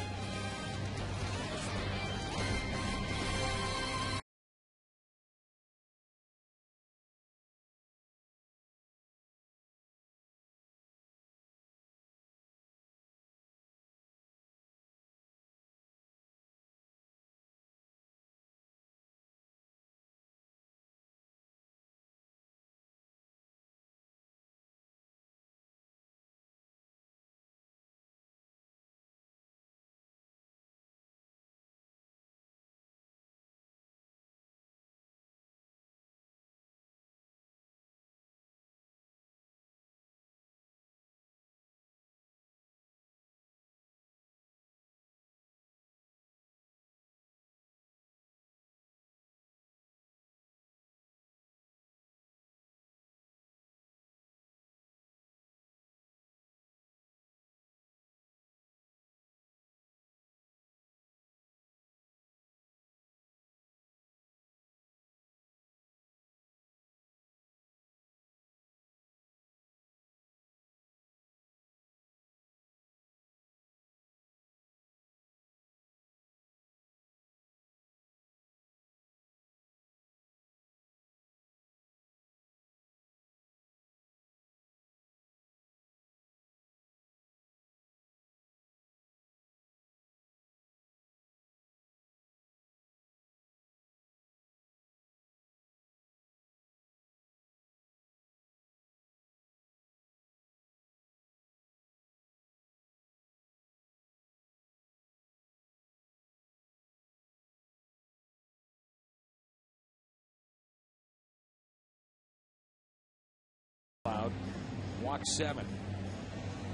walked 7.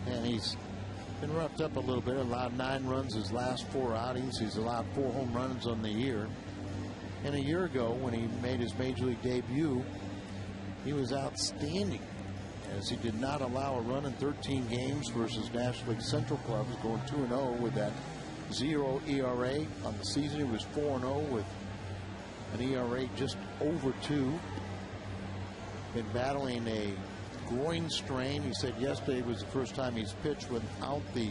And he's been roughed up a little bit. Allowed 9 runs his last 4 outings. He's allowed 4 home runs on the year. And a year ago, when he made his major league debut, he was outstanding, as he did not allow a run in 13 games versus National League Central clubs, going 2-0 with that 0 ERA. On the season, he was 4-0 with an ERA just over 2. Been battling a groin strain. He said yesterday was the first time he's pitched without the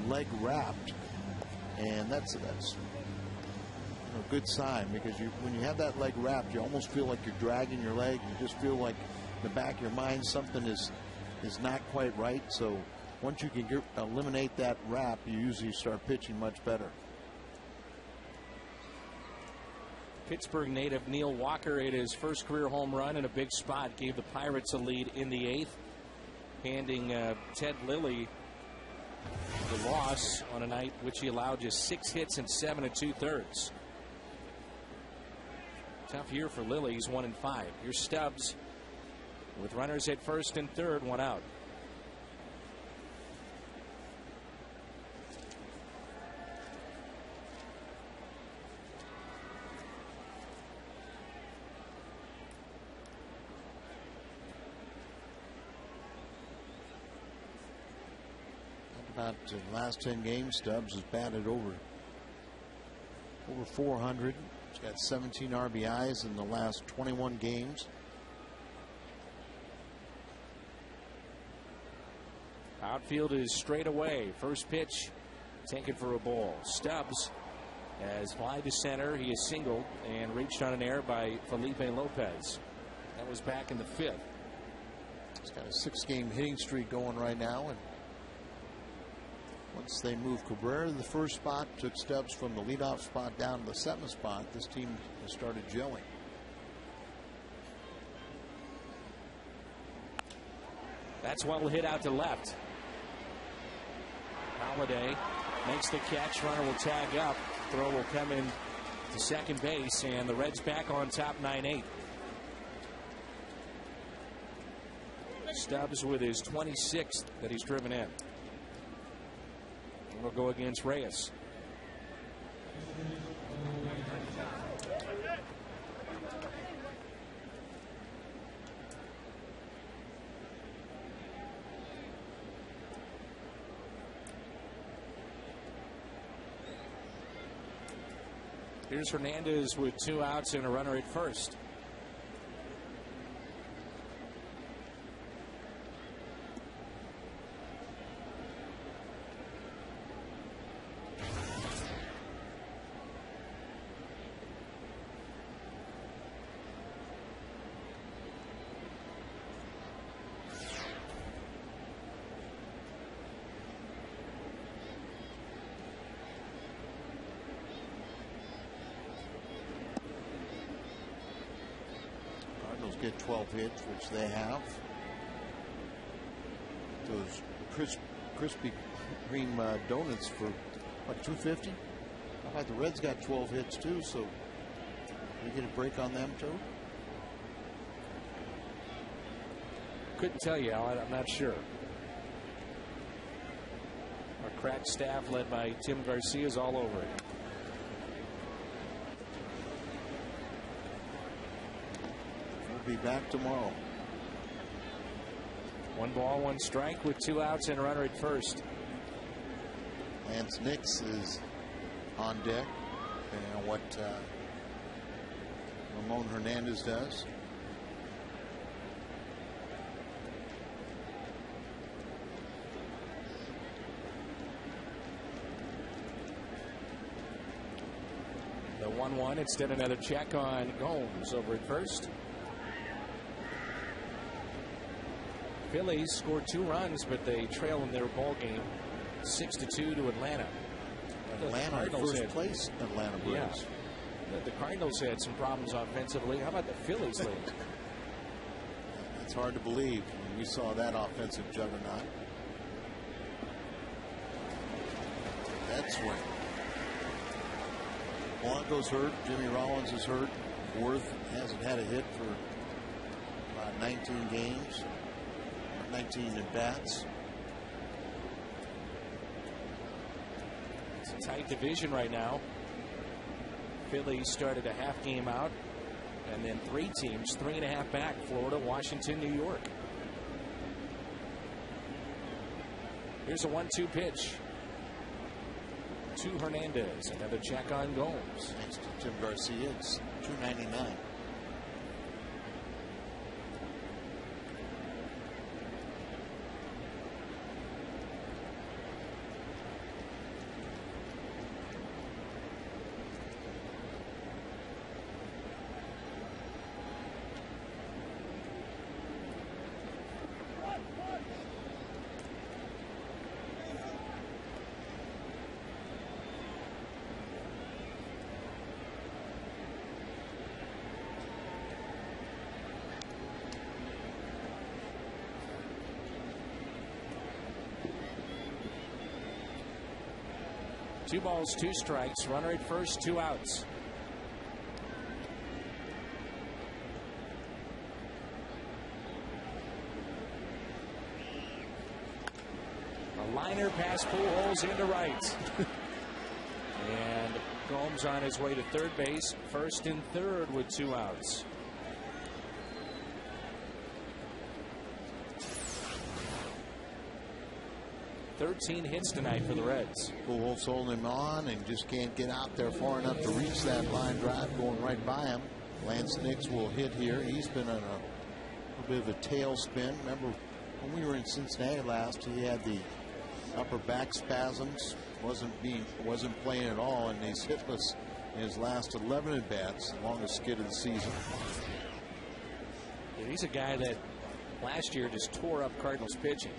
leg wrapped, and that's a good sign, because when you have that leg wrapped, you almost feel like you're dragging your leg. You just feel like in the back of your mind something is not quite right. So once you can eliminate that wrap, you usually start pitching much better. Pittsburgh native Neil Walker hit his first career home run in a big spot, gave the Pirates a lead in the 8th, handing Ted Lilly the loss on a night which he allowed just 6 hits and 7 2/3. Tough year for Lilly. He's 1-5. Here's Stubbs with runners at first and third, 1 out. About the last 10 games, Stubbs has batted over 400. He's got 17 RBIs in the last 21 games. Outfield is straight away. First pitch taken for a ball. Stubbs has fly to center. He is singled and reached on an error by Felipe Lopez. That was back in the 5th. He's got a 6-game hitting streak going right now, and once they moved Cabrera to the first spot, took Stubbs from the leadoff spot down to the 7th spot, this team has started gelling. That's well hit out to left. Holiday makes the catch. Runner will tag up. Throw will come in to second base, and the Reds back on top 9-8. Stubbs with his 26th that he's driven in. Will go against Reyes. Here's Hernandez with 2 outs and a runner at first. Get 12 hits, which they have. Those Krispy Kreme donuts for what, $2.50? How about the Reds got 12 hits too? So we get a break on them too. Couldn't tell you, Al. I'm not sure. Our crack staff, led by Tim Garcia, is all over it. Be back tomorrow. 1 ball, 1 strike with 2 outs and a runner at first. Lance Nix is on deck, depending on what Ramon Hernandez does. The 1-1, instead another check on Gomes over at first. Phillies scored 2 runs, but they trail in their ball game 6-2 to Atlanta. Atlanta first place. Atlanta Braves. Yeah. The Cardinals had some problems offensively. How about the Phillies league? It's hard to believe. We saw that offensive juggernaut. That swing. Polanco's hurt. Jimmy Rollins is hurt. Worth hasn't had a hit for about 19 games. 19 at bats. It's a tight division right now. Phillies started a half game out, and then 3 teams, 3.5 back: Florida, Washington, New York. Here's a 1-2 pitch to Hernandez. Another check on Gomes. Next to Tim Garcia, it's 299. Two balls, 2 strikes. Runner at first, 2 outs. A liner past Pujols into right. And Gomes on his way to third base. First and third with 2 outs. Thirteen hits tonight for the Reds. Pujols holding him on and just can't get out there far enough to reach that line drive going right by him. Lance Nix will hit here. He's been on a bit of a tailspin. Remember when we were in Cincinnati last, he had the upper back spasms, wasn't playing at all, and he's hitless in his last 11 at bats, the longest skid of the season. Yeah, he's a guy that last year just tore up Cardinals pitching.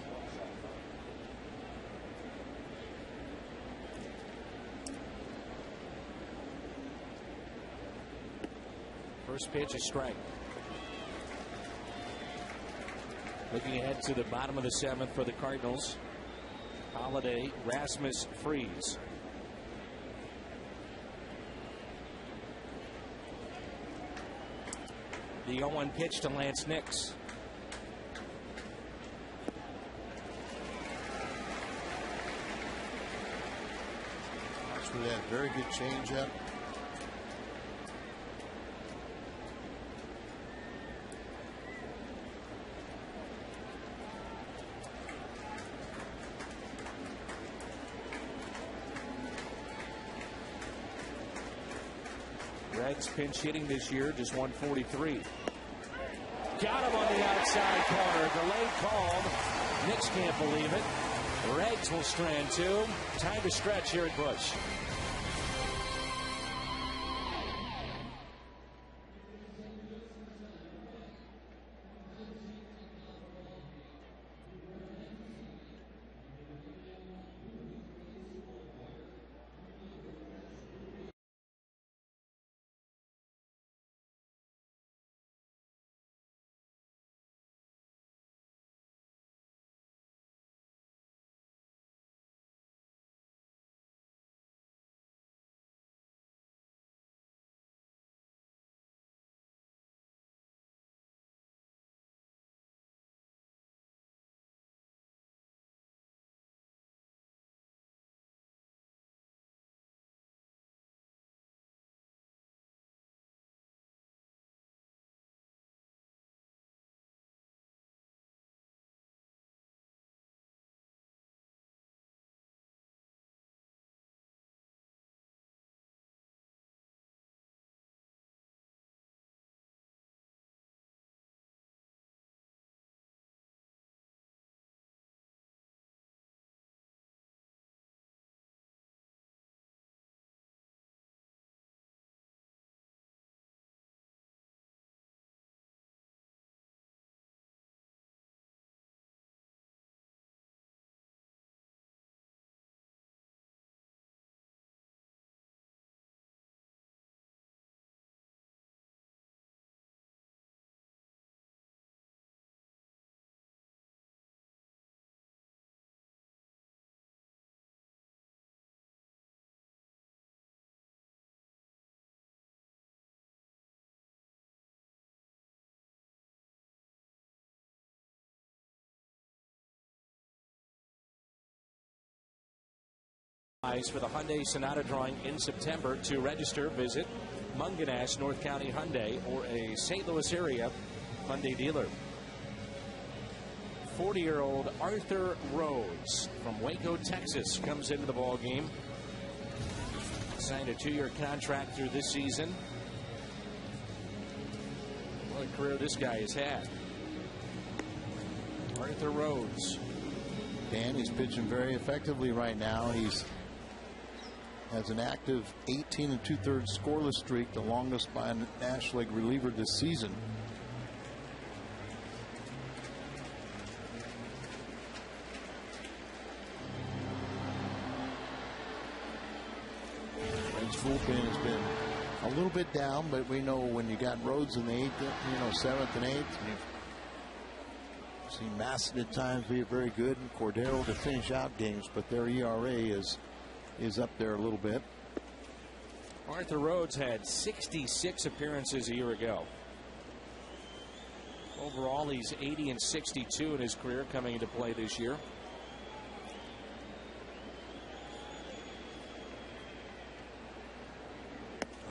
First pitch, a strike. Looking ahead to the bottom of the 7th for the Cardinals. Holiday, Rasmus, Freeze. The 0-1 pitch to Lance Nix. Watch for that very good changeup. Reds pinch hitting this year, just 143. Got him on the outside corner. Delayed call. Knicks can't believe it. Reds will strand 2. Time to stretch here at Busch. For the Hyundai Sonata drawing in September. To register, visit Munganash North County Hyundai or a St. Louis area Hyundai dealer. 40-year-old Arthur Rhodes from Waco, Texas, comes into the ball game. Signed a 2-year contract through this season. What a career this guy has had. Arthur Rhodes. Dan, he's pitching very effectively right now. He's has an active 18 2/3 scoreless streak, the longest by a National League reliever this season. Reds bullpen has been a little bit down, but we know when you got Rhodes in the 8th, 7th and 8th, you've seen Masson at times be very good, and Cordero to finish out games, but their ERA is up there a little bit. Arthur Rhodes had 66 appearances a year ago. Overall, he's 80 and 62 in his career coming into play this year.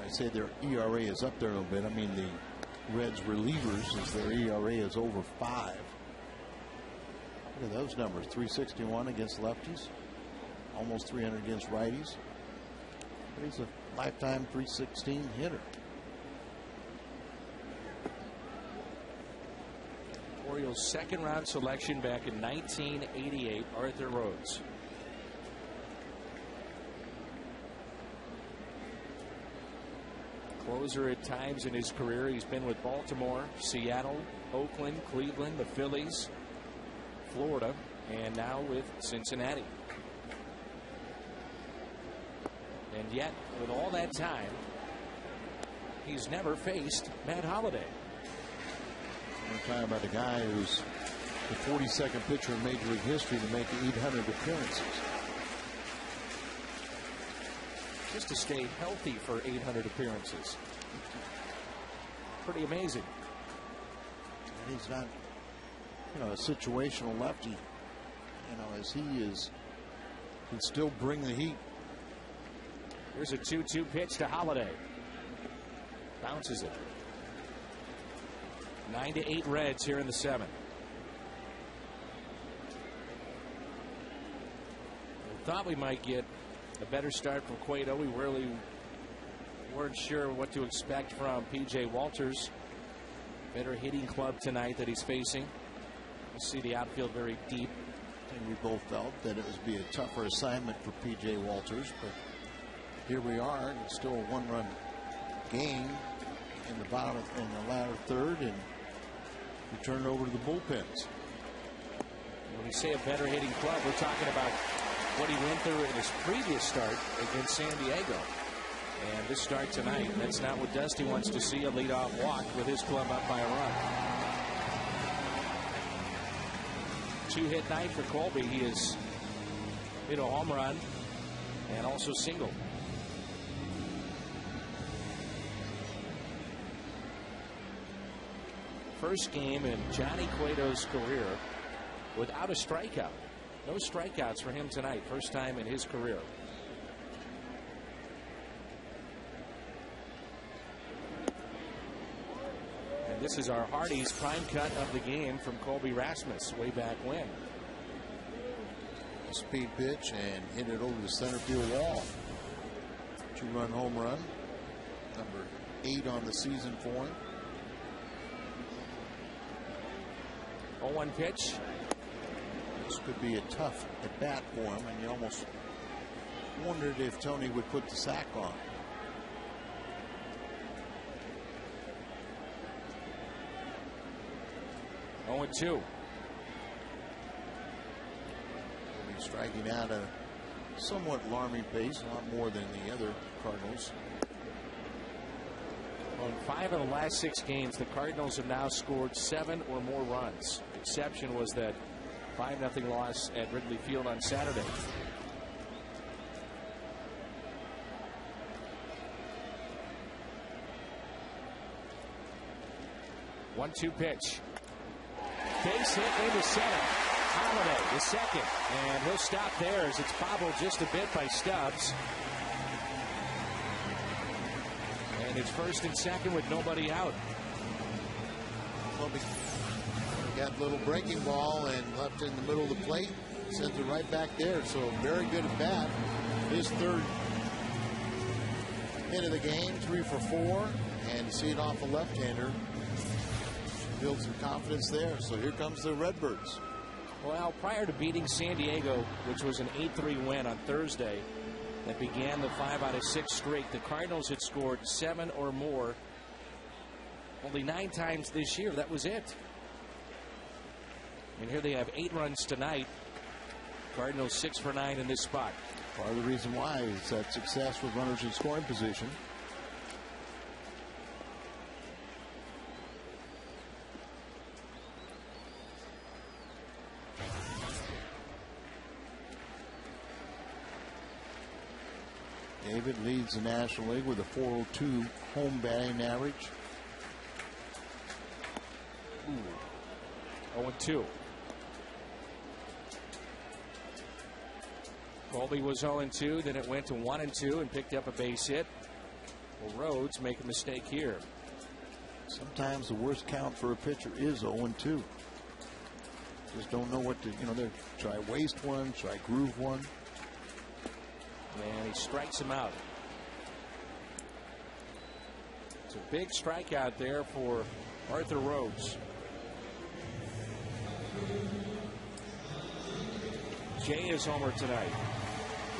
I say their ERA is up there a little bit. I mean, the Reds relievers, as their ERA is over 5. Look at those numbers: 361 against lefties, almost 300 against righties. But he's a lifetime 316 hitter. Orioles' second-round selection back in 1988, Arthur Rhodes. Closer at times in his career. He's been with Baltimore, Seattle, Oakland, Cleveland, the Phillies, Florida, and now with Cincinnati. And yet, with all that time, he's never faced Matt Holliday. We're talking about a guy who's the 42nd pitcher in Major League history to make 800 appearances. Just to stay healthy for 800 appearances. Pretty amazing. And he's not, a situational lefty. As he is, can still bring the heat. Here's a 2-2 pitch to Holliday. Bounces it. 9-8 Reds here in the 7th. We thought we might get a better start from Cueto. We really weren't sure what to expect from P.J. Walters. Better hitting club tonight that he's facing. You see the outfield very deep. And we both felt that it would be a tougher assignment for P.J. Walters, but here we are, and it's still a 1-run game in the latter third, and we turn it over to the bullpens. When we say a better hitting club, we're talking about what he went through in his previous start against San Diego. And this start tonight, that's not what Dusty wants to see, a leadoff walk with his club up by a run. 2-hit night for Colby. He has hit a home run and also singled. First game in Johnny Cueto's career without a strikeout. No strikeouts for him tonight. First time in his career. And this is our Hardy's prime cut of the game from Colby Rasmus way back when. A speed pitch and hit it over the center field wall. 2-run home run. Number 8 on the season for him. 0-1 pitch. This could be a tough at bat for him, and you almost wondered if Tony would put the sack on. Oh, 0-2. He's striking out a somewhat alarming pace, a lot more than the other Cardinals. On 5 of the last 6 games, the Cardinals have now scored 7 or more runs. Exception was that 5-0 loss at Wrigley Field on Saturday. One-two pitch. Base hit into center. Holiday, the second. And he'll stop there as it's bobbled just a bit by Stubbs. And it's first and second with nobody out. Well, he got a little breaking ball and left it in the middle of the plate. Sends it right back there. So very good at bat. His third hit of the game, 3 for 4. And see it off a left-hander. Build some confidence there. So here comes the Redbirds. Well, prior to beating San Diego, which was an 8-3 win on Thursday, that began the 5 out of 6 streak, the Cardinals had scored 7 or more only 9 times this year. That was it. And here they have 8 runs tonight. Cardinals 6 for 9 in this spot. Part of the reason why is that success with runners in scoring position. David leads the National League with a .402 home batting average. 0-2. Colby was 0-2, then it went to 1-2 and picked up a base hit. Well, Rhodes make a mistake here. Sometimes the worst count for a pitcher is 0-2. Just don't know what to, they try waste one, try groove one. And he strikes him out. It's a big strikeout there for Arthur Rhodes. Jay is homer tonight.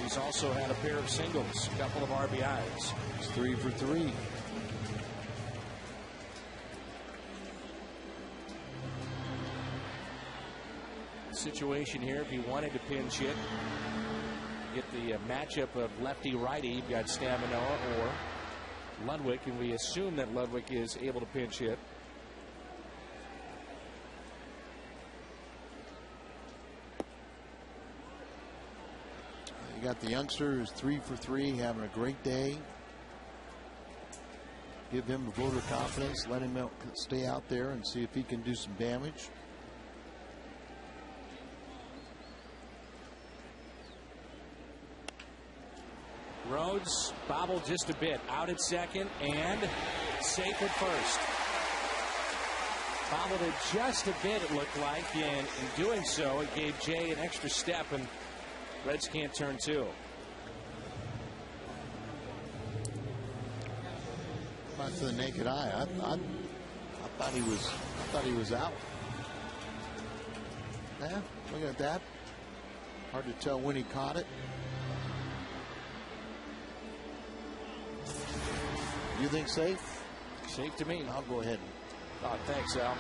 He's also had a pair of singles, a couple of RBIs. It's 3 for 3. Situation here, if he wanted to pinch hit, get the matchup of lefty-righty. You've got Staminoa or Ludwig, and we assume that Ludwig is able to pinch hit. You got the youngster who's 3 for 3, having a great day. Give him a vote of confidence. Let him stay out there and see if he can do some damage. Rhodes bobbled just a bit, out at second and safe at first. Bobbled it just a bit, it looked like, and in doing so, it gave Jay an extra step, and Reds can't turn 2. Not to the naked eye, I thought he was out. Yeah, look at that. Hard to tell when he caught it. You think safe? Safe to me. I'll go ahead. Oh, thanks, Al.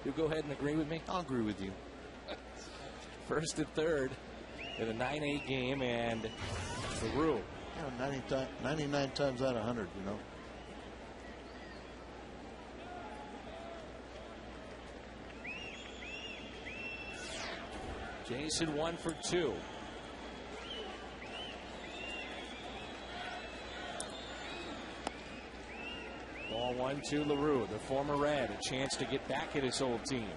You go ahead and agree with me? I'll agree with you. First and third in a 9-8 game, and LaRue. Yeah, 99 times out of 100, Jason 1 for 2. Ball 1 to LaRue, the former Red, a chance to get back at his old team.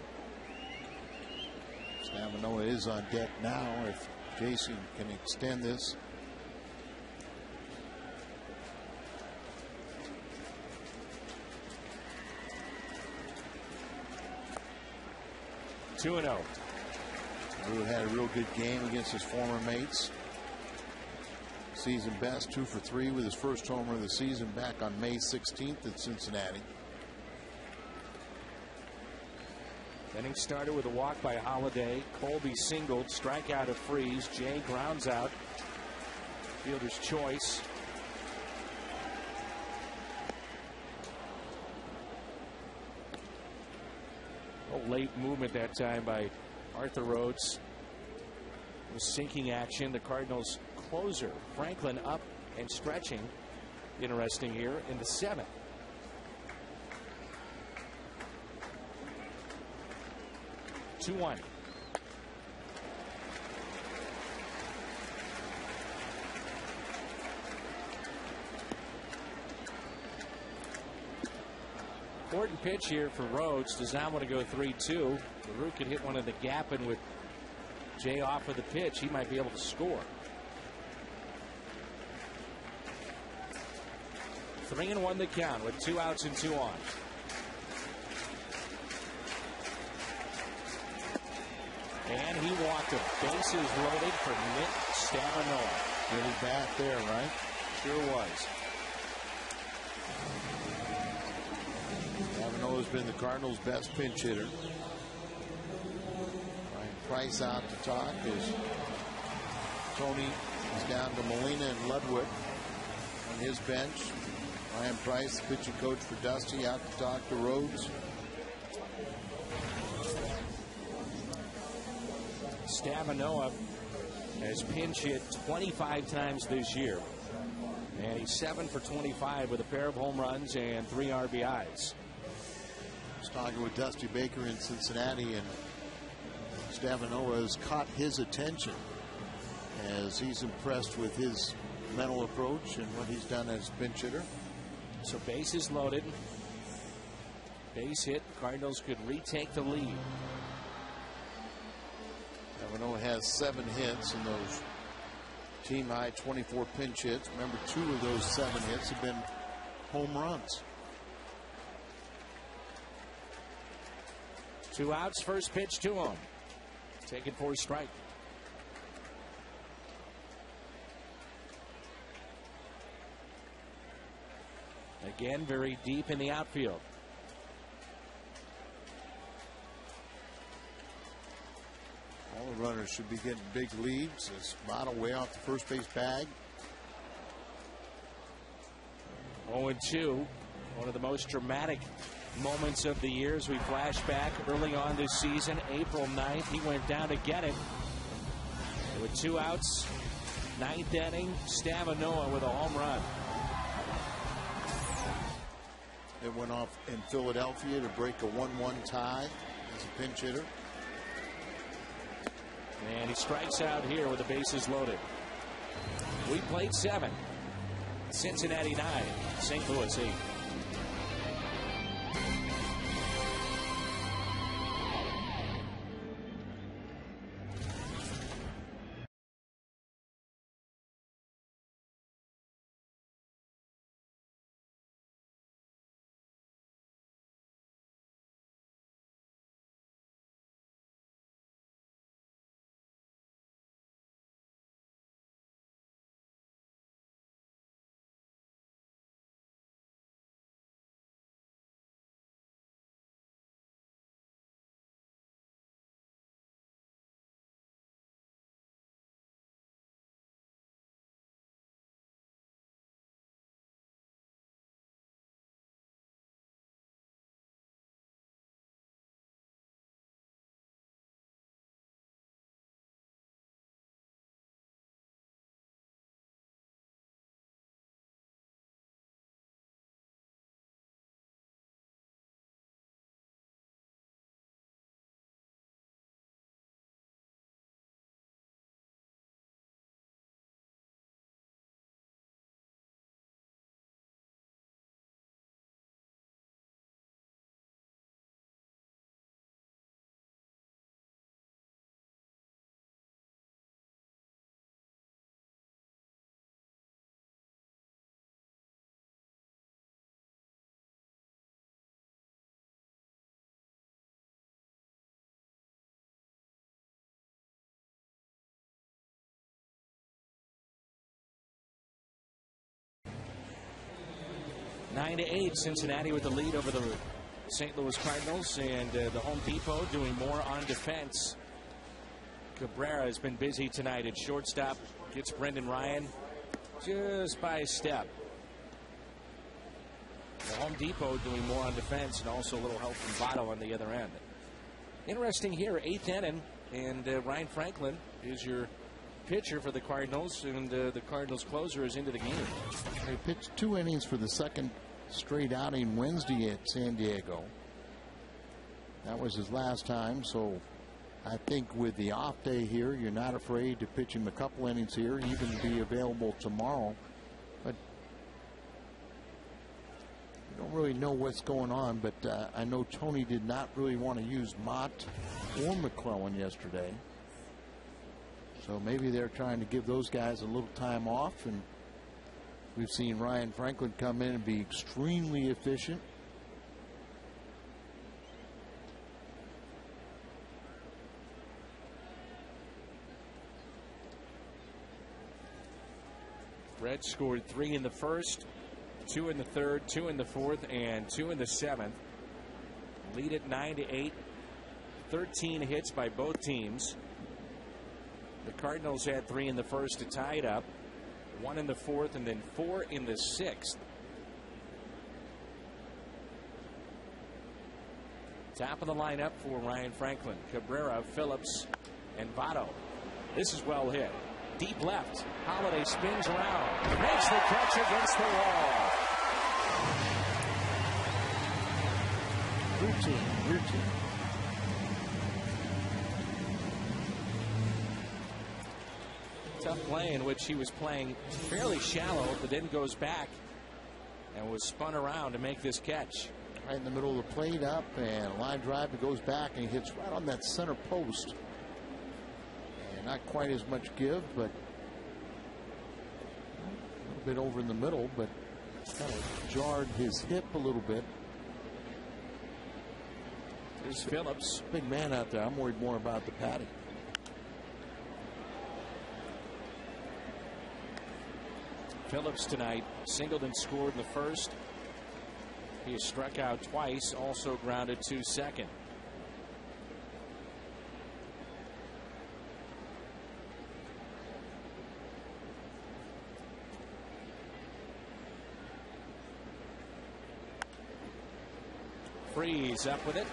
Staminoa is on deck now if Jason can extend this. Two 2-0. LaRue had a real good game against his former mates. Season best, 2 for 3 with his first homer of the season back on May 16th at Cincinnati. Inning started with a walk by Holiday. Colby singled, strikeout of Freeze. Jay grounds out. Fielder's choice. Oh, late movement that time by Arthur Rhodes. It was sinking action. The Cardinals closer, Franklin, up and stretching. Interesting here in the 7th. Two 2-1. important pitch here for Rhodes. Does not want to go 3-2. Baruch could hit one in the gap, and with Jay off of the pitch, he might be able to score. 3-1 the count with 2 outs and 2 on. And he walked a bases loaded for Nick Stavanoa. Really bad there, right? Sure was. Stavanoa's been the Cardinals' best pinch hitter. Ryan Price out to talk as Tony is down to Molina and Ludwig on his bench. Ryan Price, the pitching coach for Dusty, out to talk to Rhodes. Stavanoa has pinch hit 25 times this year. And he's 7 for 25 with a pair of home runs and 3 RBIs. I was talking with Dusty Baker in Cincinnati, and Stavanoa has caught his attention as he's impressed with his mental approach and what he's done as pinch hitter. So bases loaded. Base hit. Cardinals could retake the lead. Stavanoa has 7 hits in those team high 24 pinch hits. Remember, 2 of those 7 hits have been home runs. 2 outs, first pitch to him. Taken for a strike. Again, very deep in the outfield. All the runners should be getting big leads. As Motto way off the first base bag. 0-2. One of the most dramatic moments of the year as we flash back early on this season. April 9th, he went down to get it. With 2 outs, 9th inning, Stavanoa with a home run. It went off in Philadelphia to break a 1-1 tie as a pinch hitter. And he strikes out here with the bases loaded. We played 7. Cincinnati 9. St. Louis 8. Nine to 8, Cincinnati with the lead over the St. Louis Cardinals, and the Home Depot doing more on defense. Cabrera has been busy tonight at shortstop. Gets Brendan Ryan just by a step. The Home Depot doing more on defense, and also a little help from Votto on the other end. Interesting here, 8th inning, and Ryan Franklin is your pitcher for the Cardinals, and the Cardinals closer is into the game. They pitched 2 innings for the second straight outing Wednesday at San Diego. That was his last time, so I think with the off day here, you're not afraid to pitch him a couple innings here, even be available tomorrow. But Don't really know what's going on, but I know Tony did not really want to use Mott or McClellan yesterday. So maybe they're trying to give those guys a little time off, and we've seen Ryan Franklin come in and be extremely efficient. Reds scored 3 in the first, 2 in the third, 2 in the fourth, and 2 in the seventh. Lead at 9-8. 13 hits by both teams. The Cardinals had 3 in the first to tie it up, 1 in the fourth, and then 4 in the sixth. Top of the lineup for Ryan Franklin: Cabrera, Phillips, and Votto. This is well hit. Deep left. Holiday spins around, makes the catch against the wall. Routine. Tough play in which he was playing fairly shallow, but then goes back and was spun around to make this catch. Right in the middle of the plate, up and a line drive. It goes back and he hits right on that center post. And not quite as much give, but a little bit over in the middle, but kind of jarred his hip a little bit. There's Phillips. Big man out there. I'm worried more about the Patty. Phillips tonight singled and scored in the first. He has struck out twice, also grounded to second. Freeze up with it.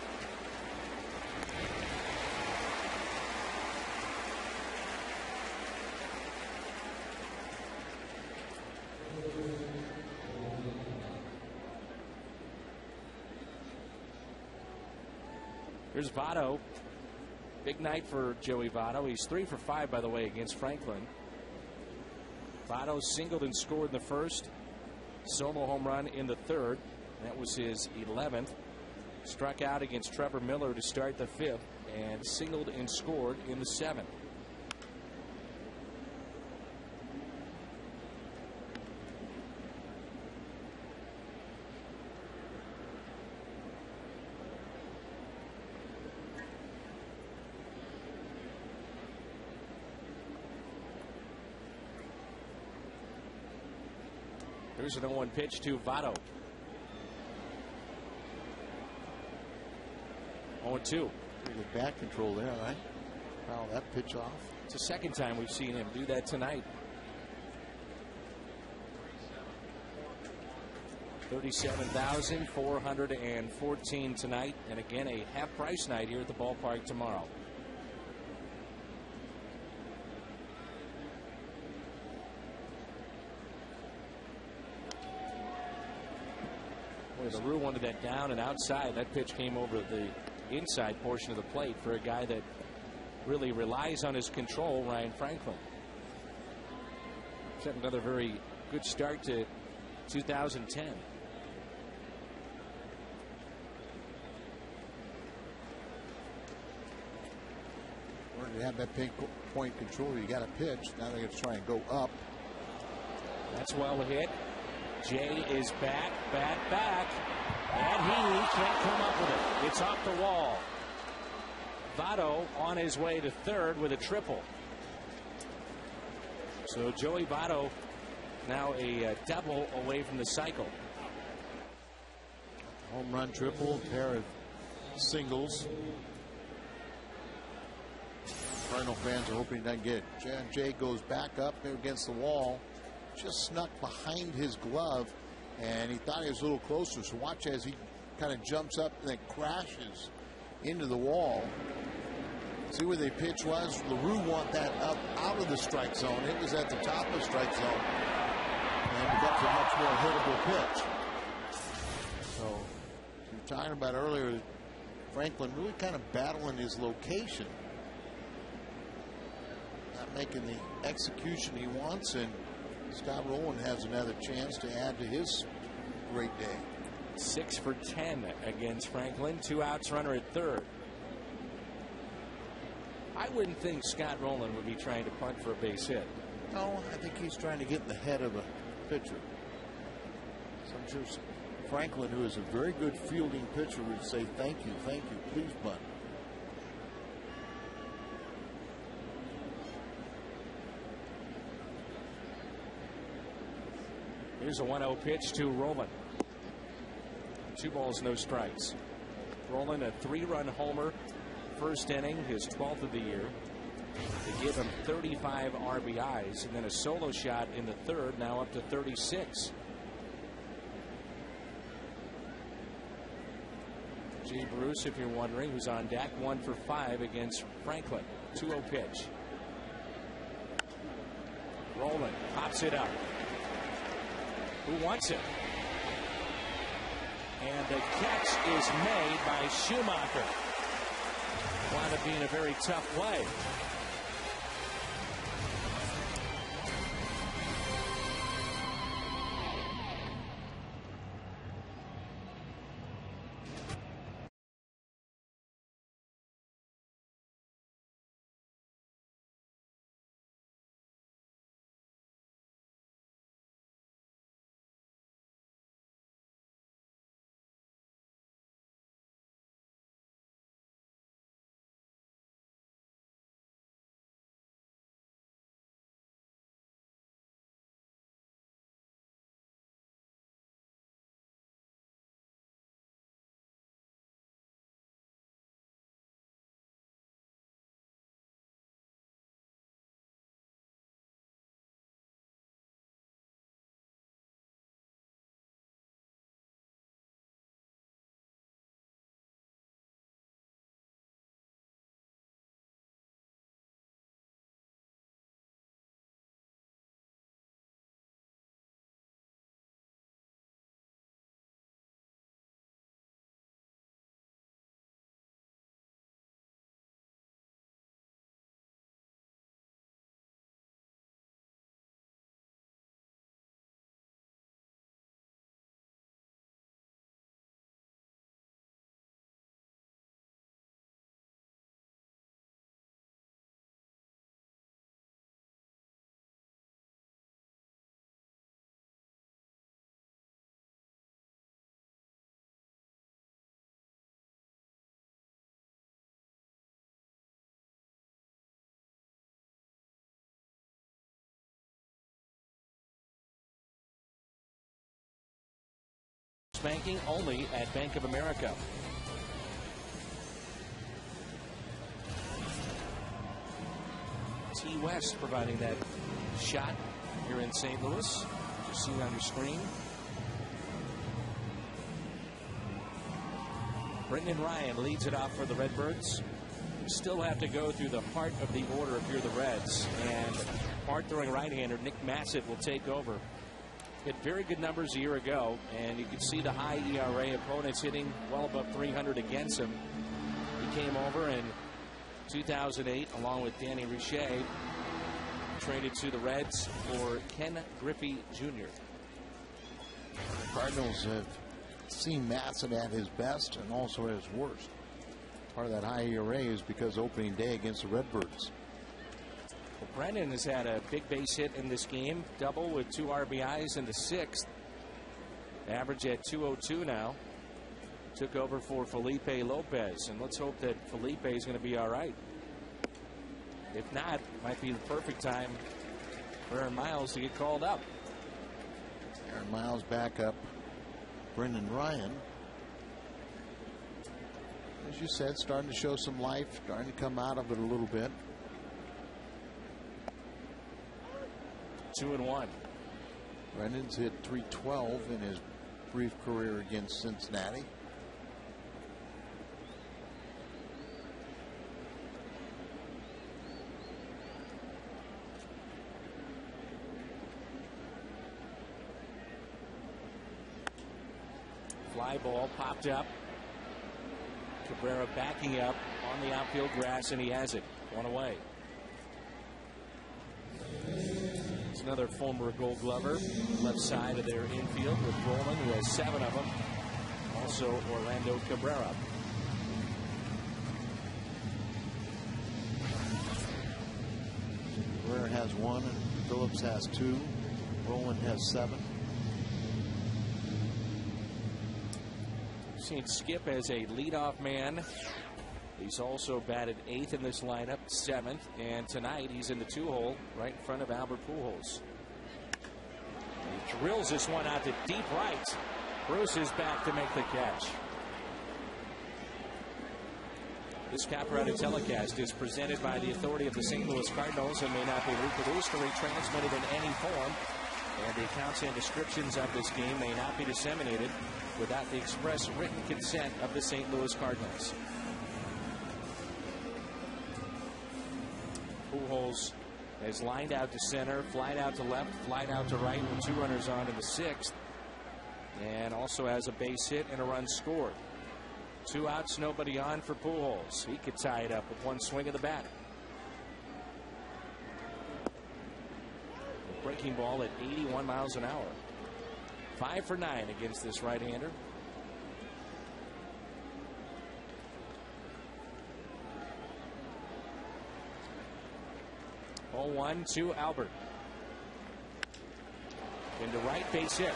Here's Votto. Big night for Joey Votto. He's 3 for 5, by the way, against Franklin. Votto singled and scored in the first. Solo home run in the third. That was his 11th. Struck out against Trevor Miller to start the fifth, and singled and scored in the seventh. Here's an 0-1 pitch to Votto. 0-2. Pretty good bat control there, right? Foul that pitch off. It's the second time we've seen him do that tonight. 37,414 tonight, and again a half price night here at the ballpark tomorrow. LaRue wanted that down and outside. That pitch came over the inside portion of the plate for a guy that really relies on his control, Ryan Franklin. He's had another very good start to 2010. When you have that point control, you got a pitch. Now they're going to try and go up. That's well hit. Jay is back, and he can't come up with it. It's off the wall. Votto on his way to third with a triple. So Joey Votto now a double away from the cycle. Home run, triple, pair of singles. Cardinal fans are hoping he doesn't get it. Jay goes back up there against the wall. Just snuck behind his glove, and he thought he was a little closer. So watch as he kind of jumps up and then crashes into the wall. See where the pitch was? LaRue want that up out of the strike zone. It was at the top of the strike zone, and becomes a much more hittable pitch. So we were talking about earlier, Franklin really kind of battling his location, not making the execution he wants, and Scott Rowland has another chance to add to his great day. 6 for 10 against Franklin. 2 outs, runner at third. I wouldn't think Scott Rowland would be trying to punt for a base hit. No, I think he's trying to get in the head of a pitcher. So I'm sure Franklin, who is a very good fielding pitcher, would say, thank you, please bunt. Here's a 1-0 pitch to Rowland. 2 balls, no strikes. Rowland, a 3-run homer first inning, his 12th of the year. They give him 35 RBIs, and then a solo shot in the third, now up to 36. Jay Bruce, if you're wondering, who's on deck, 1 for 5 against Franklin. 2-0 pitch. Rowland pops it up. Who wants it? And the catch is made by Schumacher. Wound up being a very tough play. Banking only at Bank of America. T. West providing that shot here in St. Louis. You see it on your screen. Brendan Ryan leads it off for the Redbirds. Still have to go through the heart of the order if you're the Reds. And hard-throwing right-hander Nick Massett will take over. Hit very good numbers a year ago, and you can see the high ERA. Opponents hitting well above 300 against him. He came over in 2008 along with Danny Richey, traded to the Reds for Ken Griffey Jr. The Cardinals have seen Massett at his best and also at his worst. Part of that high ERA is because opening day against the Redbirds. Well, Brennan has had a big base hit in this game, double with 2 RBIs in the 6th. Average at 202 now. Took over for Felipe Lopez, and let's hope that Felipe is going to be all right. If not, might be the perfect time for Aaron Miles to get called up. Aaron Miles back up. Brendan Ryan, as you said, starting to show some life, starting to come out of it a little bit. 2-1. Brendan's hit .312 in his brief career against Cincinnati. Fly ball popped up. Cabrera backing up on the outfield grass, and he has it. 1 away. It's another former Gold Glover left side of their infield with Rowland, who has 7 of them. Also Orlando Cabrera. Cabrera has 1 and Phillips has 2. Rowland has 7. Seen Skip as a leadoff man. He's also batted 8th in this lineup, 7th, and tonight he's in the 2-hole right in front of Albert Pujols. He drills this one out to deep right. Bruce is back to make the catch. This copyrighted telecast is presented by the authority of the St. Louis Cardinals and may not be reproduced or retransmitted in any form. And the accounts and descriptions of this game may not be disseminated without the express written consent of the St. Louis Cardinals. Pujols has lined out to center, flied out to left, flied out to right with 2 runners on in the 6th. And also has a base hit and a run scored. 2 outs, nobody on for Pujols. He could tie it up with 1 swing of the bat. A breaking ball at 81 miles an hour. 5 for 9 against this right-hander. Oh, 1 to Albert. Into right, base hit.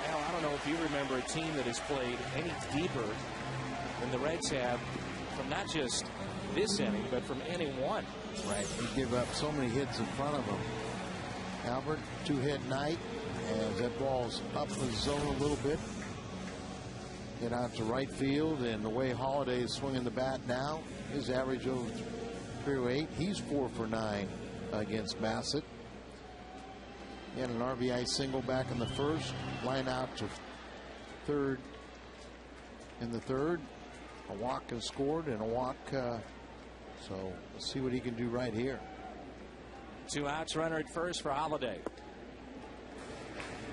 Well, I don't know if you remember a team that has played any deeper than the Reds have from not just this inning, but from inning 1. Right. He gave up so many hits in front of him. Albert, 2-hit night, and that ball's up the zone a little bit. Get out to right field, and the way Holiday is swinging the bat now, his average over 308. He's 4 for 9 against Bassett. He had an RBI single back in the 1st. Line out to 3rd in the 3rd. A walk and scored, and a walk. So let's see what he can do right here. 2 outs, runner at first for Holiday.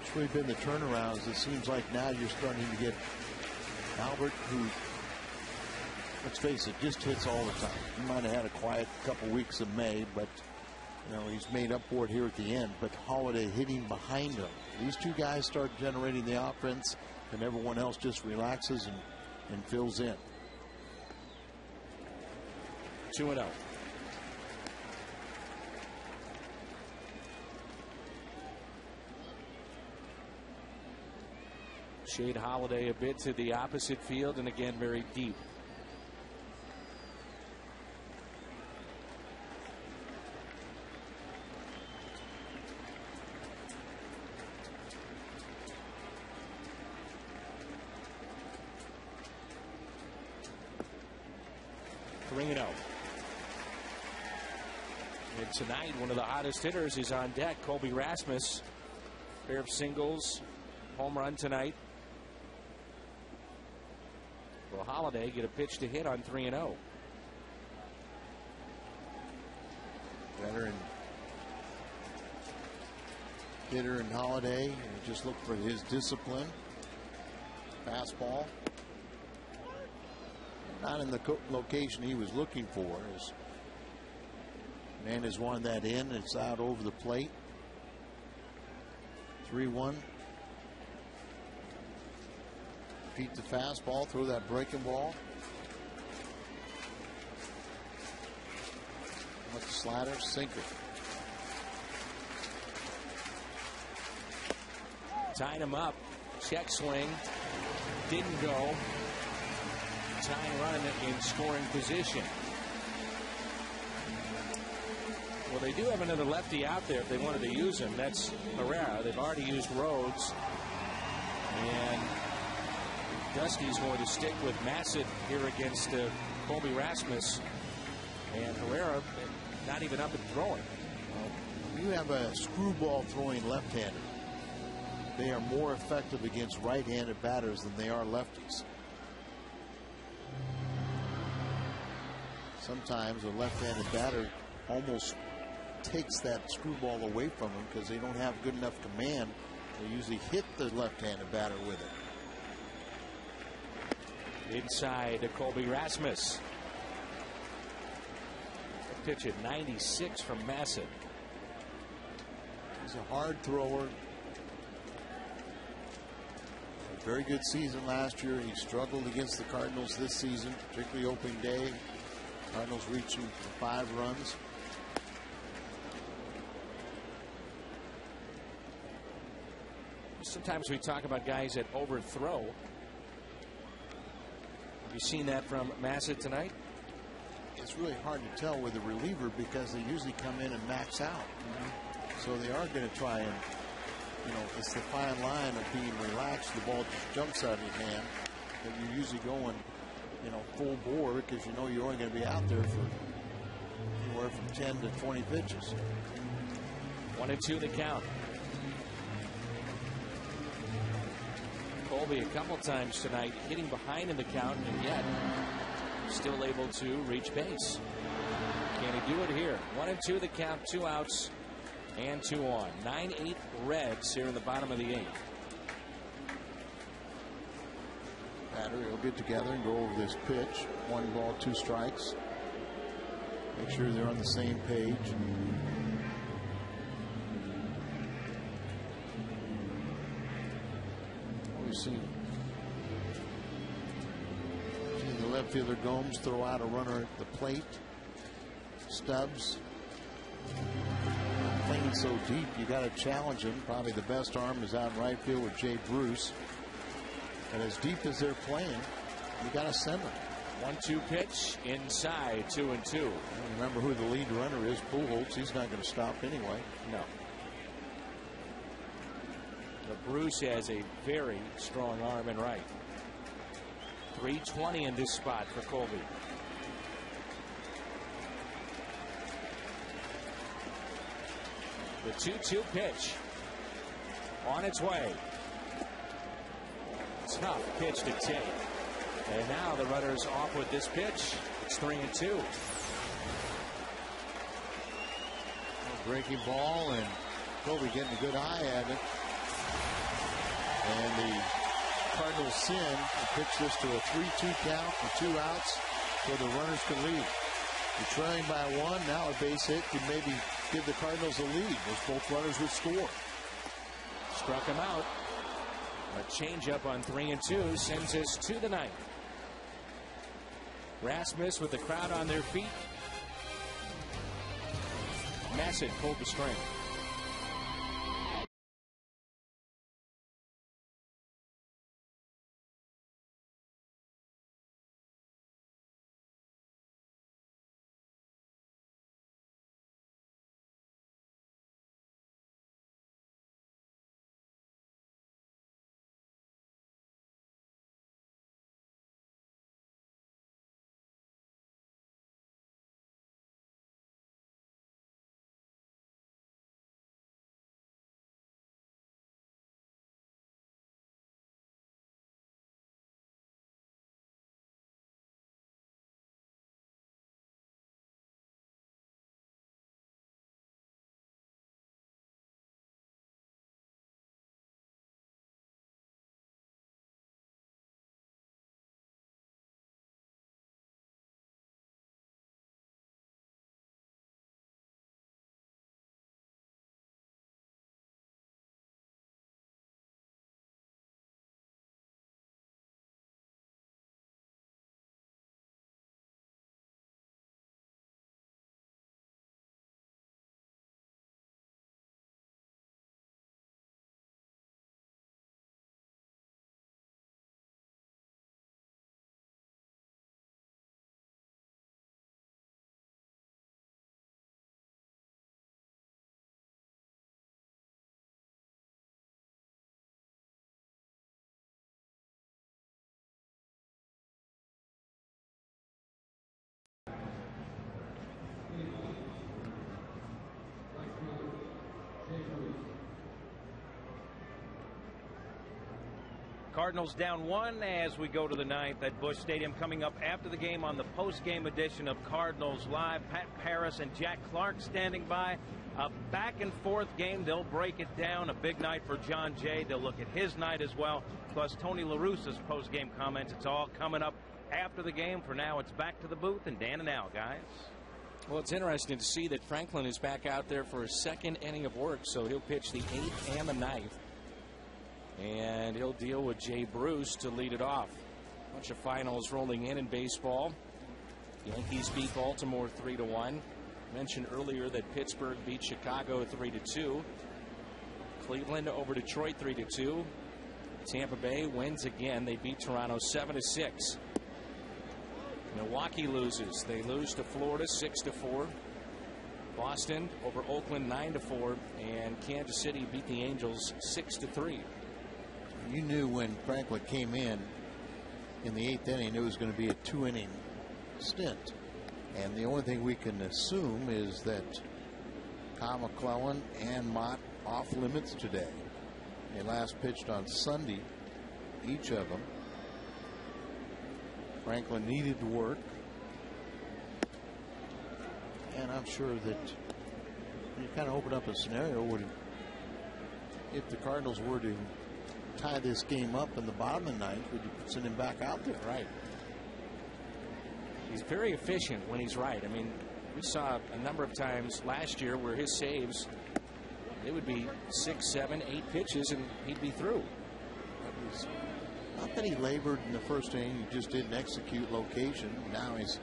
It's really been the turnarounds. It seems like now you're starting to get Albert, who, let's face it, just hits all the time. He might have had a quiet couple weeks in May, but you know, he's made up for it here at the end. But Holiday hitting behind him. These 2 guys start generating the offense, and everyone else just relaxes and fills in. 2-0. Shade Holiday a bit to the opposite field, and again very deep. And tonight, one of the hottest hitters is on deck, Colby Rasmus. Pair of singles, home run tonight. Will Holiday get a pitch to hit on 3-0? Veteran hitter in Holiday, and just look for his discipline. Fastball. Not in the location he was looking for. His man has won that in. It's out over the plate. 3-1. Beat the fastball. Throw that breaking ball. With the slider, sinker. Tied him up. Check swing. Didn't go. Tying run in scoring position. Well, they do have another lefty out there if they wanted to use him. That's Herrera. They've already used Rhodes. And Dusty's going to stick with Massett here against Colby Rasmus. And Herrera not even up and throwing. Well, you have a screwball throwing left-hander. They are more effective against right-handed batters than they are lefties. Sometimes a left-handed batter almost takes that screwball away from them because they don't have good enough command. They usually hit the left-handed batter with it. Inside to Colby Rasmus. A pitch at 96 from Massett. He's a hard thrower. Very good season last year. He struggled against the Cardinals this season, particularly opening day. Cardinals reaching 5 runs. Sometimes we talk about guys that overthrow. Have you seen that from Massa tonight? It's really hard to tell with a reliever because they usually come in and max out. So they are going to try and, it's the fine line of being relaxed. The ball just jumps out of your hand. But you're usually going, full bore because you're only going to be out there for anywhere from 10 to 20 pitches. 1-2 the count. Colby a couple times tonight hitting behind in the count, and yet still able to reach base. Can he do it here? 1-2 the count, 2 outs and 2 on. 9-8 Reds here in the bottom of the 8th. Battery will get together and go over this pitch. 1 ball, 2 strikes. Make sure they're on the same page. We've seen the left fielder Gomes throw out a runner at the plate. Stubbs playing so deep, you got to challenge him. Probably the best arm is out in right field with Jay Bruce. And as deep as they're playing, you got to send them. 1-2 pitch inside, 2-2. Remember who the lead runner is, Pujols. He's not going to stop anyway. No. But Bruce has a very strong arm in right. 320 in this spot for Colby. The 2-2 pitch on its way. Tough pitch to take. And now the runner's off with this pitch. It's 3-2. Breaking ball, and Colby getting a good eye at it. And the Cardinals CIN will pitch this to a 3-2 count with 2 outs so the runners can leave. You're trailing by 1. Now a base hit could maybe give the Cardinals a lead as both runners would score. Struck him out. A changeup on 3-2 sends us to the 9th. Rasmus with the crowd on their feet. Massett pulled the string. Cardinals down 1 as we go to the 9th at Busch Stadium. Coming up after the game on the post-game edition of Cardinals Live, Pat Paris and Jack Clark standing by. A back-and-forth game. They'll break it down. A big night for John Jay. They'll look at his night as well, plus Tony La Russa's post-game comments. It's all coming up after the game. For now, it's back to the booth and Dan and Al, guys. Well, it's interesting to see that Franklin is back out there for his 2nd inning of work, so he'll pitch the 8th and the 9th. And he'll deal with Jay Bruce to lead it off. Bunch of finals rolling in baseball. Yankees beat Baltimore 3-1. Mentioned earlier that Pittsburgh beat Chicago 3-2. Cleveland over Detroit 3-2. Tampa Bay wins again. They beat Toronto 7-6. Milwaukee loses. They lose to Florida 6-4. Boston over Oakland 9-4. And Kansas City beat the Angels 6-3. You knew when Franklin came in the 8th inning, it was going to be a 2-inning stint. And the only thing we can assume is that Kyle McClellan and Mott off limits today. They last pitched on Sunday, each of them. Franklin needed to work. And I'm sure that you kind of open up a scenario where if the Cardinals were to tie this game up in the bottom of the ninth, would you send him back out there? Right. He's very efficient when he's right. I mean, we saw a number of times last year where his saves, it would be 6, 7, 8 pitches and he'd be through. Not that he labored in the first inning, he just didn't execute location. Now he's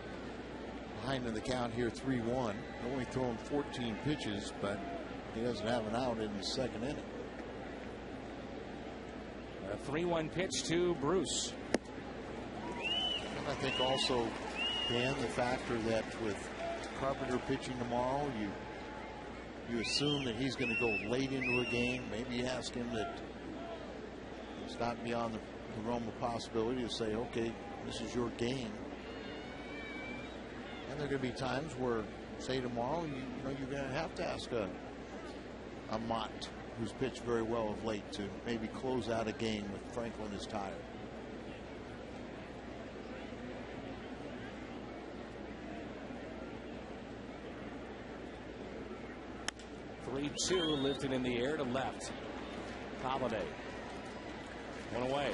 behind in the count here 3-1. Only thrown 14 pitches, but he doesn't have an out in the second inning. A 3-1 pitch to Bruce. And I think also, Dan, the factor that with Carpenter pitching tomorrow, you assume that he's going to go late into a game. Maybe you ask him that it's not beyond the realm of possibility to say, okay, this is your game. And there are going to be times where, say tomorrow, you're going to have to ask a Mott, who's pitched very well of late, to maybe close out a game when Franklin is tired. (3-2) lifted in the air to left. Holiday. One away.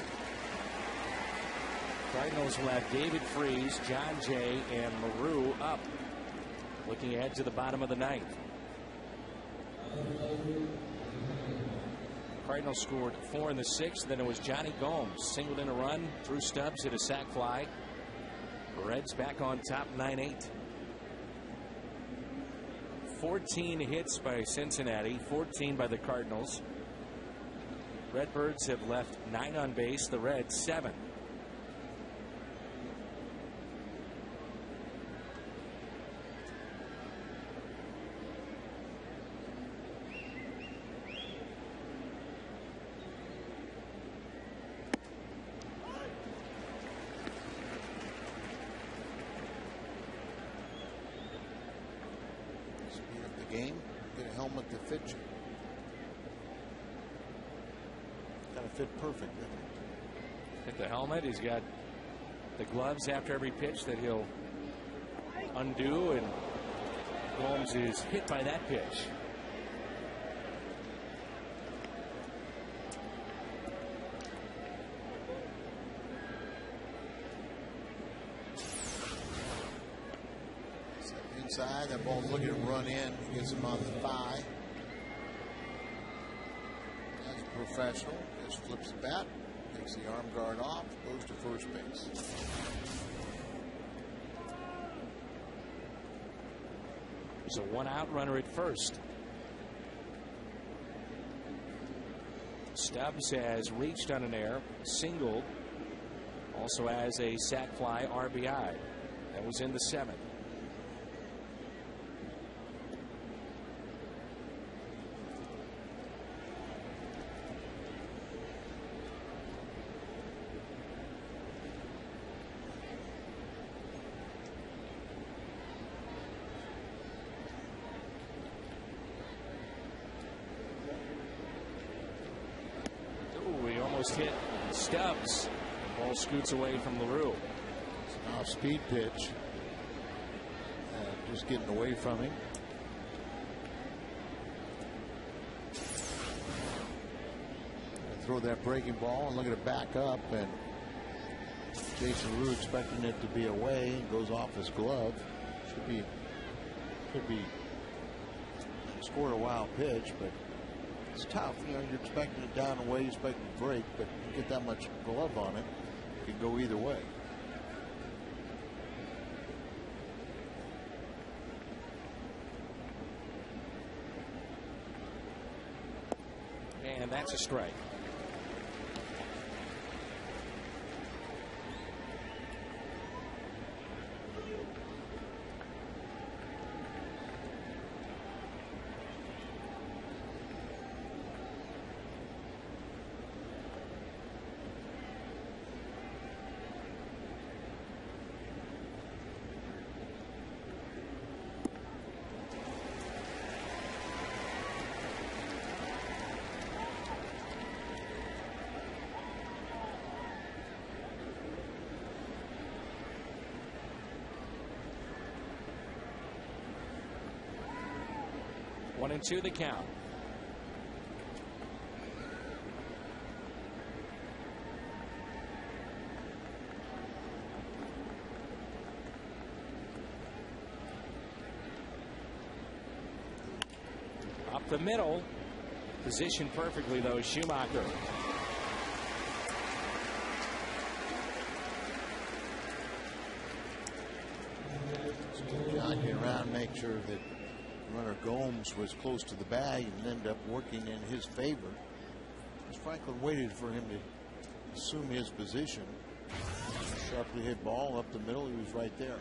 Cardinals will have David Freese, John Jay, and LaRue up. Looking ahead to the bottom of the ninth. Cardinals scored 4 in the 6th. Then it was Johnny Gomes singled in a run. Drew Stubbs hit a sac fly. Reds back on top 9-8. 14 hits by Cincinnati, 14 by the Cardinals. Redbirds have left 9 on base, the Reds 7. Game, get a helmet to fit you. Gotta fit perfect. Hit the helmet. He's got the gloves after every pitch that he'll undo, and Gomes is hit by that pitch. Inside, that ball's looking to run in. Gets him on the thigh. As a professional, just flips the bat, takes the arm guard off, goes to first base. There's a 1-out runner at first. Stubbs has reached on an error, singled, also has a sac fly RBI. That was in the 7th. Hit Stubbs. The ball scoots away from LaRue. Now a speed pitch. Just getting away from him. Throw that breaking ball and look at it back up, and Jason LaRue expecting it to be away and goes off his glove. Could be scored a wild pitch, but It's tough. You know, you're expecting it down away, you expect it to break, but you get that much glove on it, it can go either way. And that's a strike. One and two the count. Up the middle. Positioned perfectly though, Schumacher. John get around, make sure that runner Gomes was close to the bag and ended up working in his favor. As Franklin waited for him to assume his position. Sharply hit ball up the middle. He was right there.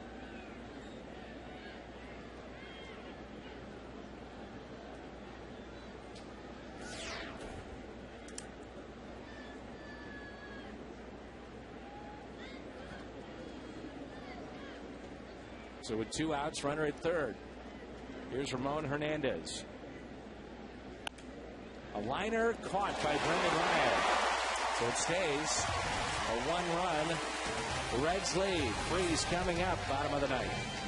So with 2 outs, runner at third. Here's Ramon Hernandez. A liner caught by Brendan Ryan. So it stays a 1-run Reds lead. Freeze coming up, bottom of the ninth.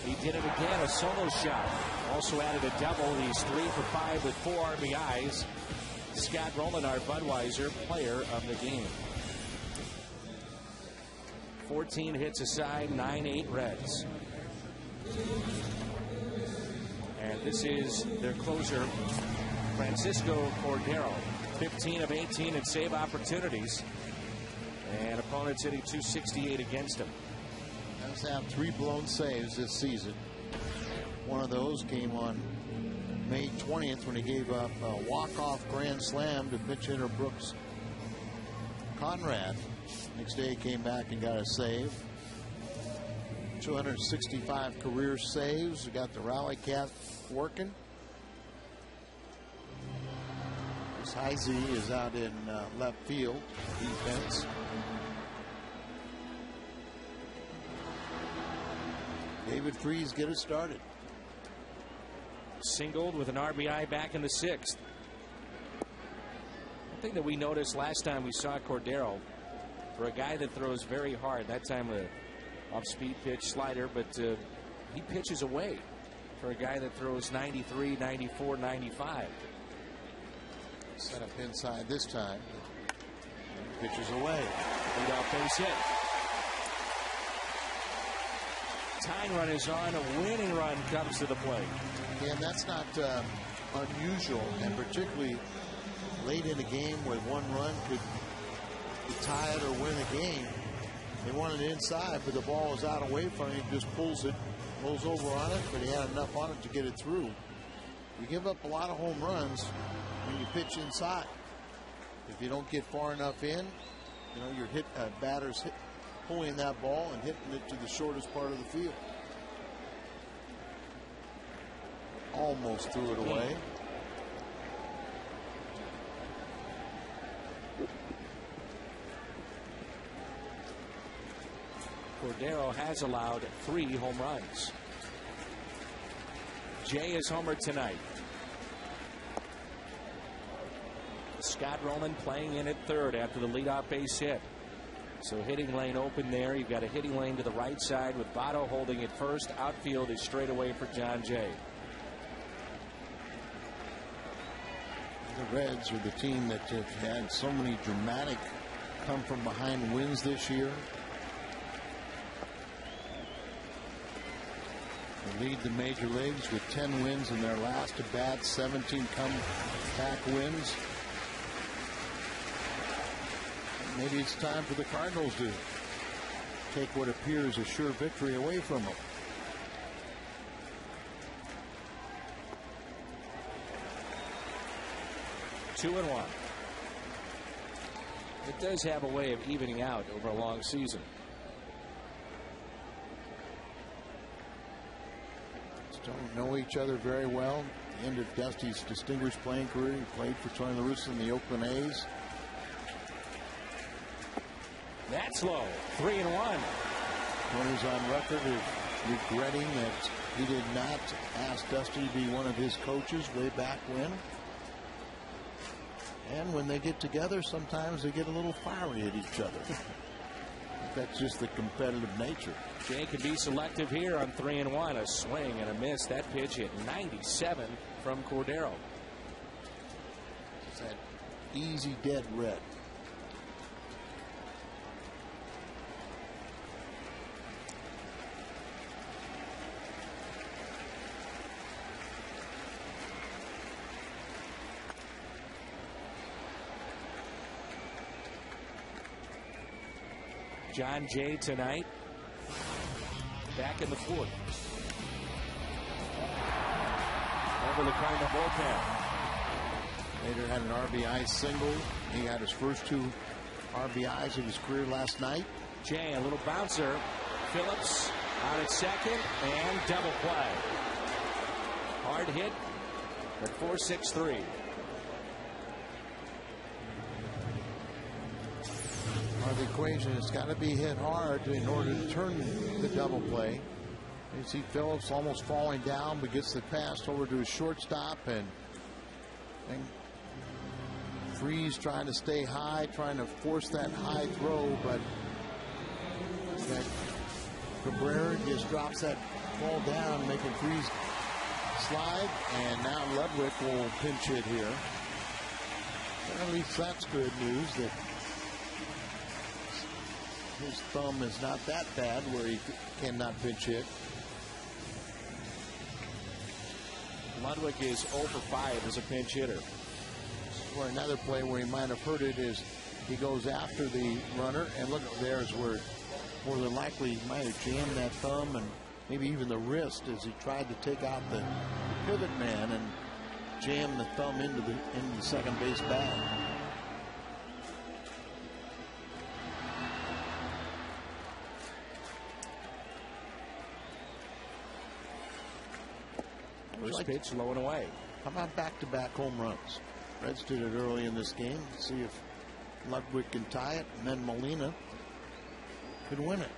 He did it again, a solo shot. Also added a double. He's 3 for 5 with 4 RBIs. Scott Rowland, our Budweiser player of the game. 14 hits aside, 9-8 Reds. And this is their closer, Francisco Cordero. 15 of 18 in save opportunities. And opponents hitting .268 against him. Has had 3 blown saves this season. One of those came on May 20th when he gave up a walk-off grand slam to pitch hitter Brooks Conrad. Next day he came back and got a save. 265 career saves. We got the rally cat working. This Heisey is out in left field defense. David Freese get it started. Singled with an RBI back in the 6th. thing that we noticed last time we saw Cordero, for a guy that throws very hard, that time a off-speed pitch slider, but he pitches away for a guy that throws 93, 94, 95. Set up inside this time. Pitches away. Leadoff base hit. Tying run is on. A winning run comes to the plate. And that's not unusual, and particularly late in a game where one run could tie it or win a game. They wanted it inside, but the ball was out away from him. He just pulls it, rolls over on it, but he had enough on it to get it through. You give up a lot of home runs when you pitch inside. If you don't get far enough in, you know, your batter's pulling that ball and hitting it to the shortest part of the field. Almost threw it away. Cordero has allowed 3 home runs. Jay is homered tonight. Scott Roman playing in at third after the leadoff base hit. So hitting lane open there. You've got a hitting lane to the right side with Votto holding it first. Outfield is straight away for John Jay. The Reds are the team that have had so many dramatic come from behind wins this year. They lead the major leagues with 10 wins in their last at bat, 17 comeback wins. Maybe it's time for the Cardinals to take what appears a sure victory away from them. Two and one. It does have a way of evening out over a long season. Don't know each other very well. At the end of Dusty's distinguished playing career, he played for Tony La Russa in the Oakland A's. That's low. 3-1. Tony's on record as regretting that he did not ask Dusty to be one of his coaches way back when. And when they get together, sometimes they get a little fiery at each other. That's just the competitive nature. Jay can be selective here on 3-1. A swing and a miss. That pitch hit 97 from Cordero. It's that easy dead red. John Jay tonight. Back in the fourth. Over the Cardinal bullpen. Later had an RBI single. He had his first 2 RBIs of his career last night. Jay, a little bouncer. Phillips out at second and double play. Hard hit at 4-6-3. The equation has got to be hit hard in order to turn the double play. You see Phillips almost falling down, but gets the pass over to his shortstop, and Freeze trying to stay high, trying to force that high throw, but that Cabrera just drops that ball down, making Freeze slide, and now Ludwig will pinch hit here. Well, at least that's good news that his thumb is not that bad where he cannot pinch hit. Ludwig is 0 for 5 as a pinch hitter. Or another play where he might have hurt it is he goes after the runner, and look, there's where more than likely he might have jammed that thumb and maybe even the wrist as he tried to take out the pivot man and jam the thumb into the second base bag. First pitch low and away. How about back-to-back home runs? Reds did it early in this game. See if Ludwig can tie it, and then Molina could win it.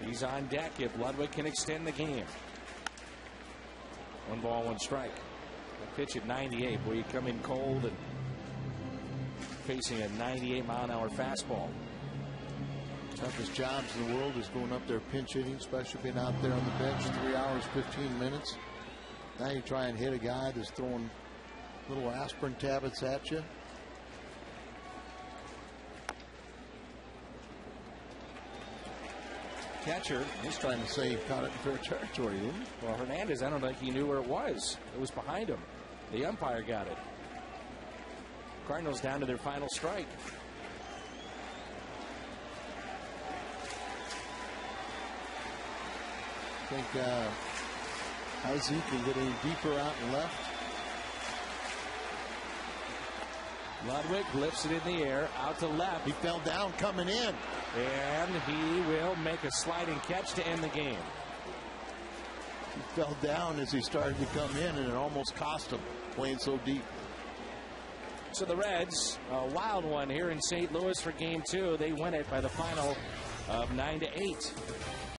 He's on deck if Ludwig can extend the game. 1 ball, 1 strike. A pitch at 98 where you come in cold and facing a 98-mile-an-hour fastball. Toughest jobs in the world is going up there pinch hitting, especially being out there on the bench 3 hours, 15 minutes. Now you try and hit a guy that's throwing little aspirin tablets at you. Catcher, he's trying to say he caught it in fair territory, didn't he? Well, Hernandez, I don't think he knew where it was. It was behind him. The umpire got it. Cardinals down to their final strike. I think Izzy can get any deeper out and left. Ludwig lifts it in the air, out to left. He fell down coming in. And he will make a sliding catch to end the game. He fell down as he started to come in, and it almost cost him playing so deep. So the Reds, a wild one here in St. Louis for Game 2. They win it by the final of 9-8.